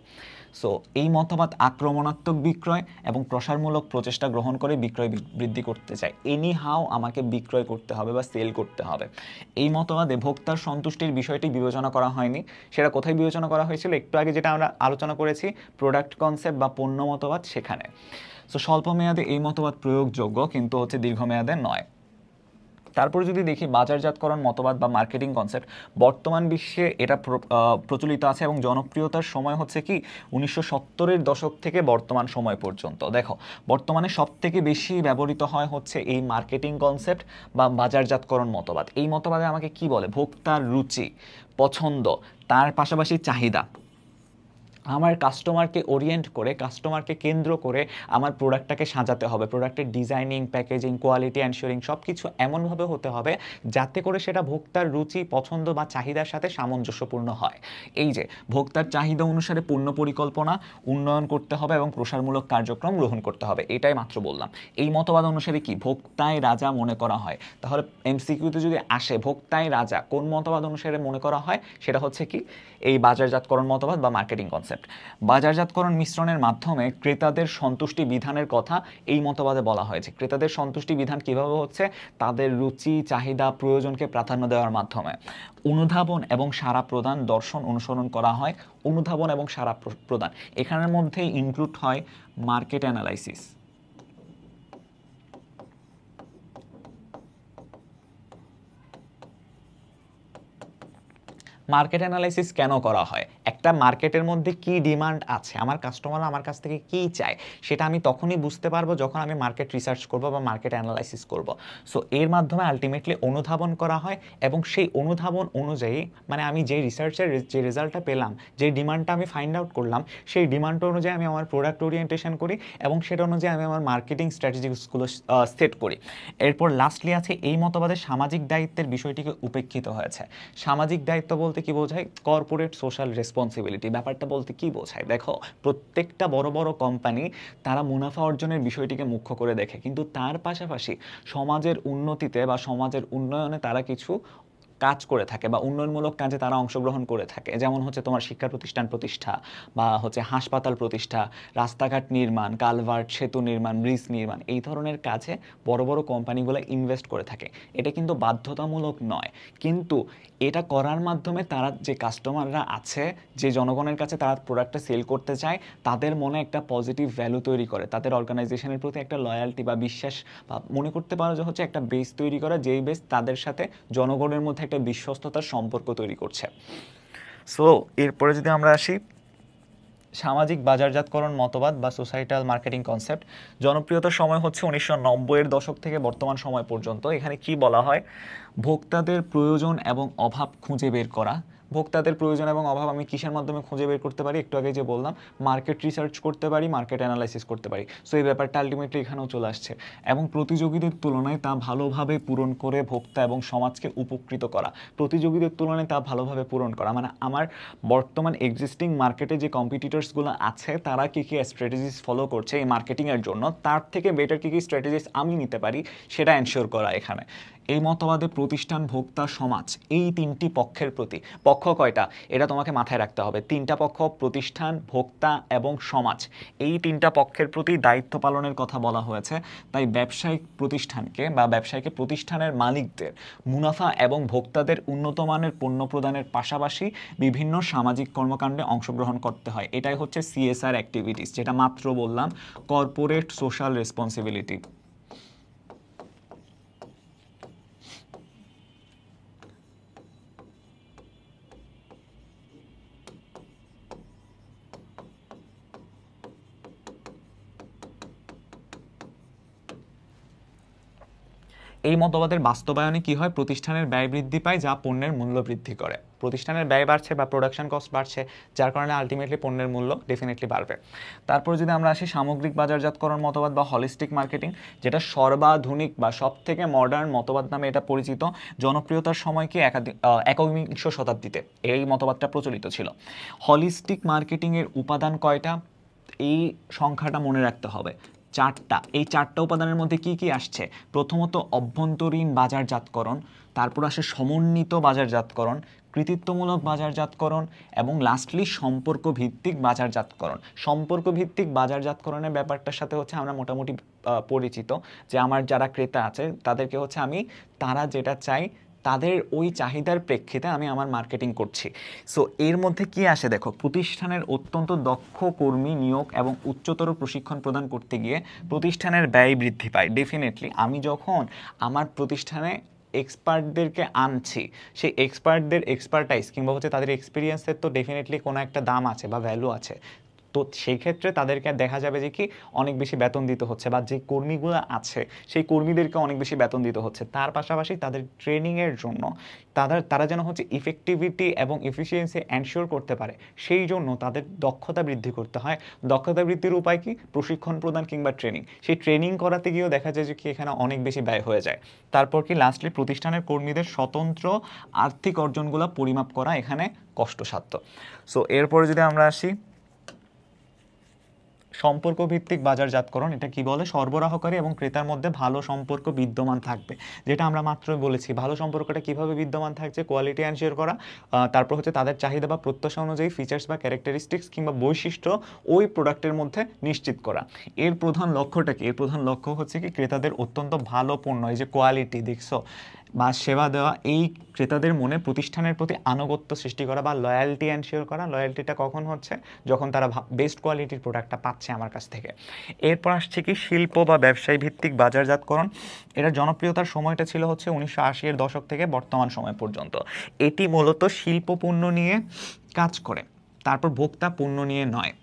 সো এই মতবাদ আক্রমণাত্মক বিক্রয় এবং প্রসারমূলক প্রচেষ্টা গ্রহণ করে বিক্রয় বৃদ্ধি করতে চায়। এনি হাও আমাকে বিক্রয় করতে হবে বা সেল করতে হবে। এই মতবাদে ভোক্তার সন্তুষ্টির বিষয়টি বিবেচনা করা হয়নি। সেটা কোথায় বিবেচনা করা হয়েছিল? একটু আগে যেটা আমরা আলোচনা করেছি, প্রোডাক্ট কনসেপ্ট বা পণ্য মতবাদ, সেখানে। সো স্বল্প মেয়াদে এই মতবাদ প্রয়োগযোগ্য, কিন্তু হচ্ছে দীর্ঘমেয়াদে নয়। তারপরে যদি দেখি বাজারজাতকরণ মতবাদ বা মার্কেটিং কনসেপ্ট, বর্তমান বিশ্বে এটা প্রচলিত আছে এবং জনপ্রিয়তার সময় হচ্ছে কি 1970-এর দশক থেকে বর্তমান সময় পর্যন্ত। দেখো, বর্তমানে সবথেকে বেশি ব্যবহৃত হয় হচ্ছে এই মার্কেটিং কনসেপ্ট বা বাজারজাতকরণ মতবাদ। এই মতবাদে আমাকে কি বলে? ভোক্তার রুচি, পছন্দ, তার পাশাপাশি চাহিদা, আমার কাস্টমারকে ওরিয়েন্ট করে, কাস্টমারকে কেন্দ্র করে আমার প্রোডাক্টটাকে সাজাতে হবে। প্রোডাক্টের ডিজাইনিং, প্যাকেজিং, কোয়ালিটি এনশিওরিং সব কিছু এমনভাবে হতে হবে যাতে করে সেটা ভোক্তার রুচি, পছন্দ বা চাহিদার সাথে সামঞ্জস্যপূর্ণ হয়। এই যে ভোক্তার চাহিদা অনুসারে পণ্য পরিকল্পনা উন্নয়ন করতে হবে এবং প্রসারমূলক কার্যক্রম গ্রহণ করতে হবে। এটাই মাত্র বললাম। এই মতবাদ অনুসারে কি ভোক্তাই রাজা মনে করা হয়? তাহলে এমসিকিউতে যদি আসে ভোক্তাই রাজা, কোন মতবাদ অনুসারে মনে করা হয়? সেটা হচ্ছে কি এই বাজারজাতকরণ মতবাদ বা মার্কেটিং কনসেপ্ট। বাজারজাতকরণ মিশ্রণের মাধ্যমে ক্রেতাদের সন্তুষ্টি বিধানের কথা এই মতবাদে বলা হয়েছে। ক্রেতাদের সন্তুষ্টি বিধান কিভাবে হচ্ছে? তাদের রুচি, চাহিদা, প্রয়োজনকে প্রাধান্য দেওয়ার মাধ্যমে। অনুধাবন এবং সাড়া প্রদান দর্শন অনুসরণ করা হয়। অনুধাবন এবং সাড়া প্রদান এখানের মধ্যে ইনক্লুড হয় মার্কেট অ্যানালাইসিস। মার্কেট অ্যানালাইসিস কেন করা হয়? একটা মার্কেটের মধ্যে কি ডিমান্ড আছে, আমার কাস্টমার আমার কাছ থেকে কি চায়, সেটা আমি তখনই বুঝতে পারবো যখন আমি মার্কেট রিসার্চ করব বা মার্কেট অ্যানালাইসিস করব। সো এর মাধ্যমে আলটিমেটলি অনুধাবন করা হয় এবং সেই অনুধাবন অনুযায়ী, মানে আমি যে রিসার্চের যে রেজাল্টটা পেলাম, যে ডিমান্ডটা আমি ফাইন্ড আউট করলাম, সেই ডিমান্ড অনুযায়ী আমি আমার প্রোডাক্ট ওরিয়েন্টেশন করি এবং সেটা অনুযায়ী আমি আমার মার্কেটিং স্ট্র্যাটেজিগুলো সেট করি। এরপর লাস্টলি আছে এই মতবাদে সামাজিক দায়িত্বের বিষয়টিকে উপেক্ষিত হয়েছে। সামাজিক দায়িত্ব বলতে বলতে কি বোঝায়? Corporate social responsibility. ব্যাপারটা বলতে কি বোঝায়? দেখো, প্রত্যেকটা বড় বড় কোম্পানি তারা মুনাফা অর্জনের বিষয়টিকে মুখ্য করে দেখে, কিন্তু তার পাশাপাশি সমাজের উন্নতিতে বা সমাজের উন্নয়নে তারা কিছু কাজ করে থাকে বা উন্নয়নমূলক কাজে তারা অংশগ্রহণ করে থাকে। যেমন হচ্ছে তোমার শিক্ষা প্রতিষ্ঠান প্রতিষ্ঠা বা হচ্ছে হাসপাতাল প্রতিষ্ঠা, রাস্তাঘাট নির্মাণ, কালভার্ট, সেতু নির্মাণ, ব্রিজ নির্মাণ, এই ধরনের কাজে বড় বড় কোম্পানিগুলো ইনভেস্ট করে থাকে। এটা কিন্তু বাধ্যতামূলক নয়, কিন্তু এটা করার মাধ্যমে তারা যে কাস্টমাররা আছে, যে জনগণের কাছে তারা প্রোডাক্টটা সেল করতে চায়, তাদের মনে একটা পজিটিভ ভ্যালু তৈরি করে, তাদের অর্গানাইজেশনের প্রতি একটা লয়্যালটি বা বিশ্বাস বা মনে করতে পারো যে হচ্ছে একটা বেস তৈরি করা, যেই বেস তাদের সাথে জনগণের মধ্যে একটা বিশ্বস্ততার সম্পর্ক তৈরি করছে। সো এরপরে যদি আমরা আসি, সামাজিক বাজারজাতকরণ মতবাদ বা সোসাইটাল মার্কেটিং কনসেপ্ট জনপ্রিয়তার সময় হচ্ছে 1990-এর দশক থেকে বর্তমান সময় পর্যন্ত। এখানে কি বলা হয়? ভোক্তাদের প্রয়োজন এবং অভাব খুঁজে বের করা। ভোক্তাদের প্রয়োজন এবং অভাব আমি কিসের মাধ্যমে খুঁজে বের করতে পারি? একটু আগে যে বললাম, মার্কেট রিসার্চ করতে পারি, মার্কেট অ্যানালাইসিস করতে পারি। সো এই ব্যাপারটা আলটিমেটলি এখানেও চলে আসছে। এবং প্রতিযোগীদের তুলনায় তা ভালোভাবে পূরণ করে ভোক্তা এবং সমাজকে উপকৃত করা। প্রতিযোগীদের তুলনায় তা ভালোভাবে পূরণ করা মানে আমার বর্তমান এক্সিস্টিং মার্কেটে যে কম্পিটিটরসগুলো আছে তারা কী কী স্ট্র্যাটেজিস ফলো করছে এই মার্কেটিংয়ের জন্য, তার থেকে বেটার কী কী স্ট্র্যাটেজিস আমি নিতে পারি সেটা এনশিওর করা এখানে। এই মতবাদে প্রতিষ্ঠান, ভোক্তা, সমাজ, এই তিনটি পক্ষের প্রতি, পক্ষ কয়টা এটা তোমাকে মাথায় রাখতে হবে, তিনটা পক্ষ, প্রতিষ্ঠান, ভোক্তা এবং সমাজ, এই তিনটা পক্ষের প্রতি দায়িত্ব পালনের কথা বলা হয়েছে। তাই ব্যবসায়িক প্রতিষ্ঠানকে বা ব্যবসায়িক প্রতিষ্ঠানের মালিকদের মুনাফা এবং ভোক্তাদের উন্নত মানের পণ্য প্রদানের পাশাপাশি বিভিন্ন সামাজিক কর্মকাণ্ডে অংশগ্রহণ করতে হয়। এটাই হচ্ছে সিএসআর অ্যাক্টিভিটিস, যেটা মাত্র বললাম, কর্পোরেট সোশ্যাল রেসপন্সিবিলিটি। এই মতবাদের বাস্তবায়নে কি হয়? প্রতিষ্ঠানের ব্যয় বৃদ্ধি পায়, যা পণ্যের মূল্য বৃদ্ধি করে। প্রতিষ্ঠানের ব্যয় বাড়ছে বা প্রোডাকশন কস্ট বাড়ছে, যার কারণে আলটিমেটলি পণ্যের মূল্য ডেফিনেটলি বাড়বে। তারপর যদি আমরা আসি সামগ্রিক বাজারজাতকরণ মতবাদ বা হলিস্টিক মার্কেটিং, যেটা সর্বাধুনিক বা সব থেকে মডার্ন মতবাদ নামে এটা পরিচিত। জনপ্রিয়তার সময় কি একবিংশ শতাব্দীতে এই মতবাদটা প্রচলিত ছিল। হলিস্টিক মার্কেটিংয়ের উপাদান কয়টা? এই সংখ্যাটা মনে রাখতে হবে, চারটা। এই চারটা উপাদানের মধ্যে কি কি আসছে? প্রথমত অভ্যন্তরীণ বাজারজাতকরণ, তারপর আসে সমন্বিত বাজারজাতকরণ, কৃতিত্বমূলক বাজারজাতকরণ এবং লাস্টলি সম্পর্ক ভিত্তিক বাজারজাতকরণ। সম্পর্ক ভিত্তিক বাজারজাতকরণের ব্যাপারটার সাথে হচ্ছে আমরা মোটামুটি পরিচিত, যে আমার যারা ক্রেতা আছে তাদেরকে হচ্ছে আমি তারা যেটা চাই তাদের ওই চাহিদার প্রেক্ষিতে আমি আমার মার্কেটিং করছি। সো এর মধ্যে কি আসে দেখো, প্রতিষ্ঠানের অত্যন্ত দক্ষ কর্মী নিয়োগ এবং উচ্চতর প্রশিক্ষণ প্রদান করতে গিয়ে প্রতিষ্ঠানের ব্যয় বৃদ্ধি পায়। ডেফিনেটলি আমি যখন আমার প্রতিষ্ঠানে এক্সপার্টদেরকে আনছি, সেই এক্সপার্টদের এক্সপার্টাইজ কিংবা হচ্ছে তাদের এক্সপিরিয়েন্সের তো ডেফিনেটলি কোনো একটা দাম আছে বা ভ্যালু আছে। তো সেই ক্ষেত্রে তাদেরকে দেখা যাবে যে কি অনেক বেশি বেতন দিতে হচ্ছে, বা যে কর্মীগুলো আছে সেই কর্মীদেরকে অনেক বেশি বেতন দিতে হচ্ছে। তার পাশাপাশি তাদের ট্রেনিংয়ের জন্য তারা যেন হচ্ছে ইফেক্টিভিটি এবং এফিসিয়েন্সি এনশিওর করতে পারে, সেই জন্য তাদের দক্ষতা বৃদ্ধি করতে হয়। দক্ষতা বৃদ্ধির উপায় কি? প্রশিক্ষণ প্রদান কিংবা ট্রেনিং। সেই ট্রেনিং করাতে গিয়েও দেখা যায় যে কি এখানে অনেক বেশি ব্যয় হয়ে যায়। তারপর কি লাস্টলি প্রতিষ্ঠানের কর্মীদের স্বতন্ত্র আর্থিক অর্জনগুলো পরিমাপ করা এখানে কষ্টসাধ্য। সো এরপরে যদি আমরা আসি সম্পর্ক ভিত্তিক বাজারজাতকরণ, এটা কি বলে? সরবরাহকারী এবং ক্রেতার মধ্যে ভালো সম্পর্ক বিদ্যমান থাকবে, যেটা আমরা মাত্রই বলেছি। ভালো সম্পর্কটা কিভাবে বিদ্যমান থাকছে? কোয়ালিটি এনশিওর করা, তারপর হচ্ছে তাদের চাহিদা বা প্রত্যাশা অনুযায়ী ফিচার্স বা ক্যারেক্টারিস্টিক্স কিংবা বৈশিষ্ট্য ওই প্রোডাক্টের মধ্যে নিশ্চিত করা। এর প্রধান লক্ষ্যটা কি? এর প্রধান লক্ষ্য হচ্ছে কি ক্রেতাদের অত্যন্ত ভালো পণ্য, এই যে কোয়ালিটি দেখছো, বা সেবা দেওয়া, এই ক্রেতাদের মনে প্রতিষ্ঠানের প্রতি আনুগত্য সৃষ্টি করা বা লয়্যালটি এনশিওর করা। লয়্যালটিটা কখন হচ্ছে? যখন তারা বেস্ট কোয়ালিটির প্রোডাক্টটা পাচ্ছে আমার কাছ থেকে। এরপর আসছে কি শিল্প বা ব্যবসায়ী ভিত্তিক বাজারজাতকরণ। এটার জনপ্রিয়তার সময়টা ছিল হচ্ছে 1980-এর দশক থেকে বর্তমান সময় পর্যন্ত। এটি মূলত শিল্প পণ্য নিয়ে কাজ করে, তারপর ভোক্তা পণ্য নিয়ে নয়।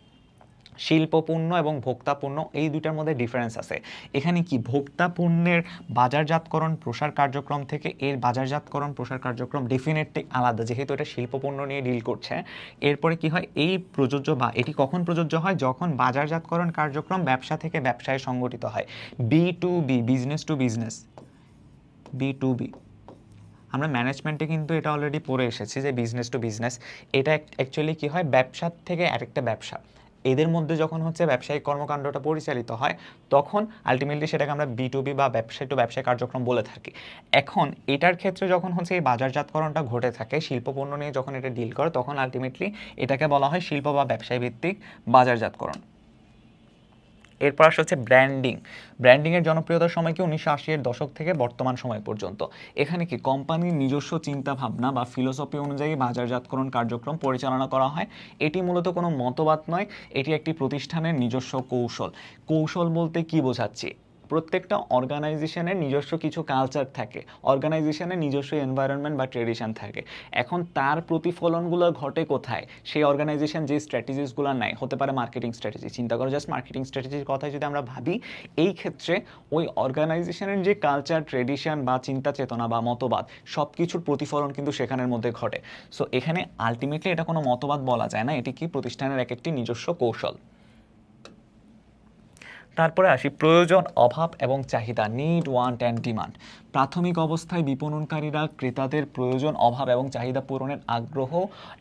শিল্প পণ্য এবং ভোক্তা পণ্য এই দুইটার মধ্যে ডিফারেন্স আছে। এখানে কি ভোক্তা পণ্যের বাজারজাতকরণ প্রসার কার্যক্রম থেকে এর বাজারজাতকরণ প্রসার কার্যক্রম ডেফিনেটলি আলাদা, যেহেতু এটা শিল্প পণ্য নিয়ে ডিল করছে। এরপরে কি হয়? এই প্রযোজ্য বা এটি কখন প্রযোজ্য হয়? যখন বাজারজাতকরণ কার্যক্রম ব্যবসা থেকে ব্যবসায় সংগঠিত হয়। B2B, business to business, B2B। আমরা ম্যানেজমেন্টে কিন্তু এটা অলরেডি পড়ে এসেছি যে বিজনেস টু বিজনেস, এটা অ্যাকচুয়ালি কি হয়, ব্যবসার থেকে আরেকটা ব্যবসা, এদের মধ্যে যখন হচ্ছে ব্যবসায়িক কর্মকাণ্ডটা পরিচালিত হয় তখন আলটিমেটলি সেটাকে আমরা B2B বা ব্যবসায় টু ব্যবসায় কার্যক্রম বলে থাকি। এখন এটার ক্ষেত্রে যখন হচ্ছে এই বাজারজাতকরণটা ঘটে থাকে, শিল্পপণ্য নিয়ে যখন এটা ডিল করে, তখন আলটিমেটলি এটাকে বলা হয় শিল্প বা ব্যবসায় ভিত্তিক বাজারজাতকরণ। এরপর আসে হচ্ছে ব্র্যান্ডিং। ব্র্যান্ডিংয়ের জনপ্রিয়তার সময় কি 1980-এর দশক থেকে বর্তমান সময় পর্যন্ত। এখানে কি কোম্পানির নিজস্ব চিন্তাভাবনা বা ফিলোসফি অনুযায়ী বাজারজাতকরণ কার্যক্রম পরিচালনা করা হয়। এটি মূলত কোনো মতবাদ নয়, এটি একটি প্রতিষ্ঠানের নিজস্ব কৌশল। কৌশল বলতে কি বোঝাচ্ছি, প্রত্যেকটা অর্গানাইজেশনের নিজস্ব কিছু কালচার থাকে, অর্গানাইজেশনের নিজস্ব এনভায়রনমেন্ট বা ট্রেডিশন থাকে। এখন তার প্রতিফলনগুলো ঘটে কোথায়, সেই অর্গানাইজেশন যে স্ট্র্যাটেজিসগুলো নেয়, হতে পারে মার্কেটিং স্ট্র্যাটেজি, চিন্তা করো জাস্ট মার্কেটিং স্ট্র্যাটেজির কথাই যদি আমরা ভাবি, এই ক্ষেত্রে ওই অর্গানাইজেশনের যে কালচার, ট্রেডিশন বা চিন্তা চেতনা বা মতবাদ, সব কিছুর প্রতিফলন কিন্তু সেখানের মধ্যে ঘটে। সো এখানে আলটিমেটলি এটা কোনো মতবাদ বলা যায় না, এটি কি প্রতিষ্ঠানের এক একটি নিজস্ব কৌশল। তারপরে আসি প্রয়োজন, অভাব এবং চাহিদা, নিড, ওয়ান্ট অ্যান্ড ডিমান্ড। প্রাথমিক অবস্থায় বিপণনকারীরা ক্রেতাদের প্রয়োজন, অভাব এবং চাহিদা পূরণের আগ্রহ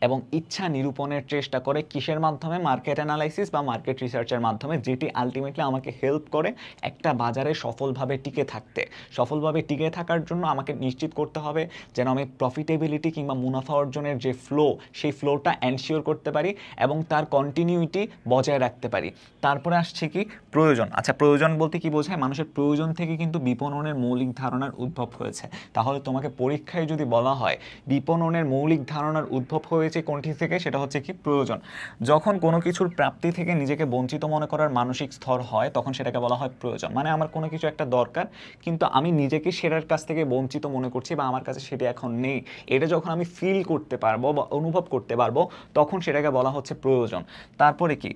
এবং ইচ্ছা নিরূপণের চেষ্টা করে কিসের মাধ্যমে, মার্কেট অ্যানালাইসিস বা মার্কেট রিসার্চের মাধ্যমে, যেটি আলটিমেটলি আমাকে হেল্প করে একটা বাজারে সফলভাবে টিকে থাকতে। সফলভাবে টিকে থাকার জন্য আমাকে নিশ্চিত করতে হবে যেন আমি প্রফিটেবিলিটি কিংবা মুনাফা অর্জনের যে ফ্লো, সেই ফ্লোটা এনশিওর করতে পারি এবং তার কন্টিনিউইটি বজায় রাখতে পারি। তারপরে আসছে কি প্রয়োজন। আচ্ছা, প্রয়োজন বলতে কি বোঝায়, মানুষের প্রয়োজন থেকে কিন্তু বিপণনের মৌলিক ধারণার উদ্ভব হয়েছে। তাহলে তোমাকে পরীক্ষায় যদি বলা হয় বিপণনের মৌলিক ধারণার উদ্ভব হয়েছে কোনটি থেকে, সেটা হচ্ছে কি প্রয়োজন। যখন কোনো কিছুর প্রাপ্তি থেকে নিজেকে বঞ্চিত মনে করার মানসিক স্তর হয়, তখন সেটাকে বলা হয় প্রয়োজন। মানে আমার কোনো কিছু একটা দরকার, কিন্তু আমি নিজেকে সেটার কাছ থেকে বঞ্চিত মনে করছি বা আমার কাছে সেটা এখন নেই, এটা যখন আমি ফিল করতে পারবো বা অনুভব করতে পারবো, তখন সেটাকে বলা হচ্ছে প্রয়োজন। তারপরে কি,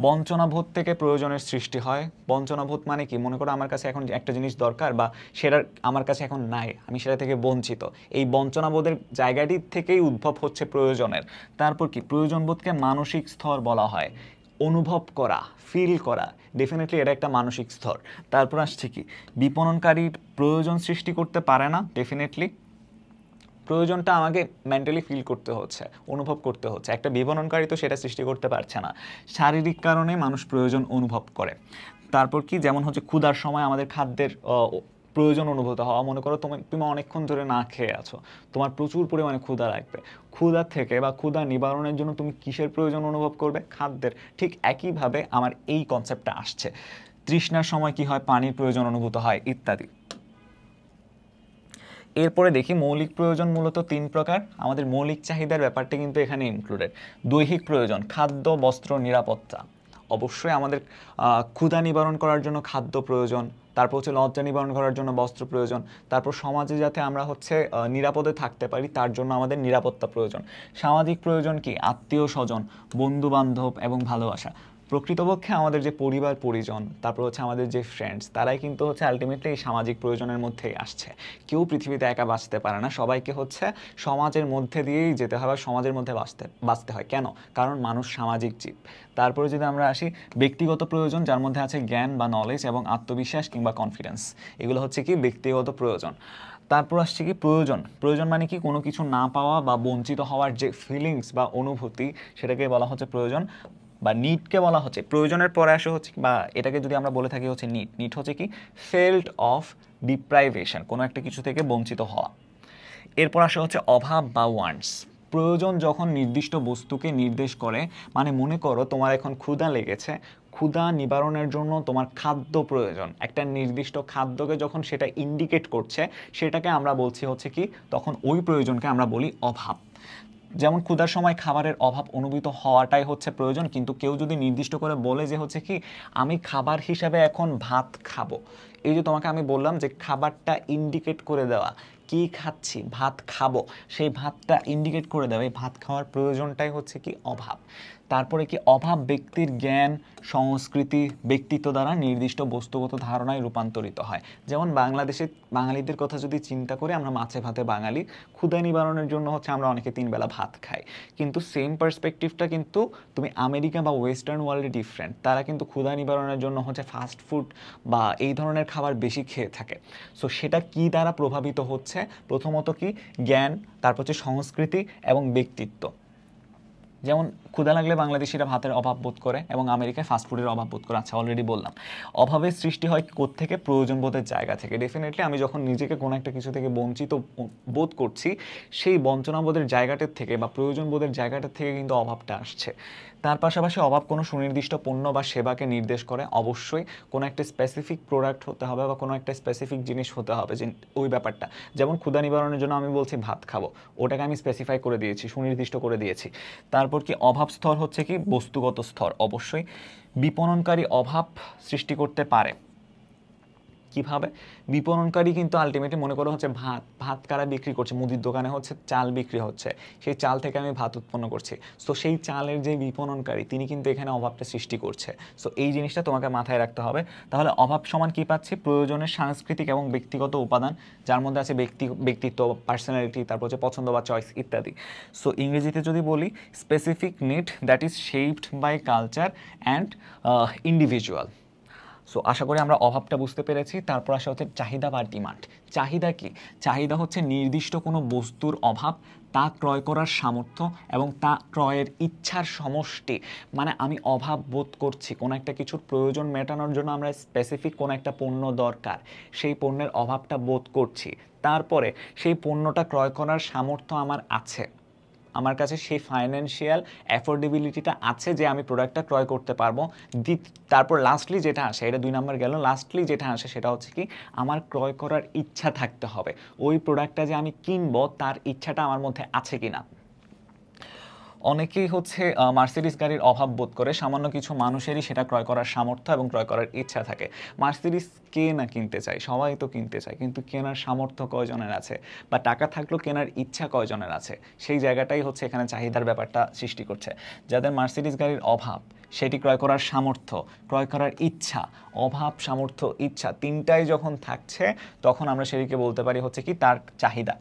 বঞ্চনাবোধ থেকে প্রয়োজনের সৃষ্টি হয়। বঞ্চনাবোধ মানে কি, মনে করো আমার কাছে এখন একটা জিনিস দরকার বা সেটার আমার কাছে এখন নাই, আমি সেটা থেকে বঞ্চিত, এই বঞ্চনাবোধের জায়গাটি থেকেই উদ্ভব হচ্ছে প্রয়োজনের। তারপর কি, প্রয়োজনবোধকে মানসিক স্তর বলা হয়। অনুভব করা, ফিল করা, ডেফিনেটলি এটা একটা মানসিক স্তর। তারপর আসছে কি, বিপণনকারীর প্রয়োজন সৃষ্টি করতে পারে না, ডেফিনেটলি প্রয়োজনটা আমাকে মেন্টালি ফিল করতে হচ্ছে, অনুভব করতে হচ্ছে। একটা বিপণনকারী তো সেটা সৃষ্টি করতে পারছে না। শারীরিক কারণে মানুষ প্রয়োজন অনুভব করে। তারপর কি, যেমন হচ্ছে ক্ষুধার সময় আমাদের খাদ্যের প্রয়োজন অনুভূত হওয়া। মনে করো তুমি অনেকক্ষণ ধরে না খেয়ে আছো, তোমার প্রচুর পরিমাণে ক্ষুধা লাগবে। ক্ষুধা থেকে বা ক্ষুধা নিবারণের জন্য তুমি কিসের প্রয়োজন অনুভব করবে, খাদ্যের। ঠিক একইভাবে আমার এই কনসেপ্টটা আসছে। তৃষ্ণার সময় কি হয়, পানির প্রয়োজন অনুভূত হয়, ইত্যাদি। এরপরে দেখি মৌলিক প্রয়োজন মূলত 3 প্রকার। আমাদের মৌলিক চাহিদার ব্যাপারটা কিন্তু এখানে ইনক্লুডেড। দৈহিক প্রয়োজন, খাদ্য, বস্ত্র, নিরাপত্তা। অবশ্যই আমাদের ক্ষুধা নিবারণ করার জন্য খাদ্য প্রয়োজন, তারপর হচ্ছে লজ্জা নিবারণ করার জন্য বস্ত্র প্রয়োজন, তারপর সমাজে যাতে আমরা হচ্ছে নিরাপদে থাকতে পারি তার জন্য আমাদের নিরাপত্তা প্রয়োজন। সামাজিক প্রয়োজন কি, আত্মীয় স্বজন, বন্ধু বান্ধব এবং ভালোবাসা। প্রকৃতপক্ষে আমাদের যে পরিবার পরিজন, তারপর হচ্ছে আমাদের যে ফ্রেন্ডস, তারাই কিন্তু হচ্ছে আলটিমেটলি এই সামাজিক প্রয়োজনের মধ্যেই আসছে। কেউ পৃথিবীতে একা বাঁচতে পারে না, সবাইকে হচ্ছে সমাজের মধ্যে দিয়েই যেতে হয়, সমাজের মধ্যে বাঁচতে হয়। কেন? কারণ মানুষ সামাজিক জীব। তারপরে যদি আমরা আসি ব্যক্তিগত প্রয়োজন, যার মধ্যে আছে জ্ঞান বা নলেজ এবং আত্মবিশ্বাস কিংবা কনফিডেন্স, এগুলো হচ্ছে কি ব্যক্তিগত প্রয়োজন। তারপর আসছে কি প্রয়োজন। প্রয়োজন মানে কি, কোনো কিছু না পাওয়া বা বঞ্চিত হওয়ার যে ফিলিংস বা অনুভূতি, সেটাকে বলা হচ্ছে প্রয়োজন বা নিডকে বলা হচ্ছে। প্রয়োজনের পরে আসে হচ্ছে, বা এটাকে যদি আমরা বলে থাকি হচ্ছে নিড। নিড হচ্ছে কি, ফেল্ট অফ ডিপ্রাইভেশন, কোনো একটা কিছু থেকে বঞ্চিত হওয়া। এরপর আসে হচ্ছে অভাব বা ওয়ান্টস। প্রয়োজন যখন নির্দিষ্ট বস্তুকে নির্দেশ করে, মানে মনে করো তোমার এখন ক্ষুধা লেগেছে, ক্ষুধা নিবারণের জন্য তোমার খাদ্য প্রয়োজন, একটা নির্দিষ্ট খাদ্যকে যখন সেটা ইন্ডিকেট করছে, সেটাকে আমরা বলছি হচ্ছে কি, তখন ওই প্রয়োজনকে আমরা বলি অভাব। যেমন ক্ষুধার সময় খাবারের অভাব অনুভূত হওয়াটাই হচ্ছে প্রয়োজন, কিন্তু কেউ যদি নির্দিষ্ট করে বলে যে হচ্ছে কি, আমি খাবার হিসাবে এখন ভাত খাবো, এই যে তোমাকে আমি বললাম যে খাবারটা ইন্ডিকেট করে দেওয়া, কি খাচ্ছি, ভাত খাবো, সেই ভাতটা ইন্ডিকেট করে দেওয়া, এই ভাত খাওয়ার প্রয়োজনটাই হচ্ছে কি অভাব। তারপরে কি অভাব ব্যক্তির জ্ঞান, সংস্কৃতি, ব্যক্তিত্ব দ্বারা নির্দিষ্ট বস্তুগত ধারণায় রূপান্তরিত হয়। যেমন বাংলাদেশে বাঙালিদের কথা যদি চিন্তা করি, আমরা মাছে ভাতে বাঙালি, ক্ষুধা নিবারণের জন্য হচ্ছে আমরা অনেকে 3 বেলা ভাত খাই। কিন্তু সেম পার্সপেক্টিভটা কিন্তু তুমি আমেরিকা বা ওয়েস্টার্ন ওয়ার্ল্ডে ডিফারেন্ট। তারা কিন্তু ক্ষুধা নিবারণের জন্য হচ্ছে ফাস্ট ফুড বা এই ধরনের খাবার বেশি খেয়ে থাকে। সো সেটা কি দ্বারা প্রভাবিত হচ্ছে? প্রথমত কি জ্ঞান, তারপর হচ্ছে সংস্কৃতি এবং ব্যক্তিত্ব। যেমন ক্ষুধা লাগলে বাংলাদেশিরা ভাতের অভাব বোধ করে এবং আমেরিকায় ফাস্টফুডের অভাব বোধ করে। আচ্ছা, অলরেডি বললাম অভাবের সৃষ্টি হয় কোত্থেকে? প্রয়োজনবোধের জায়গা থেকে। ডেফিনেটলি আমি যখন নিজেকে কোনো একটা কিছু থেকে বঞ্চিত বোধ করছি, সেই বঞ্চনাবোধের জায়গাটার থেকে বা প্রয়োজনবোধের জায়গাটার থেকে কিন্তু অভাবটা আসছে। তার পাশাপাশি অভাব কোনো সুনির্দিষ্ট পণ্য বা সেবাকে নির্দেশ করে। অবশ্যই কোনো একটা স্পেসিফিক প্রোডাক্ট হতে হবে বা কোনো একটা স্পেসিফিক জিনিস হতে হবে, যে ওই ব্যাপারটা। যেমন ক্ষুধা নিবারণের জন্য আমি বলছি ভাত খাবো, ওটাকে আমি স্পেসিফাই করে দিয়েছি, সুনির্দিষ্ট করে দিয়েছি। তারপর কি অভাব স্তর হচ্ছে কি বস্তুগত স্তর। অবশ্যই বিপণনকারী অভাব সৃষ্টি করতে পারে। কিভাবে? বিপণনকারী কিন্তু আলটিমেটলি মনে করো হচ্ছে ভাত কারা বিক্রি করছে, মুদির দোকানে হচ্ছে চাল বিক্রি হচ্ছে, সেই চাল থেকে আমি ভাত উৎপন্ন করছি। সো সেই চালের যে বিপণনকারী, তিনি কিন্তু এখানে অভাবটা সৃষ্টি করছে। সো এই জিনিসটা তোমাকে মাথায় রাখতে হবে। তাহলে অভাব সমান কি পাচ্ছি? প্রয়োজনের সাংস্কৃতিক এবং ব্যক্তিগত উপাদান, যার মধ্যে আছে ব্যক্তিত্ব, পার্সোনালিটি, তারপর হচ্ছে পছন্দ বা চয়েস ইত্যাদি। সো ইংরেজিতে যদি বলি, specific need that is shaped by culture and individual. So আশা করি আমরা অভাবটা বুঝতে পেরেছি। তারপর আসা হচ্ছে চাহিদা বা ডিমান্ড। চাহিদা কি? চাহিদা হচ্ছে নির্দিষ্ট কোনো বস্তুর অভাব, তা ক্রয় করার সামর্থ্য এবং তা ক্রয়ের ইচ্ছার সমষ্টি। মানে আমি অভাব বোধ করছি, কোনো একটা কিছুর প্রয়োজন মেটানোর জন্য আমরা স্পেসিফিক কোনো একটা পণ্য দরকার, সেই পণ্যের অভাবটা বোধ করছি। তারপরে সেই পণ্যটা ক্রয় করার সামর্থ্য আমার আছে, আমার কাছে সেই ফাইন্যান্সিয়াল অ্যাফোর্ডেবিলিটিটা আছে যে আমি প্রোডাক্টটা ক্রয় করতে পারবো। তারপর লাস্টলি যেটা আসে, এটা 2 নাম্বার গেল, লাস্টলি যেটা আসে সেটা হচ্ছে কি আমার ক্রয় করার ইচ্ছা থাকতে হবে। ওই প্রোডাক্টটা যে আমি কিনবো তার ইচ্ছাটা আমার মধ্যে আছে কিনা। অনেকেই হচ্ছে মার্সিডিস গাড়ির অভাব বোধ করে, সামান্য কিছু মানুষেরই সেটা ক্রয় করার সামর্থ্য এবং ক্রয় করার ইচ্ছা থাকে। মার্সিডিস কে না কিনতে চায়? সবাই তো কিনতে চায়, কিন্তু কেনার সামর্থ্য কয়জনের আছে বা টাকা থাকলেও কেনার ইচ্ছা কয়জনের আছে? সেই জায়গাটাই হচ্ছে এখানে চাহিদার ব্যাপারটা সৃষ্টি করছে। যাদের মার্সিডিস গাড়ির অভাব, সেটি ক্রয় করার সামর্থ্য, ক্রয় করার ইচ্ছা, অভাব, সামর্থ্য, ইচ্ছা, তিনটাই যখন থাকছে, তখন আমরা সেটিকে বলতে পারি হচ্ছে কি তার চাহিদা।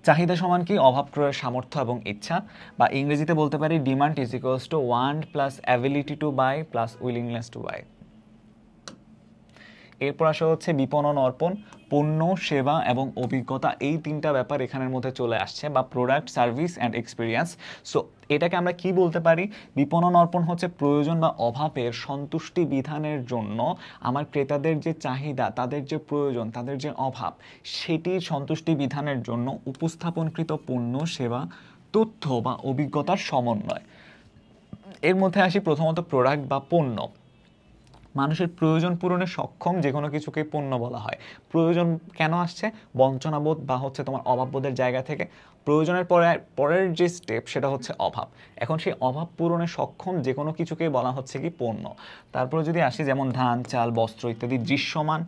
চাহিদা সমান কি অভাব ক্রয়ের সামর্থ্য এবং ইচ্ছা, বা ইংরেজিতে বলতে পারি demand is equals to want plus ability to buy plus willingness to buy. এরপর আসা হচ্ছে বিপণন অর্পণ। পণ্য, সেবা এবং অভিজ্ঞতা, এই 3টা ব্যাপার এখানের মধ্যে চলে আসছে, বা product, service and experience. So এটাকে আমরা কি বলতে পারি? বিপণন অর্পণ হচ্ছে প্রয়োজন বা অভাবের সন্তুষ্টি বিধানের জন্য আমার ক্রেতাদের যে চাহিদা, তাদের যে প্রয়োজন, তাদের যে অভাব, সেটির সন্তুষ্টি বিধানের জন্য উপস্থাপনকৃত পণ্য, সেবা, তথ্য বা অভিজ্ঞতার সমন্বয়। এর মধ্যে আসি প্রথমত প্রোডাক্ট বা পণ্য। মানুষের প্রয়োজন পূরণে সক্ষম যে কোনো কিছুকে পণ্য বলা হয়। প্রয়োজন কেন আসছে? বঞ্চনাবোধ বা হচ্ছে তোমার অভাববোধের জায়গা থেকে। প্রয়োজনের পরের যে স্টেপ সেটা হচ্ছে অভাব। এখন সেই অভাব পূরণে সক্ষম যে কোনো কিছুকেই বলা হচ্ছে কি পণ্য। তারপরে যদি আসি, যেমন ধান, চাল, বস্ত্র ইত্যাদি দৃশ্যমান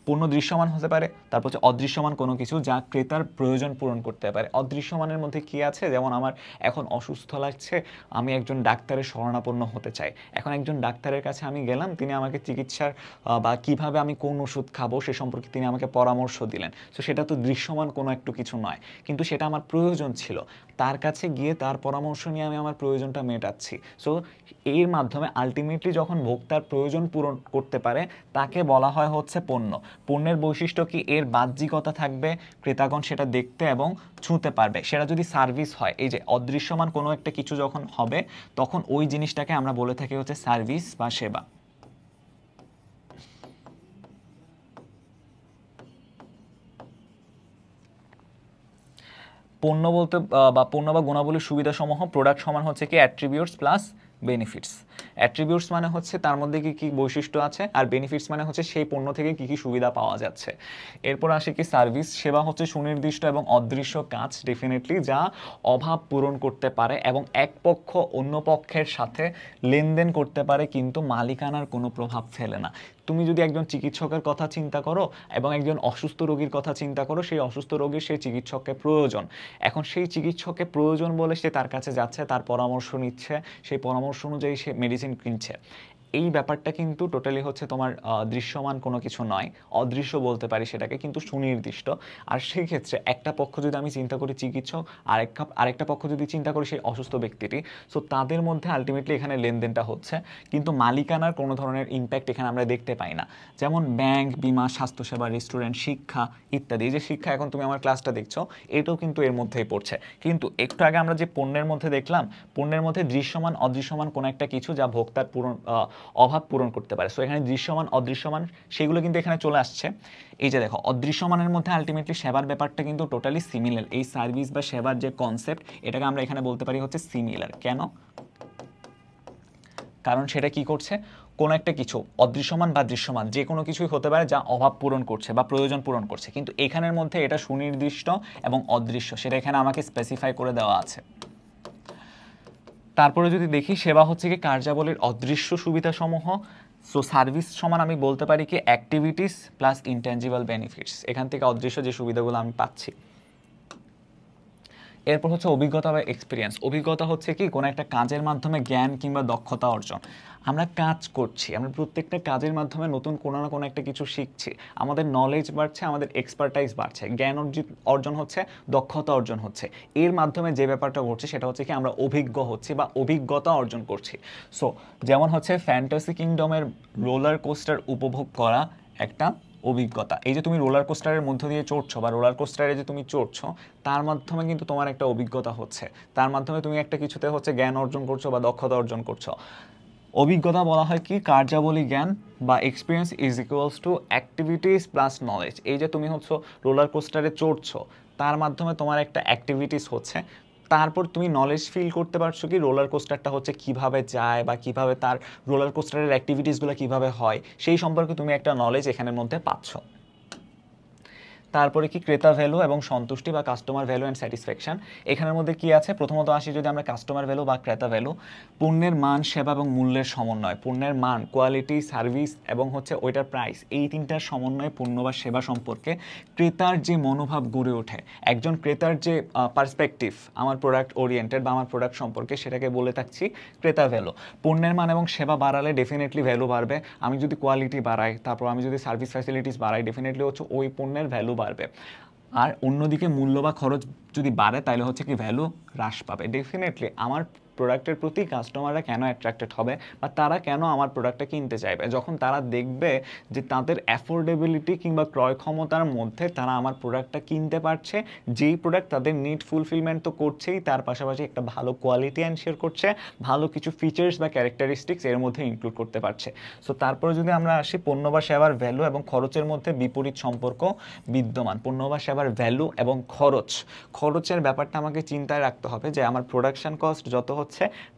পণ্য, দৃশ্যমান হতে পারে। তারপর হচ্ছে অদৃশ্যমান কোনো কিছু যা ক্রেতার প্রয়োজন পূরণ করতে পারে। অদৃশ্যমানের মধ্যে কি আছে? যেমন আমার এখন অসুস্থ লাগছে, আমি একজন ডাক্তারের শরণাপন্ন হতে চাই। এখন একজন ডাক্তারের কাছে আমি গেলাম, তিনি আমাকে চিকিৎসার বা কিভাবে আমি কোন ওষুধ খাবো সে সম্পর্কে তিনি আমাকে পরামর্শ দিলেন। তো সেটা তো দৃশ্যমান কোনো একটু কিছু নয়, কিন্তু সেটা আমার প্রয়োজন ছিল। তার কাছে গিয়ে তার পরামর্শ নিয়ে আমি আমার প্রয়োজনটা মেটাচ্ছি। সো এর মাধ্যমে আলটিমেটলি যখন ভোক্তার প্রয়োজন পূরণ করতে পারে, তাকে বলা হয় হচ্ছে পণ্য। পণ্যের বৈশিষ্ট্য কি? এর বাহ্যিকতা থাকবে, ক্রেতাগণ সেটা দেখতে এবং ছুঁতে পারবে। সেটা যদি সার্ভিস হয়, এই যে অদৃশ্যমান কোনো একটা কিছু যখন হবে, তখন ওই জিনিসটাকে আমরা বলে থাকি হচ্ছে সার্ভিস বা সেবা। পণ্য বলতে বা পণ্য বা গুণাবলীর সুবিধাসমূহ, প্রোডাক্ট সমান হচ্ছে কি অ্যাট্রিবিউটস প্লাস বেনিফিটস। অ্যাট্রিবিউটস মানে হচ্ছে তার মধ্যে কি কি বৈশিষ্ট্য আছে, আর বেনিফিটস মানে হচ্ছে সেই পণ্য থেকে কি কি সুবিধা পাওয়া যাচ্ছে। এরপর আসে কি সার্ভিস। সেবা হচ্ছে সুনির্দিষ্ট এবং অদৃশ্য কাজ, ডেফিনেটলি, যা অভাব পূরণ করতে পারে এবং এক পক্ষ অন্য পক্ষের সাথে লেনদেন করতে পারে, কিন্তু মালিকানার কোনো প্রভাব ফেলে না। তুমি যদি একজন চিকিৎসকের কথা চিন্তা করো এবং একজন অসুস্থ রোগীর কথা চিন্তা করো, সেই অসুস্থ রোগীর সেই চিকিৎসককে প্রয়োজন। এখন সেই চিকিৎসককে প্রয়োজন বলে সে তার কাছে যাচ্ছে, তার পরামর্শ নিচ্ছে, সেই পরামর্শ অনুযায়ী সে মেডিসিন কিনছে। এই ব্যাপারটা কিন্তু টোটালি হচ্ছে তোমার দৃশ্যমান কোনো কিছু নয়, অদৃশ্য বলতে পারি সেটাকে, কিন্তু সুনির্দিষ্ট। আর সেই ক্ষেত্রে একটা পক্ষ যদি আমি চিন্তা করি চিকিৎসক, আরেকটা পক্ষ যদি চিন্তা করি সেই অসুস্থ ব্যক্তিটি, সো তাদের মধ্যে আলটিমেটলি এখানে লেনদেনটা হচ্ছে, কিন্তু মালিকানার কোনো ধরনের ইম্প্যাক্ট এখানে আমরা দেখতে পাই না। যেমন ব্যাংক, বিমা, স্বাস্থ্যসেবা, রেস্টুরেন্ট, শিক্ষা ইত্যাদি। এই যে শিক্ষা, এখন তুমি আমার ক্লাসটা দেখছো, এটাও কিন্তু এর মধ্যেই পড়ছে। কিন্তু একটু আগে আমরা যে পণ্যের মধ্যে দেখলাম, পণ্যের মধ্যে দৃশ্যমান অদৃশ্যমান কোনো একটা কিছু যা ভোক্তার অভাব পূরণ করতে পারে। সো এখানে দৃশ্যমান অদৃশ্যমান সেগুলো কিন্তু এখানে চলে আসছে। এই যে দেখো, অদৃশ্যমানের মধ্যে আলটিমেটলি সেবার ব্যাপারটা কিন্তু টোটালি সিমিলার। এই সার্ভিস বা সেবার যে কনসেপ্ট, এটাকে আমরা এখানে বলতে পারি হচ্ছে সিমিলার। কেন? কারণ সেটা কি করছে, কোনো একটা কিছু অদৃশ্যমান বা দৃশ্যমান যে কোনো কিছুই হতে পারে যা অভাব পূরণ করছে বা প্রয়োজন পূরণ করছে, কিন্তু এখানের মধ্যে এটা সুনির্দিষ্ট এবং অদৃশ্য, সেটা এখানে আমাকে স্পেসিফাই করে দেওয়া আছে। তারপরে যদি দেখি সেবা হচ্ছে কি কার্যাবলীর অদৃশ্য সুবিধাসমূহ। সো সার্ভিস সমান আমি বলতে পারি কি অ্যাক্টিভিটিস প্লাস ইনট্যাঞ্জিবল বেনিফিটস, এখান থেকে অদৃশ্য যে সুবিধাগুলো আমি পাচ্ছি। এরপর হচ্ছে অভিজ্ঞতা বা এক্সপিরিয়েন্স। অভিজ্ঞতা হচ্ছে কি কোনো একটা কাজের মাধ্যমে জ্ঞান কিংবা দক্ষতা অর্জন। আমরা কাজ করছি, আমরা প্রত্যেকটা কাজের মাধ্যমে নতুন কোনো না কোনো একটা কিছু শিখছি, আমাদের নলেজ বাড়ছে, আমাদের এক্সপার্টাইজ বাড়ছে, জ্ঞান অর্জন হচ্ছে, দক্ষতা অর্জন হচ্ছে। এর মাধ্যমে যে ব্যাপারটা ঘটছে সেটা হচ্ছে কি আমরা অভিজ্ঞ হচ্ছি বা অভিজ্ঞতা অর্জন করছি। সো যেমন হচ্ছে ফ্যান্টাসি কিংডমের রোলার কোস্টার উপভোগ করা একটা অভিজ্ঞতা। এই যে তুমি রোলার কোস্টারের মধ্য দিয়ে চড়ছো বা রোলার কোস্টারে যে তুমি চড়ছো, তার মাধ্যমে কিন্তু তোমার একটা অভিজ্ঞতা হচ্ছে, তার মাধ্যমে তুমি একটা কিছুতে হচ্ছে জ্ঞান অর্জন করছো বা দক্ষতা অর্জন করছো। অভিজ্ঞতা বলা হয় কি কার্যাবলী জ্ঞান বা experience is equals two activities plus knowledge. এই যে তুমি হচ্ছে রোলার কোস্টারে চড়ছো, তার মাধ্যমে তোমার একটা অ্যাক্টিভিটিস হচ্ছে, তারপর তুমি নলেজ ফিল করতে পারছো কি রোলার কোস্টারটা হচ্ছে কিভাবে যায় বা কিভাবে তার রোলার কোস্টারের অ্যাক্টিভিটিসগুলো কিভাবে হয়, সেই সম্পর্কে তুমি একটা নলেজ এখানের মধ্যে পাচ্ছ। তারপরে কি ক্রেতা ভ্যালু এবং সন্তুষ্টি বা কাস্টমার ভ্যালু অ্যান্ড স্যাটিসফ্যাকশন। এখানের মধ্যে কি আছে, প্রথমত আসি যদি আমরা কাস্টমার ভ্যালু বা ক্রেতা ভ্যালু, পণ্যের মান, সেবা এবং মূল্যের সমন্বয়। পণ্যের মান, কোয়ালিটি, সার্ভিস এবং হচ্ছে ওইটার প্রাইস, এই তিনটার সমন্বয়ে পণ্য বা সেবা সম্পর্কে ক্রেতার যে মনোভাব গড়ে ওঠে, একজন ক্রেতার যে পার্সপেক্টিভ আমার প্রোডাক্ট ওরিয়েন্টেড বা আমার প্রোডাক্ট সম্পর্কে, সেটাকে বলে থাকছি ক্রেতা ভ্যালু। পণ্যের মান এবং সেবা বাড়ালে ডেফিনেটলি ভ্যালু বাড়বে। আমি যদি কোয়ালিটি বাড়াই, তারপর আমি যদি সার্ভিস ফ্যাসিলিটিস বাড়াই, ডেফিনেটলি হচ্ছে ওই পণ্যের ভ্যালু বাড়বে। আর অন্যদিকে মূল্য বা খরচ যদি বাড়ে, তাহলে হচ্ছে কি ভ্যালু হ্রাস পাবে। ডেফিনেটলি আমার প্রোডাক্টের প্রতি কাস্টমাররা কেন অ্যাট্রাক্টেড হবে বা তারা কেন আমার প্রোডাক্টটা কিনতে চাইবে, যখন তারা দেখবে যে তাদের অ্যাফোর্ডেবিলিটি কিংবা ক্রয় ক্ষমতার মধ্যে তারা আমার প্রোডাক্টটা কিনতে পারছে, যেই প্রোডাক্ট তাদের নিড ফুলফিলমেন্ট তো করছেই, তার পাশাপাশি একটা ভালো কোয়ালিটি এনশিওর করছে, ভালো কিছু ফিচার্স বা ক্যারেক্টারিস্টিক্স এর মধ্যে ইনক্লুড করতে পারছে। সো তারপরে যদি আমরা আসি পণ্য বা সেবার ভ্যালু এবং খরচের মধ্যে বিপরীত সম্পর্ক বিদ্যমান। পণ্য বা সেবার ভ্যালু এবং খরচের ব্যাপারটা আমাকে চিন্তায় রাখতে হবে যে আমার প্রোডাকশন কস্ট যত হচ্ছে,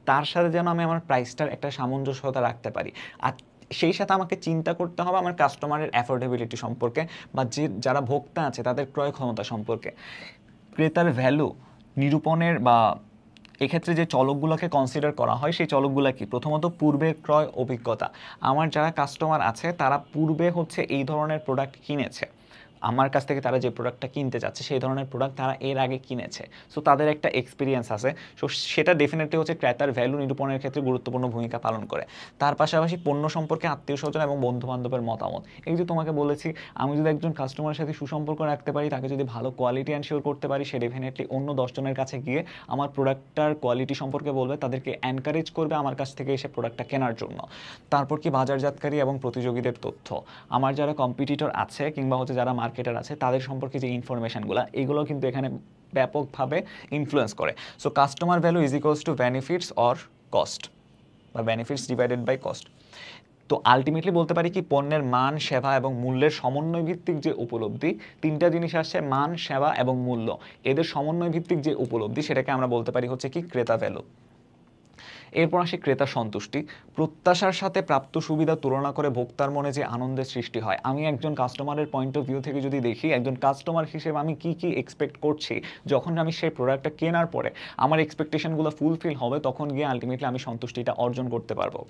তার সাথে যেন আমি আমার প্রাইসটার একটা সামঞ্জস্যতা রাখতে পারি। আর সেই সাথে আমাকে চিন্তা করতে হবে আমার কাস্টমারের অ্যাফোর্ডেবিলিটি সম্পর্কে বা যারা ভোক্তা আছে তাদের ক্রয় ক্ষমতা সম্পর্কে। ক্রেতার ভ্যালু নিরূপণের বা এক্ষেত্রে যে চলকগুলোকে কনসিডার করা হয়, সেই চলকগুলো কি, প্রথমত পূর্বের ক্রয় অভিজ্ঞতা। আমার যারা কাস্টমার আছে তারা পূর্বে হচ্ছে এই ধরনের প্রোডাক্ট কিনেছে, আমার কাছ থেকে তারা যে প্রোডাক্টটা কিনতে যাচ্ছে সেই ধরনের প্রোডাক্ট তারা এর আগে কিনেছে, সো তাদের একটা এক্সপিরিয়েন্স আছে। সো সেটা ডেফিনেটলি হচ্ছে ক্রেতার ভ্যালু নিরূপণের ক্ষেত্রে গুরুত্বপূর্ণ ভূমিকা পালন করে। তার পাশাপাশি পণ্য সম্পর্কে আত্মীয় স্বজন এবং বন্ধু বান্ধবের মতামত। এই যে তোমাকে বলেছি, আমি যদি একজন কাস্টমারের সাথে সুসম্পর্ক রাখতে পারি, তাকে যদি ভালো কোয়ালিটি এনশিওর করতে পারি, সে ডেফিনেটলি অন্য 10 জনের কাছে গিয়ে আমার প্রোডাক্টটার কোয়ালিটি সম্পর্কে বলবে, তাদেরকে এনকারেজ করবে আমার কাছ থেকে এসে প্রোডাক্টটা কেনার জন্য। তারপর কি বাজারজাতকারী এবং প্রতিযোগীদের তথ্য। আমার যারা কম্পিটিটর আছে কিংবা হচ্ছে যারা মার্কেটার আছে তাদের সম্পর্কে যে ইনফরমেশনগুলো, এগুলো কিন্তু এখানে ব্যাপকভাবে ইনফ্লুয়েন্স করে। So customer value is equals two benefits or cost বা বেনিফিটস ডিভাইডেড বাই কস্ট। তো আলটিমেটলি বলতে পারি কি পণ্যের মান, সেবা এবং মূল্যের সমন্বয় ভিত্তিক যে উপলব্ধি, তিনটা জিনিস আসছে, মান, সেবা এবং মূল্য, এদের সমন্বয় ভিত্তিক যে উপলব্ধি, সেটাকে আমরা বলতে পারি হচ্ছে কি ক্রেতা ভ্যালু। এরপর আসে ক্রেতা সন্তুষ্টি। প্রত্যাশার সাথে প্রাপ্ত সুবিধা তুলনা করে ভোক্তার মনে যে আনন্দের সৃষ্টি হয়, আমি একজন কাস্টমারের পয়েন্ট অফ ভিউ থেকে যদি দেখি, একজন কাস্টমার হিসেবে আমি কি কি এক্সপেক্ট করছি, যখন আমি সেই প্রোডাক্টটা কেনার পরে আমার এক্সপেকটেশনগুলো ফুলফিল হবে, তখন গিয়ে আলটিমেটলি আমি সন্তুষ্টিটা অর্জন করতে পারবো।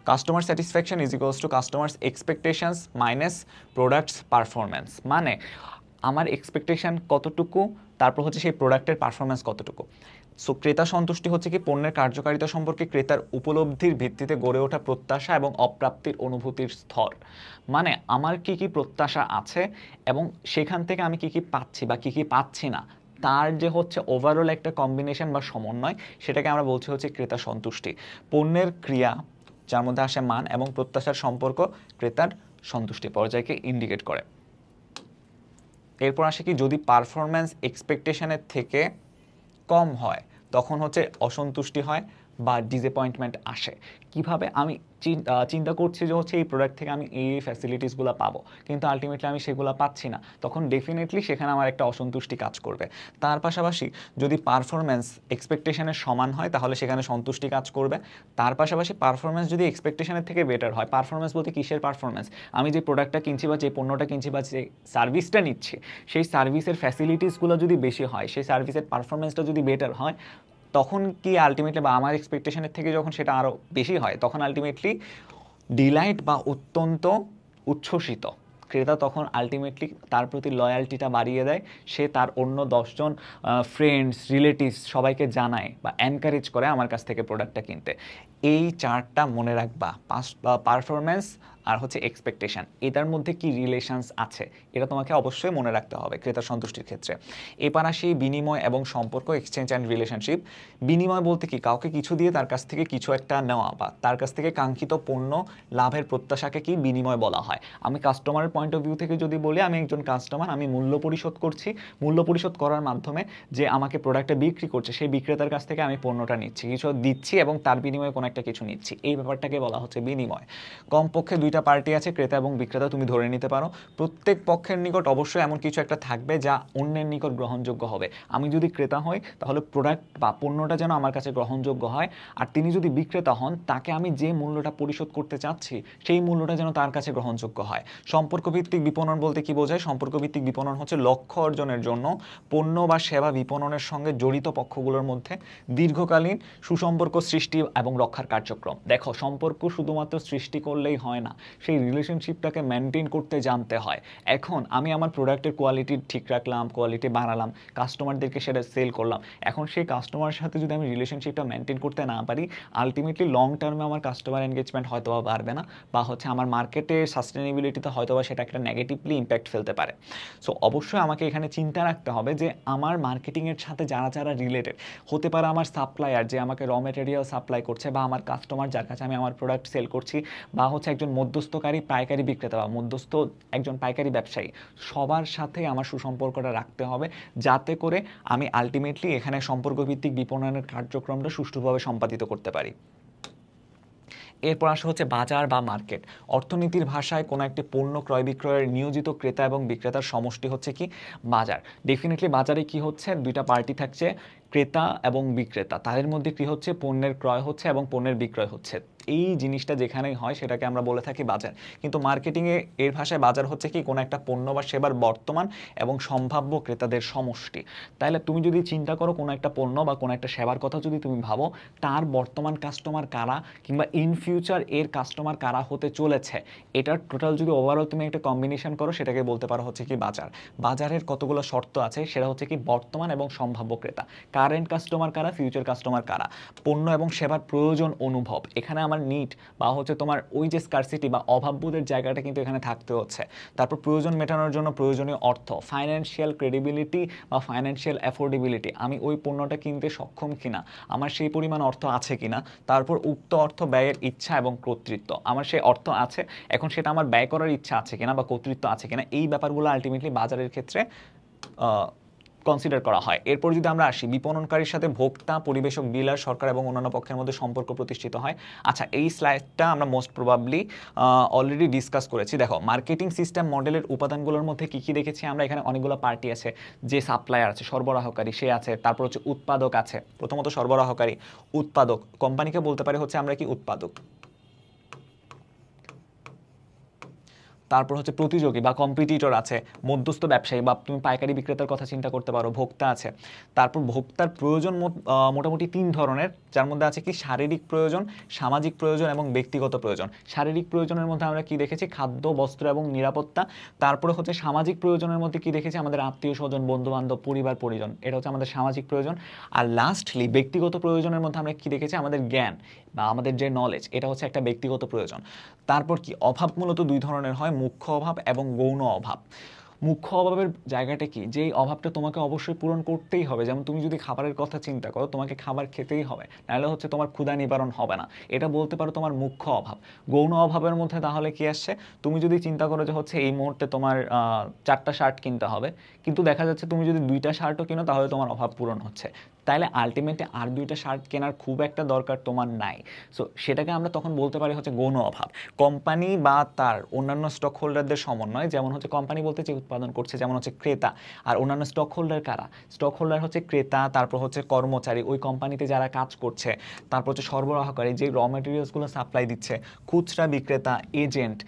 Customer satisfaction is equals two customers expectations minus products performance. মানে আমার এক্সপেকটেশন কতটুকু, তারপর হচ্ছে সেই প্রোডাক্টের পারফরমেন্স কতটুকু। সো ক্রেতা সন্তুষ্টি হচ্ছে কি পণ্যের কার্যকারিতা সম্পর্কে ক্রেতার উপলব্ধির ভিত্তিতে গড়ে ওঠা প্রত্যাশা এবং অপ্রাপ্তির অনুভূতির স্তর। মানে আমার কি কি প্রত্যাশা আছে এবং সেখান থেকে আমি কি কি পাচ্ছি বা কি কি পাচ্ছি না, তার যে হচ্ছে ওভারঅল একটা কম্বিনেশন বা সমন্বয়, সেটাকে আমরা বলছি হচ্ছে ক্রেতা সন্তুষ্টি। পণ্যের ক্রিয়া যার মধ্যে আসে মান এবং প্রত্যাশার সম্পর্ক ক্রেতার সন্তুষ্টি পর্যায়কে ইন্ডিকেট করে। এরপর আসে কি যদি পারফরম্যান্স এক্সপেকটেশনের থেকে কম হয় তখন হচ্ছে অসন্তুষ্টি হয় বা ডিসঅ্যাপয়েন্টমেন্ট আসে। কিভাবে আমি চিন্তা করছি যে হচ্ছে এই প্রোডাক্ট থেকে আমি এই ফ্যাসিলিটিসগুলো পাবো, কিন্তু আলটিমেটলি আমি সেগুলো পাচ্ছি না, তখন ডেফিনেটলি সেখানে আমার একটা অসন্তুষ্টি কাজ করবে। তার পাশাপাশি যদি পারফরম্যান্স এক্সপেকটেশনের সমান হয় তাহলে সেখানে সন্তুষ্টি কাজ করবে। তার পাশাপাশি পারফরম্যান্স যদি এক্সপেকটেশনের থেকে বেটার হয়, পারফরম্যান্স বলতে কিসের পারফরম্যান্স, আমি যে প্রোডাক্টটা কিনছি বা যে পণ্যটা কিনছি বা যে সার্ভিসটা নিচ্ছি, সেই সার্ভিসের ফ্যাসিলিটিসগুলো যদি বেশি হয়, সেই সার্ভিসের পারফরম্যান্সটা যদি বেটার হয়, তখন কি আলটিমেটলি বা আমার এক্সপেকটেশনের থেকে যখন সেটা আরও বেশি হয়, তখন আলটিমেটলি ডিলাইট বা অত্যন্ত উচ্ছ্বসিত ক্রেতা তখন আলটিমেটলি তার প্রতি লয়্যালটিটা বাড়িয়ে দেয়। সে তার অন্য 10জন ফ্রেন্ডস রিলেটিভস সবাইকে জানায় বা এনকারেজ করে আমার কাছ থেকে প্রোডাক্টটা কিনতে। এই চারটা মনে রাখবা, পারফরম্যান্স আর হচ্ছে এক্সপেকটেশন, এটার মধ্যে কি রিলেশনস আছে এটা তোমাকে অবশ্যই মনে রাখতে হবে ক্রেতা সন্তুষ্টির ক্ষেত্রে। এবার আসি বিনিময় এবং সম্পর্ক, এক্সচেঞ্জ অ্যান্ড রিলেশনশিপ। বিনিময় বলতে কি কাউকে কিছু দিয়ে তার কাছ থেকে কিছু একটা নেওয়া বা তার কাছ থেকে কাঙ্ক্ষিত পণ্য লাভের প্রত্যাশাকে কি বিনিময় বলা হয়। আমি কাস্টমারের পয়েন্ট অফ ভিউ থেকে যদি বলি, আমি একজন কাস্টমার, আমি মূল্য পরিশোধ করছি, মূল্য পরিশোধ করার মাধ্যমে যে আমাকে প্রোডাক্টটা বিক্রি করছে সেই বিক্রেতার কাছ থেকে আমি পণ্যটা নিচ্ছি, কিছু দিচ্ছি এবং তার বিনিময়ে কোনো একটা কিছু নিচ্ছি, এই ব্যাপারটাকে বলা হচ্ছে বিনিময়। কমপক্ষে দুইটা পার্টি আছে, ক্রেতা এবং বিক্রেতা, তুমি ধরে নিতে পারো প্রত্যেক পক্ষের নিকট অবশ্যই এমন কিছু একটা থাকবে যা অন্যের নিকট গ্রহণযোগ্য হবে। আমি যদি ক্রেতা হই তাহলে প্রোডাক্ট বা পণ্যটা যেন আমার কাছে গ্রহণযোগ্য হয়, আর তিনি যদি বিক্রেতা হন তাকে আমি যে মূল্যটা পরিশোধ করতে চাচ্ছি সেই মূল্যটা যেন তার কাছে গ্রহণযোগ্য হয়। সম্পর্কভিত্তিক বিপণন বলতে কি বোঝায়? সম্পর্কভিত্তিক বিপণন হচ্ছে লক্ষ্য অর্জনের জন্য পণ্য বা সেবা বিপণনের সঙ্গে জড়িত পক্ষগুলোর মধ্যে দীর্ঘকালীন সুসম্পর্ক সৃষ্টি এবং রক্ষার কার্যক্রম। দেখো, সম্পর্ক শুধুমাত্র সৃষ্টি করলেই হয় না, সেই রিলেশনশিপটাকে মেনটেন করতে জানতে হয়। এখন আমি আমার প্রোডাক্টের কোয়ালিটি ঠিক রাখলাম, কোয়ালিটি বাড়ালাম, কাস্টমারদেরকে সেটা সেল করলাম, এখন সেই কাস্টমারের সাথে যদি আমি রিলেশনশিপটা মেনটেন করতে না পারি, আলটিমেটলি লং টার্মে আমার কাস্টমার এনগেজমেন্ট হয়তো বা বাড়বে না, বা হচ্ছে আমার মার্কেটের সাস্টেনেবিলিটিতে হয়তো বা সেটা একটা নেগেটিভলি ইম্প্যাক্ট ফেলতে পারে। সো অবশ্যই আমাকে এখানে চিন্তা রাখতে হবে যে আমার মার্কেটিংয়ের সাথে যারা যারা রিলেটেড হতে পারে, আমার সাপ্লায়ার যে আমাকে র মেটেরিয়াল সাপ্লাই করছে, বা আমার কাস্টমার যার কাছে আমি আমার প্রোডাক্ট সেল করছি, বা হচ্ছে একজন মধ্যস্থকারী পাইকারি বিক্রেতা বা মধ্যস্থ একজন পাইকারি ব্যবসায়ী, সবার সাথে আমার সুসম্পর্কটা রাখতে হবে যাতে করে আমি আলটিমেটলি এখানে সম্পর্কভিত্তিক বিপণনের কার্যক্রমটা সুষ্ঠুভাবে সম্পাদিত করতে পারি। এরপর আসা হচ্ছে বাজার বা মার্কেট। অর্থনীতির ভাষায় কোনো একটি পণ্য ক্রয় বিক্রয়ের নিয়োজিত ক্রেতা এবং বিক্রেতার সমষ্টি হচ্ছে কি বাজার। ডেফিনেটলি বাজারে কি হচ্ছে, দুইটা পার্টি থাকছে, ক্রেতা এবং বিক্রেতা, তাদের মধ্যে কি হচ্ছে, পণ্যের ক্রয় হচ্ছে এবং পণ্যের বিক্রয় হচ্ছে। এই জিনিসটা যেখানেই হয় সেটাকে আমরা বলে থাকি বাজার। কিন্তু মার্কেটিংয়ে এর ভাষায় বাজার হচ্ছে কি কোনো একটা পণ্য বা সেবার বর্তমান এবং সম্ভাব্য ক্রেতাদের সমষ্টি। তাহলে তুমি যদি চিন্তা করো কোনো একটা পণ্য বা কোনো একটা সেবার কথা যদি তুমি ভাবো, তার বর্তমান কাস্টমার কারা কিংবা ইন ফিউচার এর কাস্টমার কারা হতে চলেছে, এটার টোটাল যদি ওভারঅল তুমি একটা কম্বিনেশন করো, সেটাকে বলতে পারো হচ্ছে কি বাজার। বাজারের কতগুলো শর্ত আছে, সেটা হচ্ছে কি বর্তমান এবং সম্ভাব্য ক্রেতা, কারেন্ট কাস্টমার কারা, ফিউচার কাস্টমার কারা, পণ্য এবং সেবার প্রয়োজন অনুভব, এখানে আমার নিড বা হচ্ছে তোমার ওই যে স্কারসিটি বা অভাববোধের জায়গাটা কিন্তু এখানে থাকতে হচ্ছে। তারপর প্রয়োজন মেটানোর জন্য প্রয়োজনীয় অর্থ, ফাইন্যান্সিয়াল ক্রেডিবিলিটি বা ফাইন্যান্সিয়াল অ্যাফোর্ডেবিলিটি, আমি ওই পণ্যটা কিনতে সক্ষম কিনা, আমার সেই পরিমাণ অর্থ আছে কিনা। তারপর উক্ত অর্থ ব্যয়ের ইচ্ছা এবং কর্তৃত্ব, আমার সেই অর্থ আছে, এখন সেটা আমার ব্যয় করার ইচ্ছা আছে কিনা বা কর্তৃত্ব আছে কিনা, এই ব্যাপারগুলো আলটিমেটলি বাজারের ক্ষেত্রে কনসিডার করা হয়। এরপর যদি আমরা আসি বিপণনকারীর সাথে ভোক্তা, পরিবেশক, ডিলার, সরকার এবং অন্যান্য পক্ষের মধ্যে সম্পর্ক প্রতিষ্ঠিত হয়। আচ্ছা, এই স্লাইডটা আমরা মোস্ট প্রবাবলি অলরেডি ডিসকাস করেছি। দেখো, মার্কেটিং সিস্টেম মডেলের উপাদানগুলোর মধ্যে কি কি দেখেছি আমরা? এখানে অনেকগুলো পার্টি আছে, যে সাপ্লায়ার আছে, সরবরাহকারী সে আছে, তারপর হচ্ছে উৎপাদক আছে। প্রথমত সরবরাহকারী, উৎপাদক, কোম্পানিকে বলতে পারি হচ্ছে আমরা কি উৎপাদক। তারপর হচ্ছে প্রতিযোগী বা কম্পিটিটর আছে, মধ্যস্থ ব্যবসায়ী বা তুমি পাইকারি বিক্রেতার কথা চিন্তা করতে পারো, ভোক্তা আছে। তারপর ভোক্তার প্রয়োজন মোটামুটি 3 ধরনের, যার মধ্যে আছে কি শারীরিক প্রয়োজন, সামাজিক প্রয়োজন এবং ব্যক্তিগত প্রয়োজন। শারীরিক প্রয়োজনের মধ্যে আমরা কি দেখেছি? খাদ্য, বস্ত্র এবং নিরাপত্তা। তারপরে হচ্ছে সামাজিক প্রয়োজনের মধ্যে কি দেখেছি? আমাদের আত্মীয় স্বজন, বন্ধু বান্ধব, পরিবার পরিজন, এটা হচ্ছে আমাদের সামাজিক প্রয়োজন। আর লাস্টলি ব্যক্তিগত প্রয়োজনের মধ্যে আমরা কি দেখেছি? আমাদের জ্ঞান বা আমাদের যে নলেজ, এটা হচ্ছে একটা ব্যক্তিগত প্রয়োজন। তারপর কি অভাব মূলত 2 ধরনের হয়, মুখ্য অভাব এবং গৌণ অভাব। মুখ্য অভাবের জায়গাটা কি? যেই অভাবটা তোমাকে অবশ্যই পূরণ করতেই হবে, যেমন তুমি যদি খাবারের কথা চিন্তা করো, তোমাকে খাবার খেতেই হবে, নাহলে হচ্ছে তোমার ক্ষুধা নিবারণ হবে না, এটা বলতে পারো তোমার মুখ্য অভাব। গৌণ অভাবের মধ্যে তাহলে কি আসছে? তুমি যদি চিন্তা করো যে হচ্ছে এই মুহূর্তে তোমার 4টা শার্ট কিনতে হবে, কিন্তু দেখা যাচ্ছে তুমি যদি 2টা শার্টও কিনো তাহলে তোমার অভাব পূরণ হচ্ছে, তাইলে আলটিমেটলি আর 2টা শার্ট কেনার খুব একটা দরকার তোমার নাই। সো সেটাকে আমরা তখন বলতে পারি হচ্ছে গৌণ অভাব। কোম্পানি বা তার অন্যান্য স্টক হোল্ডারদের সমন্বয়, যেমন হচ্ছে কোম্পানি বলতে যে উৎপাদন করছে, যেমন হচ্ছে ক্রেতা, আর অন্যান্য স্টক হোল্ডার কারা? স্টক হোল্ডার হচ্ছে ক্রেতা, তারপর হচ্ছে কর্মচারী, ওই কোম্পানিতে যারা কাজ করছে, তারপর হচ্ছে সরবরাহকারী, যে র মেটেরিয়ালসগুলো সাপ্লাই দিচ্ছে, খুচরা বিক্রেতা, এজেন্ট,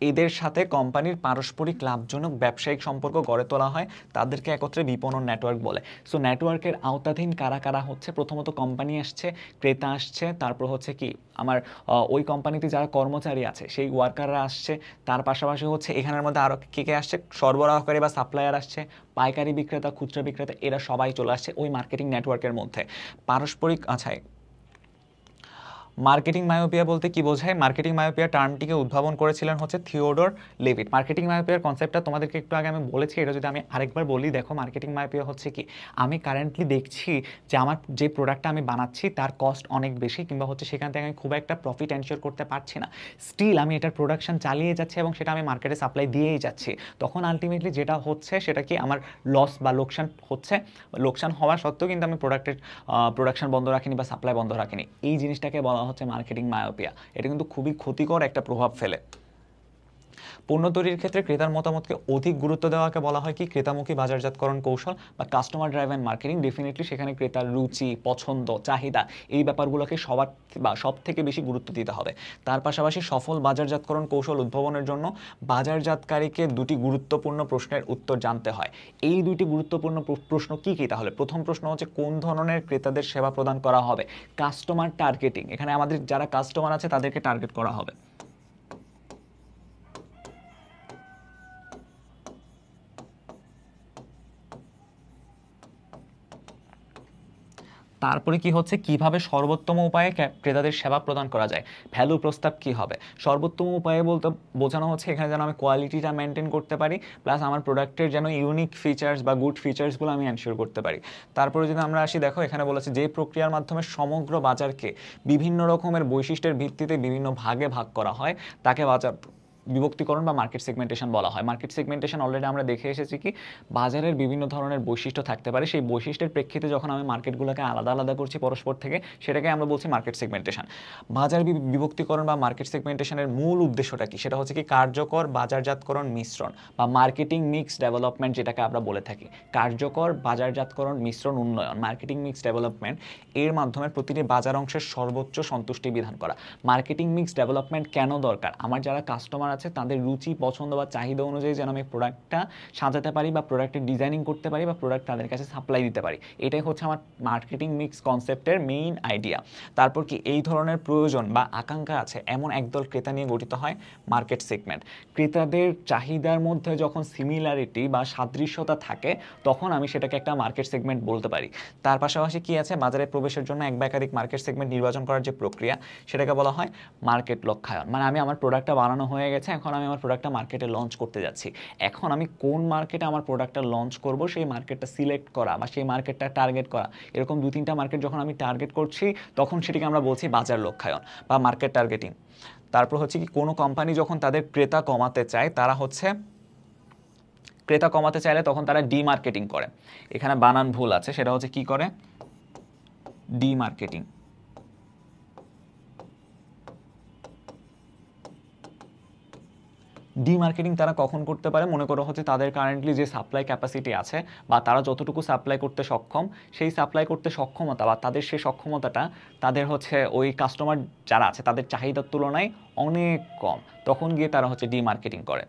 এদের সাথে কোম্পানির পারস্পরিক লাভজনক ব্যবসায়িক সম্পর্ক গড়ে তোলা হয়, তাদেরকে একত্রে বিপণন নেটওয়ার্ক বলে। সো নেটওয়ার্কের আওতাধীন কারা কারা হচ্ছে? প্রথমত কোম্পানি আসছে, ক্রেতা আসছে, তারপর হচ্ছে কি আমার ওই কোম্পানিতে যারা কর্মচারী আছে সেই ওয়ার্কাররা আসছে, তার পাশাপাশি হচ্ছে এখানের মধ্যে আরও কে কে আসছে? সরবরাহকারী বা সাপ্লায়ার আসছে, পাইকারি বিক্রেতা, খুচরা বিক্রেতা, এরা সবাই চলে আসছে ওই মার্কেটিং নেটওয়ার্কের মধ্যে। পারস্পরিক, আচ্ছা, মার্কেটিং মায়োপিয়া বলতে কি বোঝায়? মার্কেটিং মায়োপিয়া টার্মটিকে উদ্ভাবন করেছিলেন হচ্ছে থিওডোর লেভিট। মার্কেটিং মায়োপিয়ার কনসেপ্টটা তোমাদেরকে একটু আগে আমি বলেছি, এটা যদি আমি আরেকবার বলি, দেখো মার্কেটিং মায়োপিয়া হচ্ছে কি, আমি কারেন্টলি দেখছি যে আমার যে প্রোডাক্টটা আমি বানাচ্ছি তার কস্ট অনেক বেশি, কিংবা হচ্ছে সেখান থেকে আমি খুব একটা প্রফিট এনশিওর করতে পারছি না, স্টিল আমি এটার প্রোডাকশন চালিয়ে যাচ্ছি এবং সেটা আমি মার্কেটে সাপ্লাই দিয়েই যাচ্ছি। তখন আলটিমেটলি যেটা হচ্ছে সেটা কি, আমার লস বা লোকসান হচ্ছে। লোকসান হওয়া সত্ত্বেও কিন্তু আমি প্রোডাকশন বন্ধ রাখিনি বা সাপ্লাই বন্ধ রাখিনি। এই জিনিসটাকে বলা হচ্ছে মার্কেটিং মায়োপিয়া। এটা কিন্তু খুবই ক্ষতিকর একটা প্রভাব ফেলে। পণ্য তৈরির ক্ষেত্রে ক্রেতার মতামতকে অধিক গুরুত্ব দেওয়াকে বলা হয় কি? ক্রেতামুখী বাজারজাতকরণ কৌশল বা কাস্টমার ড্রাইভেন মার্কেটিং। ডেফিনেটলি সেখানে ক্রেতার রুচি, পছন্দ, চাহিদা, এই ব্যাপারগুলোকে সব থেকে বেশি গুরুত্ব দিতে হবে। তার পাশাপাশি সফল বাজারজাতকরণ কৌশল উদ্ভাবনের জন্য বাজারজাতকারীকে 2টি গুরুত্বপূর্ণ প্রশ্নের উত্তর জানতে হয়। এই 2টি গুরুত্বপূর্ণ প্রশ্ন কি কি? তাহলে প্রথম প্রশ্ন হচ্ছে কোন ধরনের ক্রেতাদের সেবা প্রদান করা হবে? কাস্টমার টার্গেটিং, এখানে আমাদের যারা কাস্টমার আছে তাদেরকে টার্গেট করা হবে। তারপরে কি হচ্ছে, কিভাবে সর্বোত্তম উপায়ে ক্রেতাদের সেবা প্রদান করা যায়? ভ্যালু প্রস্তাব কি হবে? সর্বোত্তম উপায়ে বলতে বোঝানো হচ্ছে এখানে যেন আমি কোয়ালিটিটা মেনটেন করতে পারি, প্লাস আমার প্রোডাক্টের যেন ইউনিক ফিচার্স বা গুড ফিচার্সগুলো আমি এনশিওর করতে পারি। তারপরে যদি আমরা আসি, দেখো এখানে বলেছে যে প্রক্রিয়ার মাধ্যমে সমগ্র বাজারকে বিভিন্ন রকমের বৈশিষ্ট্যের ভিত্তিতে বিভিন্ন ভাগে ভাগ করা হয় তাকে বাজার বিভক্তিকরণ বা মার্কেট সেগমেন্টেশন বলা হয়। মার্কেট সেগমেন্টেশন অলরেডি আমরা দেখে এসেছি কি, বাজারের বিভিন্ন ধরনের বৈশিষ্ট্য থাকতে পারে, সেই বৈশিষ্ট্যের প্রেক্ষিতে যখন আমি মার্কেটগুলোকে আলাদা আলাদা করছি পরস্পর থেকে, সেটাকে আমরা বলছি মার্কেট সেগমেন্টেশন। বাজার বিভক্তিকরণ বা মার্কেট সেগমেন্টেশনের মূল উদ্দেশ্যটা কি? সেটা হচ্ছে কি কার্যকর বাজারজাতকরণ মিশ্রণ বা মার্কেটিং মিক্স ডেভেলপমেন্ট, যেটাকে আমরা বলে থাকি। কার্যকর বাজারজাতকরণ মিশ্রণ উন্নয়ন, মার্কেটিং মিক্স ডেভেলপমেন্ট, এর মাধ্যমে প্রতিটি বাজার অংশের সর্বোচ্চ সন্তুষ্টি বিধান করা। মার্কেটিং মিক্স ডেভেলপমেন্ট কেন দরকার? আমার যারা কাস্টমার আছে তাদের রুচি, পছন্দ বা চাহিদা অনুযায়ী যেন আমি প্রোডাক্টটা সাজাতে পারি বা প্রোডাক্টের ডিজাইনিং করতে পারি বা প্রোডাক্ট তাদের কাছে সাপ্লাই দিতে পারি। এটাই হচ্ছে আমার মার্কেটিং মিক্স কনসেপ্টের মেইন আইডিয়া। তারপর কি এই ধরনের প্রয়োজন বা আকাঙ্ক্ষা আছে এমন একদল ক্রেতা নিয়ে গঠিত হয় মার্কেট সেগমেন্ট। ক্রেতাদের চাহিদার মধ্যে যখন সিমিলারিটি বা সাদৃশ্যতা থাকে তখন আমি সেটাকে একটা মার্কেট সেগমেন্ট বলতে পারি। তার পাশাপাশি কি আছে, বাজারে প্রবেশের জন্য এক বা একাধিক মার্কেট সেগমেন্ট নির্বাচন করার যে প্রক্রিয়া সেটাকে বলা হয় মার্কেট লক্ষ্যায়ন। মানে আমি আমার প্রোডাক্টটা বানানো হয়ে গেছে, এখন আমি আমার প্রোডাক্টটা মার্কেটে লঞ্চ করতে যাচ্ছি। এখন আমি কোন মার্কেটে আমার প্রোডাক্টটা লঞ্চ করব সেই মার্কেটটা সিলেক্ট করা বা সেই মার্কেটটা টার্গেট করা, এরকম 2-3টা মার্কেট যখন আমি টার্গেট করছি তখন সেটিকে আমরা বলছি বাজার লক্ষ্যায়ন বা মার্কেট টার্গেটিং। তারপর হচ্ছে কি, কোনো কোম্পানি যখন তাদের ক্রেতা কমাতে চায় তারা হচ্ছে ক্রেতা কমাতে চাইলে তখন তারা ডিমার্কেটিং করে। এখানে বানান ভুল আছে, সেটা হচ্ছে কি করে, ডিমার্কেটিং। ডিমার্কেটিং তারা কখন করতে পারে, মনে করো হচ্ছে তাদের কারেন্টলি যে সাপ্লাই ক্যাপাসিটি আছে বা তারা যতটুকু সাপ্লাই করতে সক্ষম, সেই সাপ্লাই করতে সক্ষমতা বা তাদের সেই সক্ষমতাটা তাদের হচ্ছে ওই কাস্টমার যারা আছে তাদের চাহিদার তুলনায় অনেক কম, তখন গিয়ে তারা হচ্ছে ডিমার্কেটিং করে।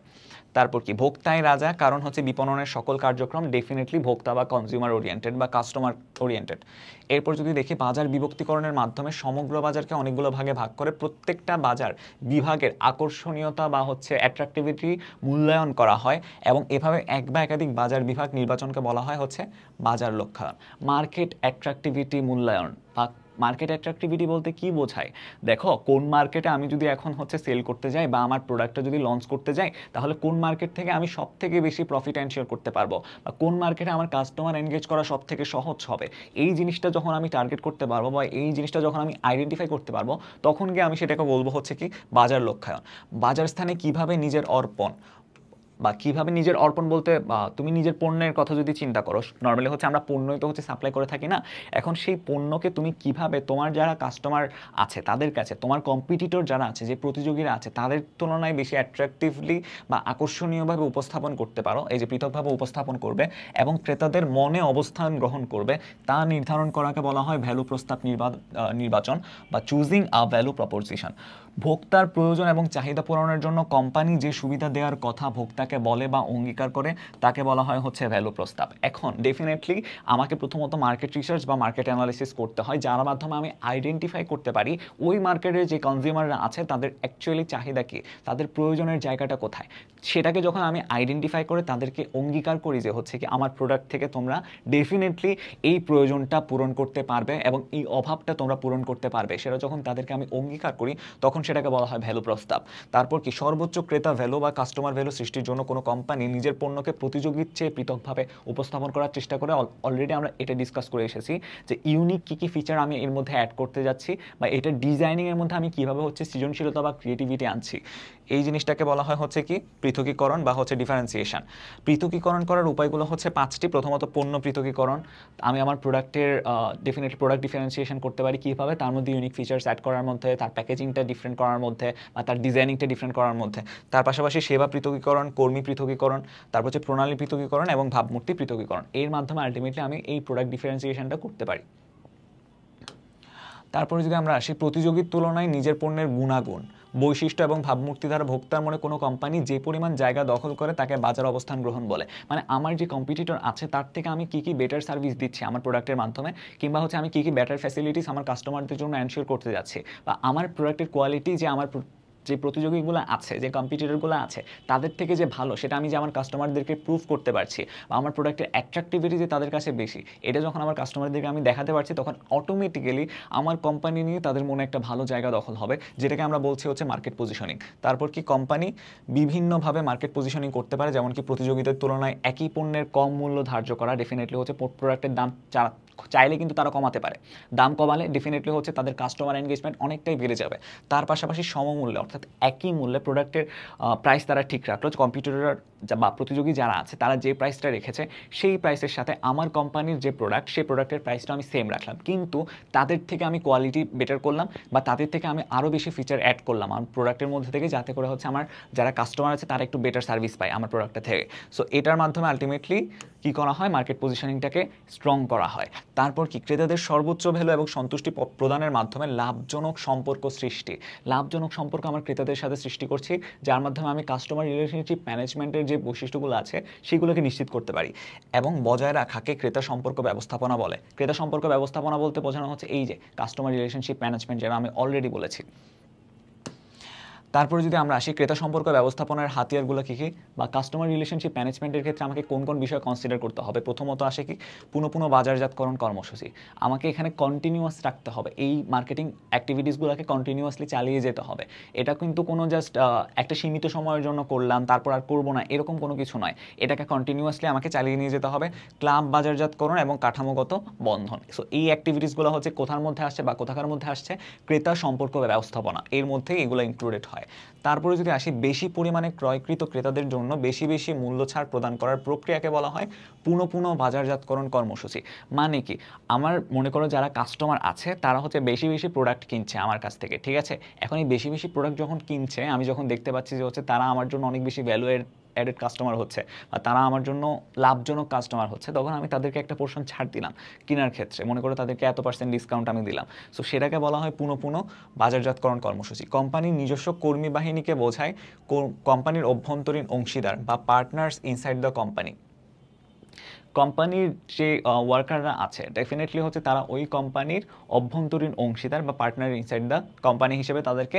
তারপর কি, ভোক্তাই রাজা, কারণ হচ্ছে বিপণনের সকল কার্যক্রম ডেফিনেটলি ভোক্তা বা কনজিউমার ওরিয়েন্টেড বা কাস্টমার ওরিয়েন্টেড। এরপর যদি দেখি বাজার বিভক্তিকরণের মাধ্যমে সমগ্র বাজারকে অনেকগুলো ভাগে ভাগ করে প্রত্যেকটা বাজার বিভাগের আকর্ষণীয়তা বা হচ্ছে অ্যাট্রাকটিভিটি মূল্যায়ন করা হয়, এবং এভাবে এক বা একাধিক বাজার বিভাগ নির্বাচনকে বলা হয় হচ্ছে বাজার লক্ষ্যায়ন। মার্কেট অ্যাট্রাকটিভিটি মূল্যায়ন বা মার্কেট অ্যাট্রাকটিভিটি বলতে কি বোঝায়, দেখো কোন মার্কেটে আমি যদি এখন হচ্ছে সেল করতে যাই বা আমার প্রোডাক্টটা যদি লঞ্চ করতে যাই, তাহলে কোন মার্কেট থেকে আমি সব থেকে বেশি প্রফিট এনশিওর করতে পারবো বা কোন মার্কেটে আমার কাস্টমার এনগেজ করা সব থেকে সহজ হবে, এই জিনিসটা যখন আমি টার্গেট করতে পারবো বা এই জিনিসটা যখন আমি আইডেন্টিফাই করতে পারবো, তখন গিয়ে আমি সেটাকে বলবো হচ্ছে কি বাজার লক্ষ্যায়ন। বাজার স্থানে কিভাবে নিজের অর্পণ বা কিভাবে নিজের অর্পণ বলতে বা তুমি নিজের পণ্যের কথা যদি চিন্তা করো, নর্মালি হচ্ছে আমরা পণ্যই তো হচ্ছে সাপ্লাই করে থাকি না, এখন সেই পণ্যকে তুমি কিভাবে তোমার যারা কাস্টমার আছে তাদের কাছে, তোমার কম্পিটিটর যারা আছে, যে প্রতিযোগীরা আছে তাদের তুলনায় বেশি অ্যাট্রাকটিভলি বা আকর্ষণীয়ভাবে উপস্থাপন করতে পারো, এই যে পৃথকভাবে উপস্থাপন করবে এবং ক্রেতাদের মনে অবস্থান গ্রহণ করবে, তা নির্ধারণ করাকে বলা হয় ভ্যালু প্রস্তাব নির্বাচন বা চুজিং আ ভ্যালু প্রপোজিশন। ভোক্তার প্রয়োজন এবং চাহিদা পূরণের জন্য কোম্পানি যে সুবিধা দেওয়ার কথা ভোক্তাকে বলে বা অঙ্গীকার করে, তাকে বলা হয় হচ্ছে ভ্যালু প্রস্তাব। এখন ডেফিনেটলি আমাকে প্রথমত মার্কেট রিসার্চ বা মার্কেট অ্যানালিসিস করতে হয়, যার মাধ্যমে আমি আইডেন্টিফাই করতে পারি ওই মার্কেটের যে কনজিউমাররা আছে তাদের অ্যাকচুয়ালি চাহিদা কী, তাদের প্রয়োজনের জায়গাটা কোথায়। সেটাকে যখন আমি আইডেন্টিফাই করে তাদেরকে অঙ্গীকার করি যে হচ্ছে কি আমার প্রোডাক্ট থেকে তোমরা ডেফিনেটলি এই প্রয়োজনটা পূরণ করতে পারবে এবং এই অভাবটা তোমরা পূরণ করতে পারবে, সেটা যখন তাদেরকে আমি অঙ্গীকার করি, তখন সেটাকে বলা হয় ভ্যালু প্রস্তাব। তারপর কি, সর্বোচ্চ ক্রেতা ভ্যালু বা কাস্টমার ভ্যালু সৃষ্টির জন্য কোনো কোম্পানি নিজের পণ্যকে প্রতিযোগীর চেয়ে পৃথকভাবে উপস্থাপন করার চেষ্টা করে। অলরেডি আমরা এটা ডিসকাস করে এসেছি যে ইউনিক কী কী ফিচার আমি এর মধ্যে অ্যাড করতে যাচ্ছি বা এটা ডিজাইনিংয়ের মধ্যে আমি কীভাবে হচ্ছে সৃজনশীলতা বা ক্রিয়েটিভিটি আনছি, এই জিনিসটাকে বলা হয় হচ্ছে কি পৃথকীকরণ বা হচ্ছে ডিফারেন্সিয়েশন। পৃথকীকরণ করার উপায়গুলো হচ্ছে 5টি। প্রথমত পণ্য পৃথকীকরণ, আমি আমার প্রোডাক্টের ডেফিনেটলি প্রোডাক্ট ডিফারেন্সিয়েশন করতে পারি কীভাবে, তার মধ্যে ইউনিক ফিচার্স অ্যাড করার মধ্যে, তার প্যাকেজিংটা ডিফারেন্ট করার মধ্যে বা তার ডিজাইনিংটা ডিফারেন্ট করার মধ্যে। তার পাশাপাশি সেবা পৃথকীকরণ, কর্মী পৃথকীকরণ, তারপর হচ্ছে প্রণালী পৃথকীকরণ এবং ভাবমূর্তি পৃথকীকরণ। এর মাধ্যমে আলটিমেটলি আমি এই প্রোডাক্ট ডিফারেন্সিয়েশনটা করতে পারি। তারপরে যদি আমরা আসি প্রতিযোগীর তুলনায় নিজের পণ্যের গুণাগুণ, বৈশিষ্ট্য এবং ভাবমূর্তি দ্বারা ভোক্তার মনে কোনো কোম্পানি যে পরিমাণ জায়গা দখল করে তাকে বাজার অবস্থান গ্রহণ বলে। মানে আমার যে কম্পিটিটর আছে তার থেকে আমি কী কী বেটার সার্ভিস দিচ্ছি আমার প্রোডাক্টের মাধ্যমে, কিংবা হচ্ছে আমি কী কী বেটার ফ্যাসিলিটিস আমার কাস্টমারদের জন্য এনশিওর করতে যাচ্ছি, বা আমার প্রোডাক্টের কোয়ালিটি যে আমার যে প্রতিযোগীগুলো আছে, যে কম্পিটিটরগুলো আছে তাদের থেকে যে ভালো, সেটা আমি যে আমার কাস্টমারদেরকে প্রুভ করতে পারছি, বা আমার প্রোডাক্টের অ্যাট্রাকটিভিটি যে তাদের কাছে বেশি, এটা যখন আমার কাস্টমারদেরকে আমি দেখাতে পারছি, তখন অটোমেটিক্যালি আমার কোম্পানি নিয়ে তাদের মনে একটা ভালো জায়গা দখল হবে, যেটাকে আমরা বলছি হচ্ছে মার্কেট পজিশনিং। তারপর কি, কোম্পানি বিভিন্নভাবে মার্কেট পজিশনিং করতে পারে, যেমন কি প্রতিযোগীদের তুলনায় একই পণ্যের কম মূল্য ধার্য করা, ডেফিনেটলি হচ্ছে প্রোডাক্টের দাম চাইলে কিন্তু তারা কমাতে পারে, দাম কমালে ডেফিনেটলি হচ্ছে তাদের কাস্টমার এনগেজমেন্ট অনেকটাই বেড়ে যাবে। তার পাশাপাশি সমমূল্যে অর্থাৎ একই মূল্যে প্রোডাক্টের প্রাইস তারা ঠিক রাখলো, কম্পিটিটর বা প্রতিযোগী যারা আছে তারা যে প্রাইসটা রেখেছে সেই প্রাইসের সাথে আমার কোম্পানির যে প্রোডাক্ট, সেই প্রোডাক্টের প্রাইসটা আমি সেম রাখলাম, কিন্তু তাদের থেকে আমি কোয়ালিটি বেটার করলাম বা তাদের থেকে আমি আরও বেশি ফিচার অ্যাড করলাম আমার প্রোডাক্টের মধ্যে থেকে, যাতে করে হচ্ছে আমার যারা কাস্টমার আছে তারা একটু বেটার সার্ভিস পায় আমার প্রোডাক্টটা থেকে। সো এটার মাধ্যমে আলটিমেটলি কী করা হয়, মার্কেট পজিশনিংটাকে স্ট্রং করা হয়। তারপর কি, ক্রেতাদের সর্বোচ্চ ভ্যালু এবং সন্তুষ্টি প্রদানের মাধ্যমে লাভজনক সম্পর্ক সৃষ্টি। লাভজনক সম্পর্ক আমার ক্রেতাদের সাথে সৃষ্টি করছি, যার মাধ্যমে আমি কাস্টমার রিলেশনশিপ ম্যানেজমেন্টের যে বৈশিষ্ট্যগুলো আছে সেগুলোকে নিশ্চিত করতে পারি এবং বজায় রাখাকে ক্রেতা সম্পর্ক ব্যবস্থাপনা বলে। ক্রেতা সম্পর্ক ব্যবস্থাপনা বলতে বোঝানো হচ্ছে এই যে কাস্টমার রিলেশনশিপ ম্যানেজমেন্ট, যেটা আমি অলরেডি বলেছি। তারপরে যদি আমরা আসি ক্রেতা সম্পর্ক ব্যবস্থাপনার হাতিয়ারগুলো কী কী বা কাস্টমার রিলেশনশিপ ম্যানেজমেন্টের ক্ষেত্রে আমাকে কোন কোন বিষয় কনসিডার করতে হবে। প্রথমত আসে কি, পুনঃ বাজারজাতকরণ কর্মসূচি। আমাকে এখানে কন্টিনিউয়াস রাখতে হবে, এই মার্কেটিং অ্যাক্টিভিটিসগুলোকে কন্টিনিউয়াসলি চালিয়ে যেতে হবে। এটা কিন্তু কোনো জাস্ট একটা সীমিত সময়ের জন্য করলাম তারপর আর করবো না, এরকম কোনো কিছু নয়। এটাকে কন্টিনিউয়াসলি আমাকে চালিয়ে নিয়ে যেতে হবে। ক্লাব বাজারজাতকরণ এবং কাঠামোগত বন্ধন, সো এই অ্যাক্টিভিটিসগুলো হচ্ছে কোথার মধ্যে আসছে বা কোথাকার মধ্যে আসছে, ক্রেতা সম্পর্ক ব্যবস্থাপনা এর মধ্যে এগুলো ইনক্লুডেড হয়। হয়। তারপরে যদি আসি, বেশি পরিমাণে ক্রয়কৃত ক্রেতাদের জন্য বেশি বেশি মূল্য ছাড় প্রদান করার প্রক্রিয়াকে বলা হয় পুনঃ পুনঃ বাজারজাতকরণ কর্মসূচি। মানে কি, আমার মনে করো যারা কাস্টমার আছে তারা হচ্ছে বেশি বেশি প্রোডাক্ট কিনছে আমার কাছ থেকে, ঠিক আছে। এখন এই বেশি বেশি প্রোডাক্ট যখন কিনছে, আমি যখন দেখতে পাচ্ছি যে হচ্ছে তারা আমার জন্য অনেক বেশি ভ্যালু অ্যাডেড কাস্টমার হচ্ছে বা তারা আমার জন্য লাভজনক কাস্টমার হচ্ছে, তখন আমি তাদেরকে একটা পোর্শন ছাড় দিলাম কেনার ক্ষেত্রে, মনে করো তাদেরকে এত% ডিসকাউন্ট আমি দিলাম। সো সেটাকে বলা হয় পুনঃ পুনঃ বাজারজাতকরণ কর্মসূচি। কোম্পানির নিজস্ব কর্মী বাহিনীকে বোঝায় কোম্পানির অভ্যন্তরীণ অংশীদার বা পার্টনার্স ইনসাইড দ্য কোম্পানি। কোম্পানির যে ওয়ার্কাররা আছে ডেফিনেটলি হচ্ছে তারা ওই কোম্পানির অভ্যন্তরীণ অংশীদার বা পার্টনার ইনসাইড দ্য কোম্পানি হিসেবে তাদেরকে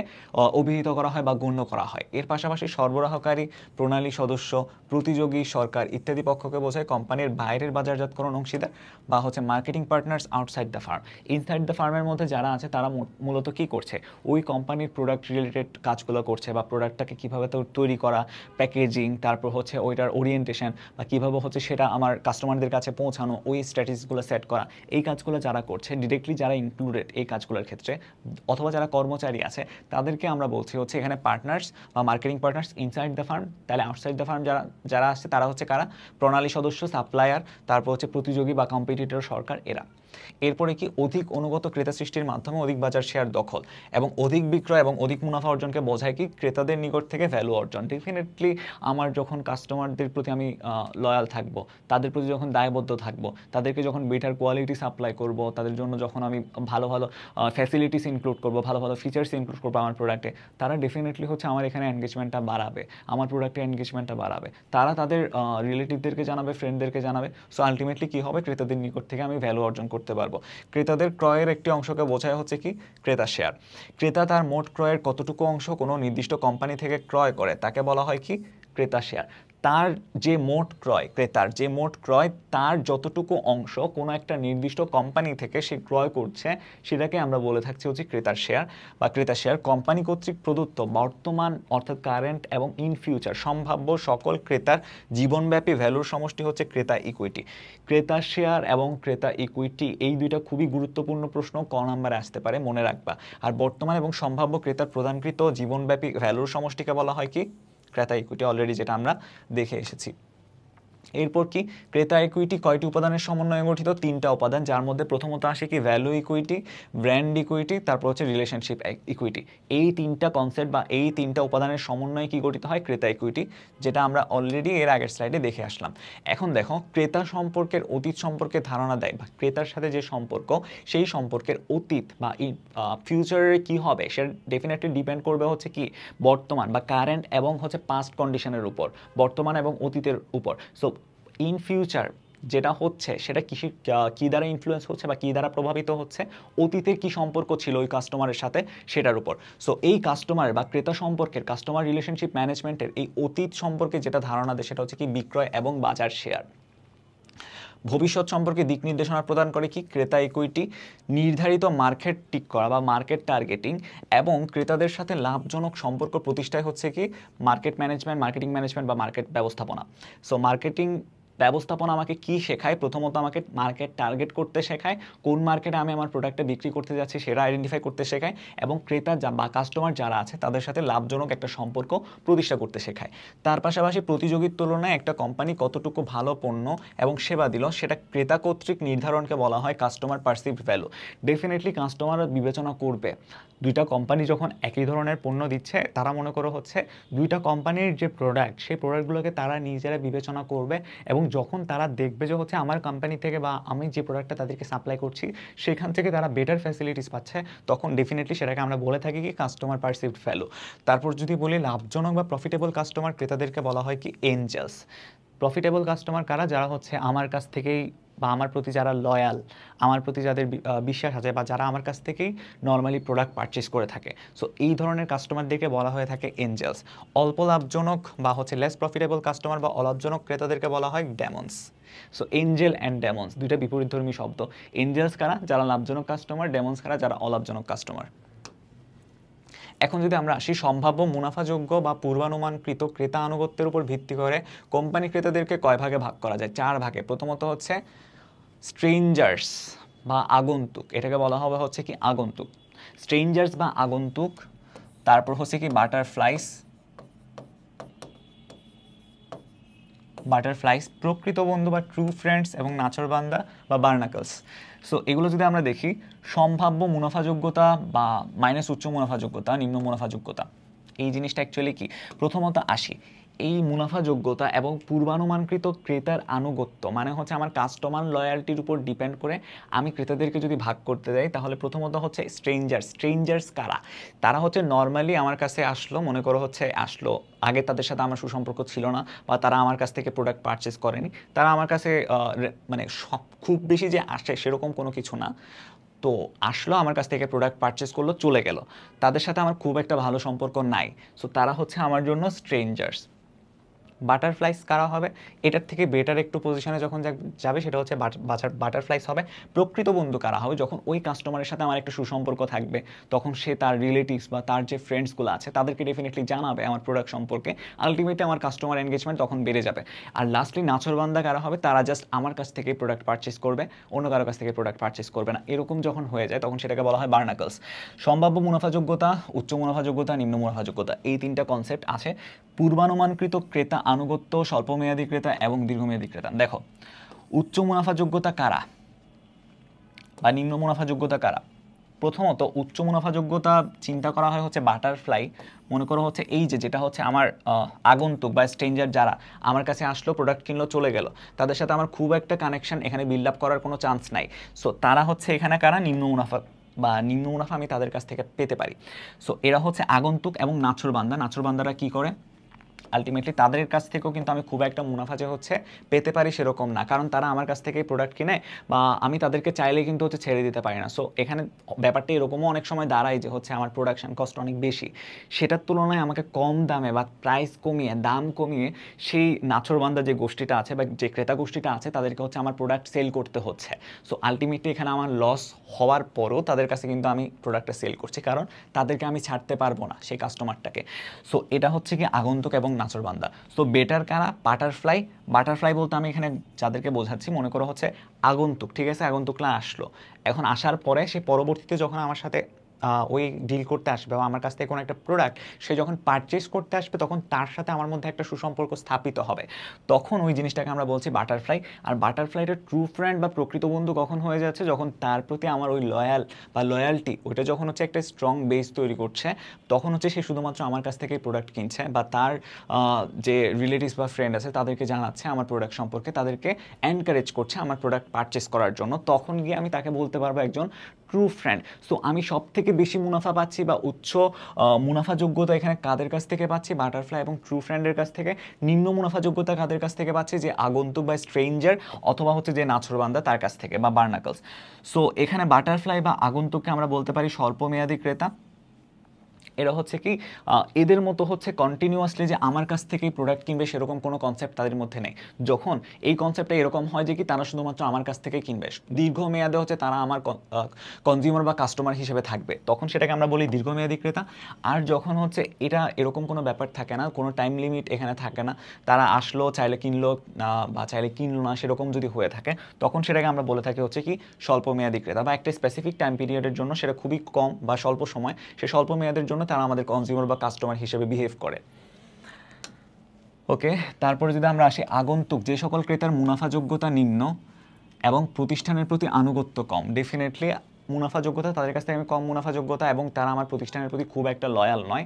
অভিহিত করা হয় বা গণ্য করা হয়। এর পাশাপাশি সরবরাহকারী, প্রণালী সদস্য, প্রতিযোগী, সরকার ইত্যাদি পক্ষকে বোঝায় কোম্পানির বাইরের বাজারজাতকরণ অংশীদার বা হচ্ছে marketing partners outside the farm. Inside the ফার্মের মধ্যে যারা আছে তারা মূলত কী করছে, ওই কোম্পানির প্রোডাক্ট রিলেটেড কাজগুলো করছে বা প্রোডাক্টটাকে কীভাবে তৈরি করা, প্যাকেজিং, তারপর হচ্ছে ওইটার ওরিয়েন্টেশন বা কীভাবে হচ্ছে সেটা আমার কাস্টমারদের কাছে পৌঁছানো, ওই স্ট্র্যাটেজিগুলো সেট করা, এই কাজগুলো যারা করছে, ডিরেক্টলি যারা ইনক্লুডেড এই কাজগুলোর ক্ষেত্রে, অথবা যারা কর্মচারী আছে, তাদেরকে আমরা বলছি হচ্ছে এখানে পার্টনার্স বা marketing partners inside the farm. তাহলে আউটসাইড দ্য ফার্ম যারা যারা আসছে তারা হচ্ছে কারা, প্রণালী সদস্য, সাপ্লায়ার, তারপর হচ্ছে প্রতিযোগী বা কম্পিটিটর, সরকার, এরা। এরপরে কি, অধিক অনুগত ক্রেতা সৃষ্টির মাধ্যমে অধিক বাজার শেয়ার দখল এবং অধিক বিক্রয় এবং অধিক মুনাফা অর্জনকে বোঝায় কি, ক্রেতাদের নিকট থেকে ভ্যালু অর্জন। ডেফিনেটলি আমার যখন কাস্টমারদের প্রতি আমি লয়াল থাকবো, তাদের প্রতি যখন দায়বদ্ধ থাকবো, তাদেরকে যখন বেটার কোয়ালিটি সাপ্লাই করব, তাদের জন্য যখন আমি ভালো ভালো ফ্যাসিলিটিস ইনক্লুড করব, ভালো ভালো ফিচার্স ইনক্লুড করবো আমার প্রোডাক্টে, তারা ডেফিনেটলি হচ্ছে আমার এখানে এনগেজমেন্টটা বাড়াবে, আমার প্রোডাক্টে এনগেজমেন্টটা বাড়াবে, তারা তাদের রিলেটিভদেরকে জানাবে, ফ্রেন্ডদেরকে জানাবে। সো আলটিমেটলি কী হবে, ক্রেতাদের নিকট থেকে আমি ভ্যালু অর্জন করতে পারবো। ক্রেতাদের ক্রয়ের একটি অংশকে বোঝায় হচ্ছে কি, ক্রেতা শেয়ার। ক্রেতা তার মোট ক্রয়ের কতটুকু অংশ কোনো নির্দিষ্ট কোম্পানি থেকে ক্রয় করে তাকে বলা হয় কি, ক্রেতা শেয়ার। তার যে মোট ক্রয়, ক্রেতার যে মোট ক্রয়, তার যতটুকু অংশ কোনো একটা নির্দিষ্ট কোম্পানি থেকে সে ক্রয় করছে, সেটাকে আমরা বলে থাকছি হচ্ছে ক্রেতার শেয়ার বা ক্রেতা শেয়ার। কোম্পানি কর্তৃক প্রদত্ত বর্তমান অর্থাৎ কারেন্ট এবং ইন ফিউচার সম্ভাব্য সকল ক্রেতার জীবনব্যাপী ভ্যালুর সমষ্টি হচ্ছে ক্রেতা ইকুইটি। ক্রেতা শেয়ার এবং ক্রেতা ইকুইটি এই দুইটা খুবই গুরুত্বপূর্ণ প্রশ্ন, ক নাম্বারে আসতে পারে, মনে রাখবা। আর বর্তমান এবং সম্ভাব্য ক্রেতার প্রদানকৃত জীবনব্যাপী ভ্যালুর সমষ্টিকে বলা হয় কি, ক্রেতা ইকুইটি, অলরেডি যেটা আমরা দেখে এসেছি। এরপর কি, ক্রেতা ইকুইটি কয়টি উপাদানের সমন্বয়ে গঠিত, 3টা উপাদান, যার মধ্যে প্রথমত আসে কি ভ্যালু ইকুইটি, ব্র্যান্ড ইকুইটি, তারপর হচ্ছে রিলেশনশিপ ইকুইটি। এই 3টা কনসেপ্ট বা এই 3টা উপাদানের সমন্বয়ে কি গঠিত হয়, ক্রেতা ইকুইটি, যেটা আমরা অলরেডি এর আগের স্লাইডে দেখে আসলাম। এখন দেখো, ক্রেতা সম্পর্কের অতীত সম্পর্কে ধারণা দেয় বা ক্রেতার সাথে যে সম্পর্ক, সেই সম্পর্কের অতীত বা ফিউচারে কি হবে, সেটা ডেফিনেটলি ডিপেন্ড করবে হচ্ছে কি, বর্তমান বা কারেন্ট এবং হচ্ছে পাস্ট কন্ডিশনের উপর, বর্তমান এবং অতীতের উপর। সো ইন ফিউচার যেটা হচ্ছে সেটা কী দ্বারা ইনফ্লুয়েন্স হচ্ছে বা কী দ্বারা প্রভাবিত হচ্ছে, অতীতের কী সম্পর্ক ছিল ওই কাস্টমারের সাথে সেটার উপর। সো এই কাস্টমার বা ক্রেতা সম্পর্কের, কাস্টমার রিলেশনশিপ ম্যানেজমেন্টের এই অতীত সম্পর্কে যেটা ধারণা দেয় সেটা হচ্ছে কি, বিক্রয় এবং বাজার শেয়ার। ভবিষ্যৎ সম্পর্কে দিক নির্দেশনা প্রদান করে কি, ক্রেতা ইকুইটি। নির্ধারিত মার্কেট ঠিক করা বা মার্কেট টার্গেটিং এবং ক্রেতাদের সাথে লাভজনক সম্পর্ক প্রতিষ্ঠায় হচ্ছে কি, মার্কেটিং ম্যানেজমেন্ট বা মার্কেট ব্যবস্থাপনা। সো মার্কেটিং ব্যবস্থাপনা আমাকে কি শেখায়, প্রথমত আমাকে মার্কেট টার্গেট করতে শেখায়, কোন মার্কেটে আমি আমার প্রোডাক্টটা বিক্রি করতে যাচ্ছি সেটা আইডেন্টিফাই করতে শেখায়, এবং ক্রেতা বা কাস্টমার যারা আছে তাদের সাথে লাভজনক একটা সম্পর্ক প্রতিষ্ঠা করতে শেখায়। তার পাশাপাশি প্রতিযোগীর তুলনায় একটা কোম্পানি কতটুকু ভালো পণ্য এবং সেবা দিল সেটা ক্রেতা কর্তৃক নির্ধারণকে বলা হয় customer perceived value. Definitely customer বিবেচনা করবে, দুইটা কোম্পানি যখন একই ধরনের পণ্য দিচ্ছে, তারা মনে করো হচ্ছে দুইটা কোম্পানির যে প্রোডাক্ট, সেই প্রোডাক্টগুলোকে তারা নিজেরা বিবেচনা করবে, এবং যখন তারা দেখবে যে হচ্ছে আমার কোম্পানি থেকে বা আমি যে প্রোডাক্টটা তাদেরকে সাপ্লাই করছি সেখান থেকে তারা বেটার ফ্যাসিলিটিস পাচ্ছে, তখন ডেফিনেটলি সেটাকে আমরা বলে থাকি কি, কাস্টমার পারসিভড ভ্যালু। তারপর যদি বলি লাভজনক বা প্রফিটেবল কাস্টমার, ক্রেতাদেরকে বলা হয় কি, এঞ্জেলস। প্রফিটেবল কাস্টমার কারা, যারা হচ্ছে আমার কাছ থেকেই বা আমার প্রতি যারা লয়াল, আমার প্রতি যাদের বিশ্বাস আছে বা যারা আমার কাছ থেকেই নর্মালি প্রোডাক্ট পারচেস করে থাকে। সো এই ধরনের কাস্টমারদেরকে বলা হয়ে থাকে এঞ্জেলস। অল্প লাভজনক বা হচ্ছে লেস প্রফিটেবল কাস্টমার বা অলাভজনক ক্রেতাদেরকে বলা হয় demons. So Angel and demons দুইটা বিপরীতধর্মী শব্দ। এঞ্জেলস কারা, যারা লাভজনক কাস্টমার, ডেমন্স কারা, যারা অলাভজনক কাস্টমার। এখন যদি আমরা আসি সম্ভাব্য মুনাফাযোগ্য বা পূর্বানুমানকৃত ক্রেতা আনুগত্যের উপর ভিত্তি করে কোম্পানি ক্রেতাদেরকে কয় ভাগে ভাগ করা যায়, 4 ভাগে। প্রথমত হচ্ছে স্ট্রেঞ্জার্স বা আগন্তুক, এটাকে বলা হবে হচ্ছে কি, আগন্তুক। স্ট্রেঞ্জার্স বা আগন্তুক তারপর হচ্ছে কি বাটারফ্লাইস, প্রকৃত বন্ধু বা ট্রু ফ্রেন্ডস, এবং নাছোড়বান্দা বা বার্নাকলস। সো এগুলো যদি আমরা দেখি, সম্ভাব্য মুনাফাযোগ্যতা বা মাইনাস উচ্চ মুনাফাযোগ্যতা, নিম্ন মুনাফাযোগ্যতা, এই জিনিসটা অ্যাকচুয়ালি কি, প্রথমত আসি এই মুনাফাযোগ্যতা এবং পূর্বানুমানকৃত ক্রেতার আনুগত্য, মানে হচ্ছে আমার কাস্টমার লয়্যালটির উপর ডিপেন্ড করে আমি ক্রেতাদেরকে যদি ভাগ করতে যাই, তাহলে প্রথমত হচ্ছে স্ট্রেঞ্জার্স কারা, তারা হচ্ছে নর্মালি আমার কাছে আসলো, মনে করো হচ্ছে আসলো, আগে তাদের সাথে আমার সুসম্পর্ক ছিল না বা তারা আমার কাছ থেকে প্রোডাক্ট পারচেস করেনি, তারা আমার কাছে মানে খুব বেশি যে আসে সেরকম কোনো কিছু না, তো আসলো আমার কাছ থেকে প্রোডাক্ট পারচেস করলো, চলে গেল, তাদের সাথে আমার খুব একটা ভালো সম্পর্ক নাই। সো তারা হচ্ছে আমার জন্য স্ট্রেঞ্জার্স। বাটারফ্লাইস কারা হবে, এটার থেকে বেটার একটু পজিশনে যখন যাবে সেটা হচ্ছে বাটারফ্লাইস হবে। প্রকৃত বন্ধু কারা হবে, যখন ওই কাস্টমারের সাথে আমার একটা সুসম্পর্ক থাকবে, তখন সে তার রিলেটিভস বা তার যে ফ্রেন্ডসগুলো আছে তাদেরকে ডেফিনেটলি জানাবে আমার প্রোডাক্ট সম্পর্কে, আলটিমেটলি আমার কাস্টমার এনগেজমেন্ট তখন বেড়ে যাবে। আর লাস্টলি নাছোড়বান্দা কারা হবে, তারা জাস্ট আমার কাছ থেকে প্রোডাক্ট পারচেস করবে, অন্য কারো কাছ থেকে প্রোডাক্ট পারচেস করবে না, এরকম যখন হয়ে যায় তখন সেটাকে বলা হয় বার্নাকলস। সম্ভাব্য মুনাফাযোগ্যতা, উচ্চ মুনাফাযোগ্যতা, নিম্ন মুনাফাযোগ্যতা, এই তিনটা কনসেপ্ট আছে। পূর্বানুমানকৃত ক্রেতা আনুগত্য, স্বল্পমেয়াদী ক্রেতা এবং দীর্ঘমেয়াদী ক্রেতা। দেখো উচ্চ মুনাফাযোগ্যতা কারা বা নিম্ন মুনাফাযোগ্যতা কারা, প্রথমত উচ্চ মুনাফাযোগ্যতা চিন্তা করা হয় হচ্ছে বাটারফ্লাই, মনে করো হচ্ছে এই যে যেটা হচ্ছে আমার আগন্তুক বা স্ট্রেঞ্জার যারা আমার কাছে আসলো, প্রোডাক্ট কিনলো, চলে গেল, তাদের সাথে আমার খুব একটা কানেকশন এখানে বিল্ড আপ করার কোনো চান্স নাই। সো তারা হচ্ছে এখানে কারা, নিম্ন মুনাফা বা নিম্ন মুনাফা আমি তাদের কাছ থেকে পেতে পারি। সো এরা হচ্ছে আগন্তুক এবং নাছোড়বান্দারা কি করে, আলটিমেটলি তাদের কাছ থেকেও কিন্তু আমি খুব একটা মুনাফা যে হচ্ছে পেতে পারি সেরকম না, কারণ তারা আমার কাছ থেকেই প্রোডাক্ট কিনে বা আমি তাদেরকে চাইলে কিন্তু হচ্ছে ছেড়ে দিতে পারি না। সো এখানে ব্যাপারটা এরকমও অনেক সময় দাঁড়ায় যে হচ্ছে আমার প্রোডাকশন কস্ট অনেক বেশি, সেটার তুলনায় আমাকে কম দামে বা প্রাইস কমিয়ে, দাম কমিয়ে সেই নাছোড়বান্দা যে গোষ্ঠীটা আছে বা যে ক্রেতা গোষ্ঠীটা আছে তাদেরকে হচ্ছে আমার প্রোডাক্ট সেল করতে হচ্ছে। সো আলটিমেটলি এখানে আমার লস হওয়ার পরও তাদের কাছে কিন্তু আমি প্রোডাক্টটা সেল করছি, কারণ তাদেরকে আমি ছাড়তে পারবো না সেই কাস্টমারটাকে। সো এটা হচ্ছে কি আগন্তুক এবং নাছোড়বান্দা। সো বেটার কারা, বাটারফ্লাই বলতে আমি এখানে যাদেরকে বোঝাচ্ছি, মনে করো হচ্ছে আগন্তুক, ঠিক আছে, আগন্তুকরা আসলো, এখন আসার পরে সে পরবর্তীতে যখন আমার সাথে ওই ডিল করতে আসবে বা আমার কাছ থেকে কোনো একটা প্রোডাক্ট সে যখন পারচেস করতে আসবে, তখন তার সাথে আমার মধ্যে একটা সুসম্পর্ক স্থাপিত হবে, তখন ওই জিনিসটাকে আমরা বলছি বাটারফ্লাই। আর বাটারফ্লাইটা ট্রু ফ্রেন্ড বা প্রকৃত বন্ধু কখন হয়ে যাচ্ছে, যখন তার প্রতি আমার ওই লয়ালটি ওইটা যখন হচ্ছে একটা স্ট্রং বেস তৈরি করছে, তখন হচ্ছে সে শুধুমাত্র আমার কাছ থেকেই প্রোডাক্ট কিনছে বা তার যে রিলেটিভস বা ফ্রেন্ড আছে তাদেরকে জানাচ্ছে আমার প্রোডাক্ট সম্পর্কে, তাদেরকে এনকারেজ করছে আমার প্রোডাক্ট পারচেস করার জন্য, তখন গিয়ে আমি তাকে বলতে পারবো একজন ট্রু ফ্রেন্ড। সো আমি সব থেকে বেশি মুনাফা পাচ্ছি বা উচ্চ মুনাফাযোগ্যতা এখানে কাদের কাছ থেকে পাচ্ছি, বাটারফ্লাই এবং ট্রু ফ্রেন্ডের কাছ থেকে। নিম্ন মুনাফাযোগ্যতা কাদের কাছ থেকে পাচ্ছি, যে আগন্তুক বা স্ট্রেঞ্জার অথবা হচ্ছে যে নাছোড়বান্দা তার কাছ থেকে বা বার্নাকলস। সো এখানে বাটারফ্লাই বা আগন্তুককে আমরা বলতে পারি স্বল্পমেয়াদী ক্রেতা। এরা হচ্ছে কি এদের মতো হচ্ছে কন্টিনিউয়াসলি যে আমার কাছ থেকেই প্রোডাক্ট কিনবে সেরকম কোনো কনসেপ্ট তাদের মধ্যে নেই। যখন এই কনসেপ্টটা এরকম হয় যে কি তারা শুধুমাত্র আমার কাছ থেকে কিনবে, দীর্ঘমেয়াদে হচ্ছে তারা আমার কনজিউমার বা কাস্টমার হিসেবে থাকবে, তখন সেটাকে আমরা বলি দীর্ঘমেয়াদী ক্রেতা। আর যখন হচ্ছে এটা এরকম কোনো ব্যাপার থাকে না, কোনো টাইম লিমিট এখানে থাকে না, তারা আসলো, চাইলে কিনলো বা চাইলে কিনলো না, সেরকম যদি হয়ে থাকে, তখন সেটাকে আমরা বলে থাকি হচ্ছে কি স্বল্পমেয়াদী ক্রেতা, বা একটা স্পেসিফিক টাইম পিরিয়ডের জন্য, সেটা খুবই কম বা স্বল্প সময়, সে স্বল্প মেয়াদের জন্য তারা আমাদের কনজিউমার বা কাস্টমার হিসেবে বিহেভ করে। ওকে, তারপরে যদি আমরা আসি আগন্তুক, যে সকল ক্রেতার মুনাফাযোগ্যতা নিম্ন এবং প্রতিষ্ঠানের প্রতি আনুগত্য কম, ডেফিনেটলি মুনাফাযোগ্যতা তাদের কাছ থেকে আমি কম মুনাফাযোগ্যতা এবং তারা আমার প্রতিষ্ঠানের প্রতি খুব একটা লয়াল নয়,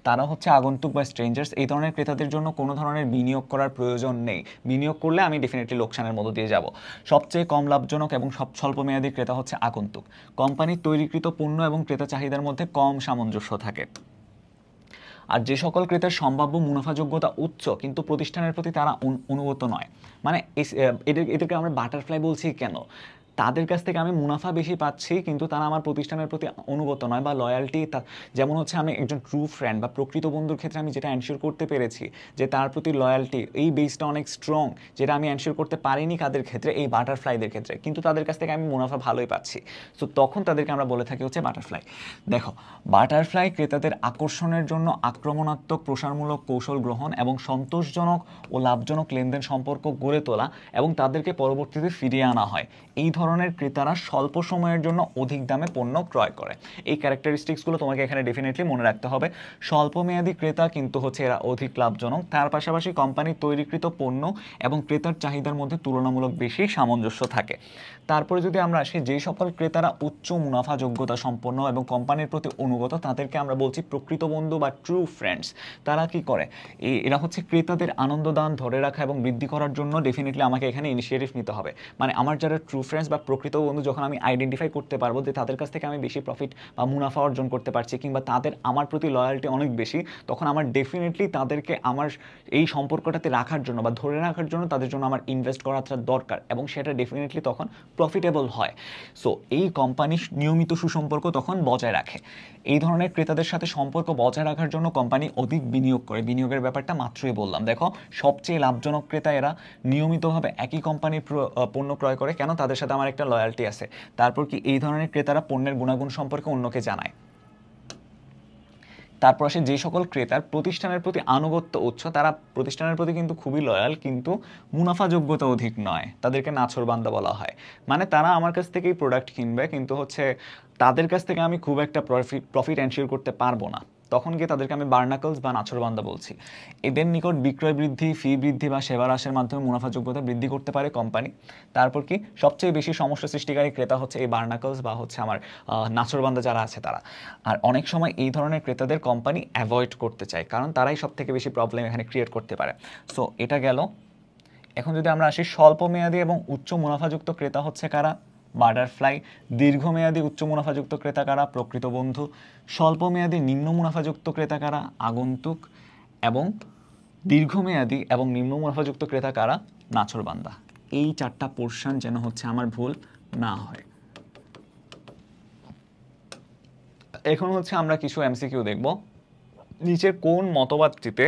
তারা হচ্ছে আগন্তুক বা স্ট্রেঞ্জার্স। এই ধরনের ক্রেতাদের জন্য কোনো ধরনের বিনিয়োগ করার প্রয়োজন নেই, বিনিয়োগ করলে আমি ডেফিনেটলি লোকসানের মধ্য দিয়ে যাব। সবচেয়ে কম লাভজনক এবং স্বল্পমেয়াদী ক্রেতা হচ্ছে আগন্তুক। কোম্পানির তৈরিকৃত পণ্য এবং ক্রেতা চাহিদার মধ্যে কম সামঞ্জস্য থাকে। আর যে সকল ক্রেতার সম্ভাব্য মুনাফাযোগ্যতা উচ্চ কিন্তু প্রতিষ্ঠানের প্রতি তারা অনুগত নয়, মানে এদেরকে আমরা বাটারফ্লাই বলছি কেন, তাদের কাছ থেকে আমি মুনাফা বেশি পাচ্ছি কিন্তু তারা আমার প্রতিষ্ঠানের প্রতি অনুগত নয় বা লয়্যালটি, যেমন হচ্ছে আমি একজন ট্রু ফ্রেন্ড বা প্রকৃত বন্ধুর ক্ষেত্রে আমি যেটা এনশিওর করতে পেরেছি যে তার প্রতি লয়্যালটি, এই বেসটা অনেক স্ট্রং, যেটা আমি এনশিওর করতে পারিনি কাদের ক্ষেত্রে, এই বাটারফ্লাইদের ক্ষেত্রে, কিন্তু তাদের কাছ থেকে আমি মুনাফা ভালোই পাচ্ছি। সো তখন তাদেরকে আমরা বলে থাকি হচ্ছে বাটারফ্লাই। দেখো বাটারফ্লাই ক্রেতাদের আকর্ষণের জন্য আক্রমণাত্মক প্রসারমূলক কৌশল গ্রহণ এবং সন্তোষজনক ও লাভজনক লেনদেন সম্পর্ক গড়ে তোলা এবং তাদেরকে পরবর্তীতে ফিরিয়ে আনা হয়, এই ধরনের ধরনের ক্রেতারা স্বল্প সময়ের জন্য অধিক দামে পণ্য ক্রয় করে। এই ক্যারেক্টারিস্টিক্সগুলো তোমাকে এখানে ডেফিনেটলি মনে রাখতে হবে। স্বল্প মেয়াদী ক্রেতা কিন্তু হচ্ছে এরা অধিক লাভজনক, তার পাশাপাশি কোম্পানির তৈরিকৃত পণ্য এবং ক্রেতার চাহিদার মধ্যে তুলনামূলক বেশি সামঞ্জস্য থাকে। তারপরে যদি আমরা আসি, যে সকল ক্রেতারা উচ্চ মুনাফা যোগ্যতা সম্পন্ন এবং কোম্পানির প্রতি অনুগত, তাদেরকে আমরা বলছি প্রকৃত বন্ধু বা ট্রু ফ্রেন্ডস। তারা কি করে, এরা হচ্ছে ক্রেতাদের আনন্দদান ধরে রাখা এবং বৃদ্ধি করার জন্য ডেফিনেটলি আমাকে এখানে ইনিশিয়েটিভ নিতে হবে। মানে আমার যারা ট্রু ফ্রেন্ডস বা প্রকৃত বন্ধু, যখন আমি আইডেন্টিফাই করতে পারবো যে তাদের কাছ থেকে আমি বেশি প্রফিট বা মুনাফা অর্জন করতে পারছি, কিংবা তাদের আমার প্রতি লয়্যালটি অনেক বেশি, তখন আমার ডেফিনেটলি তাদেরকে আমার এই সম্পর্কটাতে রাখার জন্য বা ধরে রাখার জন্য তাদের জন্য আমার ইনভেস্ট করাটা দরকার, এবং সেটা ডেফিনেটলি তখন প্রফিটেবল হয়। সো এই কোম্পানি নিয়মিত সুসম্পর্ক তখন বজায় রাখে। এই ধরনের ক্রেতাদের সাথে সম্পর্ক বজায় রাখার জন্য কোম্পানি অধিক বিনিয়োগ করে। বিনিয়োগের ব্যাপারটা মাত্রই বললাম। দেখো, সবচেয়ে লাভজনক ক্রেতা এরা, নিয়মিতভাবে একই কোম্পানির পণ্য ক্রয় করে। কেন? তাদের সাথে আমার একটা লয়্যালটি আছে। তারপর কি, এই ধরনের ক্রেতারা পণ্যের গুণাগুণ সম্পর্কে অন্যকে জানায়। তারপর আসে যে সকল ক্রেতার প্রতিষ্ঠানের প্রতি আনুগত্য উচ্চ, তারা প্রতিষ্ঠানের প্রতি কিন্তু খুবই লয়াল, কিন্তু মুনাফা যোগ্যতা অধিক নয়, তাদেরকে নাছোড়বান্দা বলা হয়। মানে তারা আমার কাছ থেকেই প্রোডাক্ট কিনবে, কিন্তু হচ্ছে তাদের কাছ থেকে আমি খুব একটা প্রফিট এনশিওর করতে পারবো না, তখন গিয়ে তাদেরকে আমি বার্নাকলস বা নাছোড়বান্দা বলছি। এদের নিকট বিক্রয় বৃদ্ধি, ফি বৃদ্ধি বা সেবা হ্রাসের মাধ্যমে মুনাফা যোগ্যতা বৃদ্ধি করতে পারে কোম্পানি। তারপর কি, সবচেয়ে বেশি সমস্যা সৃষ্টিকারী ক্রেতা হচ্ছে এই বার্নাকলস বা হচ্ছে আমার নাছোড়বান্দা যারা আছে তারা। আর অনেক সময় এই ধরনের ক্রেতাদের কোম্পানি অ্যাভয়েড করতে চায়, কারণ তারাই সব থেকে বেশি প্রবলেম এখানে ক্রিয়েট করতে পারে। সো এটা গেল। এখন যদি আমরা আসি, স্বল্প মেয়াদী এবং উচ্চ মুনাফাযুক্ত ক্রেতা হচ্ছে কারা? বাটারফ্লাই। দীর্ঘমেয়াদী উচ্চ মুনাফাযুক্ত ক্রেতা কারা? প্রকৃত বন্ধু। স্বল্পমেয়াদী নিম্ন মুনাফাযুক্ত ক্রেতা কারা? আগন্তুক। এবং দীর্ঘমেয়াদী এবং নিম্ন মুনাফাযুক্ত ক্রেতা কারা? নাছোড়বান্দা। এই চারটা পোর্শন যেন হচ্ছে আমার ভুল না হয়। এখন হচ্ছে আমরা কিছু এমসিকিউ দেখব। নিচের কোন মতবাদটিতে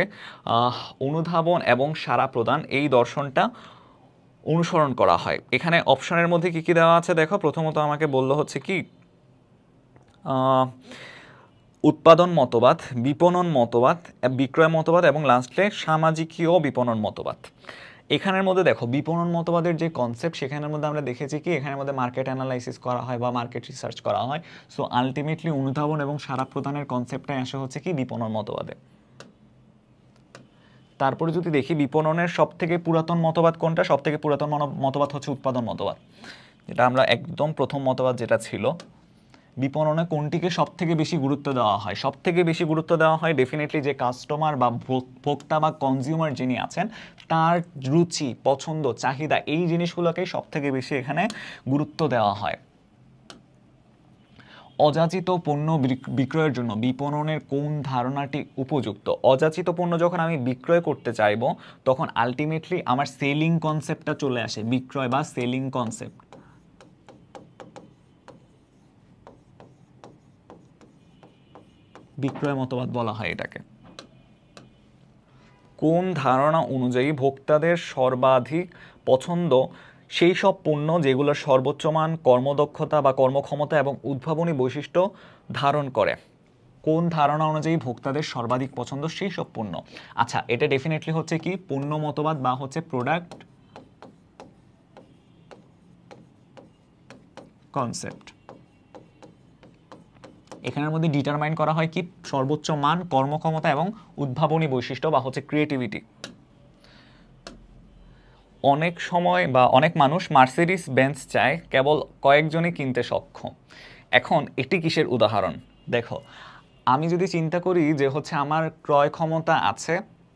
অনুধাবন এবং সাড়া প্রদান এই দর্শনটা অনুসরণ করা হয়? এখানে অপশনের মধ্যে কি কি দেওয়া আছে দেখো। প্রথমত আমাকে বললো হচ্ছে কি, উৎপাদন মতবাদ, বিপণন মতবাদ, বিক্রয় মতবাদ এবং লাস্টে সামাজিকীয় বিপণন মতবাদ। এখানের মধ্যে দেখো, বিপণন মতবাদের যে কনসেপ্ট, সেখানের মধ্যে আমরা দেখেছি কি, এখানের মধ্যে মার্কেট অ্যানালাইসিস করা হয় বা মার্কেট রিসার্চ করা হয়। সো আলটিমেটলি অনুধাবন এবং সাড়া প্রদানের কনসেপ্টটাই আসে হচ্ছে কি বিপণন মতবাদে। তারপরে যদি দেখি, বিপণনের সবথেকে পুরাতন মতবাদ কোনটা? সবথেকে পুরাতন মতবাদ হচ্ছে উৎপাদন মতবাদ, যেটা আমরা একদম প্রথম মতবাদ যেটা ছিল। বিপণনে কোনটিকে সবথেকে বেশি গুরুত্ব দেওয়া হয়? সবথেকে বেশি গুরুত্ব দেওয়া হয় ডেফিনেটলি যে কাস্টমার বা ভোক্তা বা কনজিউমার যিনি আছেন, তার রুচি, পছন্দ, চাহিদা, এই জিনিসগুলোকেই সবথেকে বেশি এখানে গুরুত্ব দেওয়া হয়। অযাচিত পণ্য বিক্রয়ের জন্য বিপণনের কোন ধারণাটি উপযুক্ত? অযাচিত পণ্য যখন আমি বিক্রয় করতে চাইব, তখন আলটিমেটলি আমার সেলিং কনসেপ্টটা চলে আসে, বিক্রয় বা সেলিং কনসেপ্ট। বিক্রয় মতবাদ বলা হয় এটাকে। কোন ধারণা অনুযায়ী ভোক্তাদের সর্বাধিক পছন্দ সেই সব পণ্য যেগুলোর সর্বোচ্চ মান, কর্মদক্ষতা বা কর্মক্ষমতা এবং উদ্ভাবনী বৈশিষ্ট্য ধারণ করে? কোন ধারণা অনুযায়ী ভোক্তাদের সর্বাধিক পছন্দ সেই সব পণ্য? আচ্ছা, এটা ডেফিনেটলি হচ্ছে কি পণ্য মতবাদ বা হচ্ছে প্রোডাক্ট কনসেপ্ট। এখানের মধ্যে ডিটারমাইন করা হয় কি সর্বোচ্চ মান, কর্মক্ষমতা এবং উদ্ভাবনী বৈশিষ্ট্য বা হচ্ছে ক্রিয়েটিভিটি। অনেক সময় বা অনেক মানুষ মার্সিডিজ বেঞ্চ চায়, কেবল কয়েকজনই কিনতে সক্ষম। এখন এটি কিসের উদাহরণ? দেখো, আমি যদি চিন্তা করি যে হচ্ছে আমার ক্রয় ক্ষমতা আছে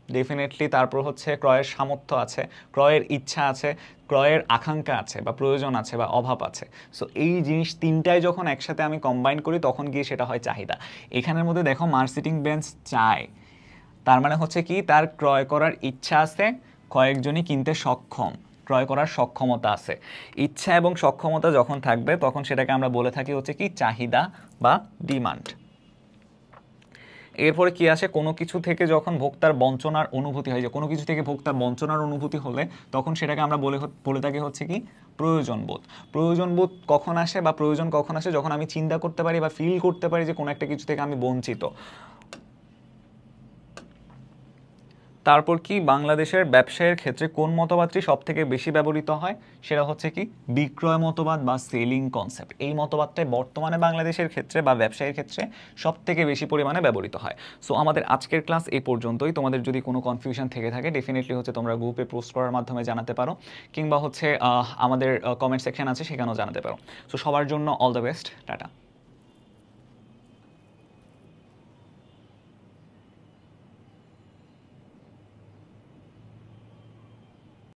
ডেফিনেটলি, তারপর হচ্ছে ক্রয়ের সামর্থ্য আছে, ক্রয়ের ইচ্ছা আছে, ক্রয়ের আকাঙ্ক্ষা আছে বা প্রয়োজন আছে বা অভাব আছে। সো এই জিনিস তিনটাই যখন একসাথে আমি কম্বাইন করি, তখন গিয়ে সেটা হয় চাহিদা। এখানের মধ্যে দেখো, মার্সিডিজ বেঞ্চ চায়, তার মানে হচ্ছে কি তার ক্রয় করার ইচ্ছা আছে, কয়েকজনই কিনতে সক্ষম, ক্রয় করার সক্ষমতা আছে। ইচ্ছা এবং সক্ষমতা যখন থাকবে, তখন সেটাকে আমরা বলে থাকি হচ্ছে কি চাহিদা বা ডিমান্ড। এরপরে কি আসে, কোনো কিছু থেকে যখন ভোক্তার বঞ্চনার অনুভূতি হয়, যে কোনো কিছু থেকে ভোক্তার বঞ্চনার অনুভূতি হলে, তখন সেটাকে আমরা বলে থাকি হচ্ছে কি প্রয়োজনবোধ। প্রয়োজনবোধ কখন আসে বা প্রয়োজন কখন আসে? যখন আমি চিন্তা করতে পারি বা ফিল করতে পারি যে কোনো একটা কিছু থেকে আমি বঞ্চিত। তারপর কি বাংলাদেশের ব্যবসায়ের ক্ষেত্রে কোন মতবাদটি সব থেকে বেশি ব্যবহৃত হয়, সেটা হচ্ছে কি বিক্রয় মতবাদ বা সেলিং কনসেপ্ট। এই মতবাদটাই বর্তমানে বাংলাদেশের ক্ষেত্রে বা ব্যবসায়ের ক্ষেত্রে সব থেকে বেশি পরিমাণে ব্যবহৃত হয়। সো আমাদের আজকের ক্লাস এই পর্যন্তই। তোমাদের যদি কোনো কনফিউশন থেকে থাকে ডেফিনেটলি হচ্ছে তোমরা গ্রুপে পোস্ট করার মাধ্যমে জানাতে পারো, কিংবা হচ্ছে আমাদের কমেন্ট সেকশন আছে সেখানেও জানাতে পারো। সো সবার জন্য অল দ্য বেস্ট, টাটা।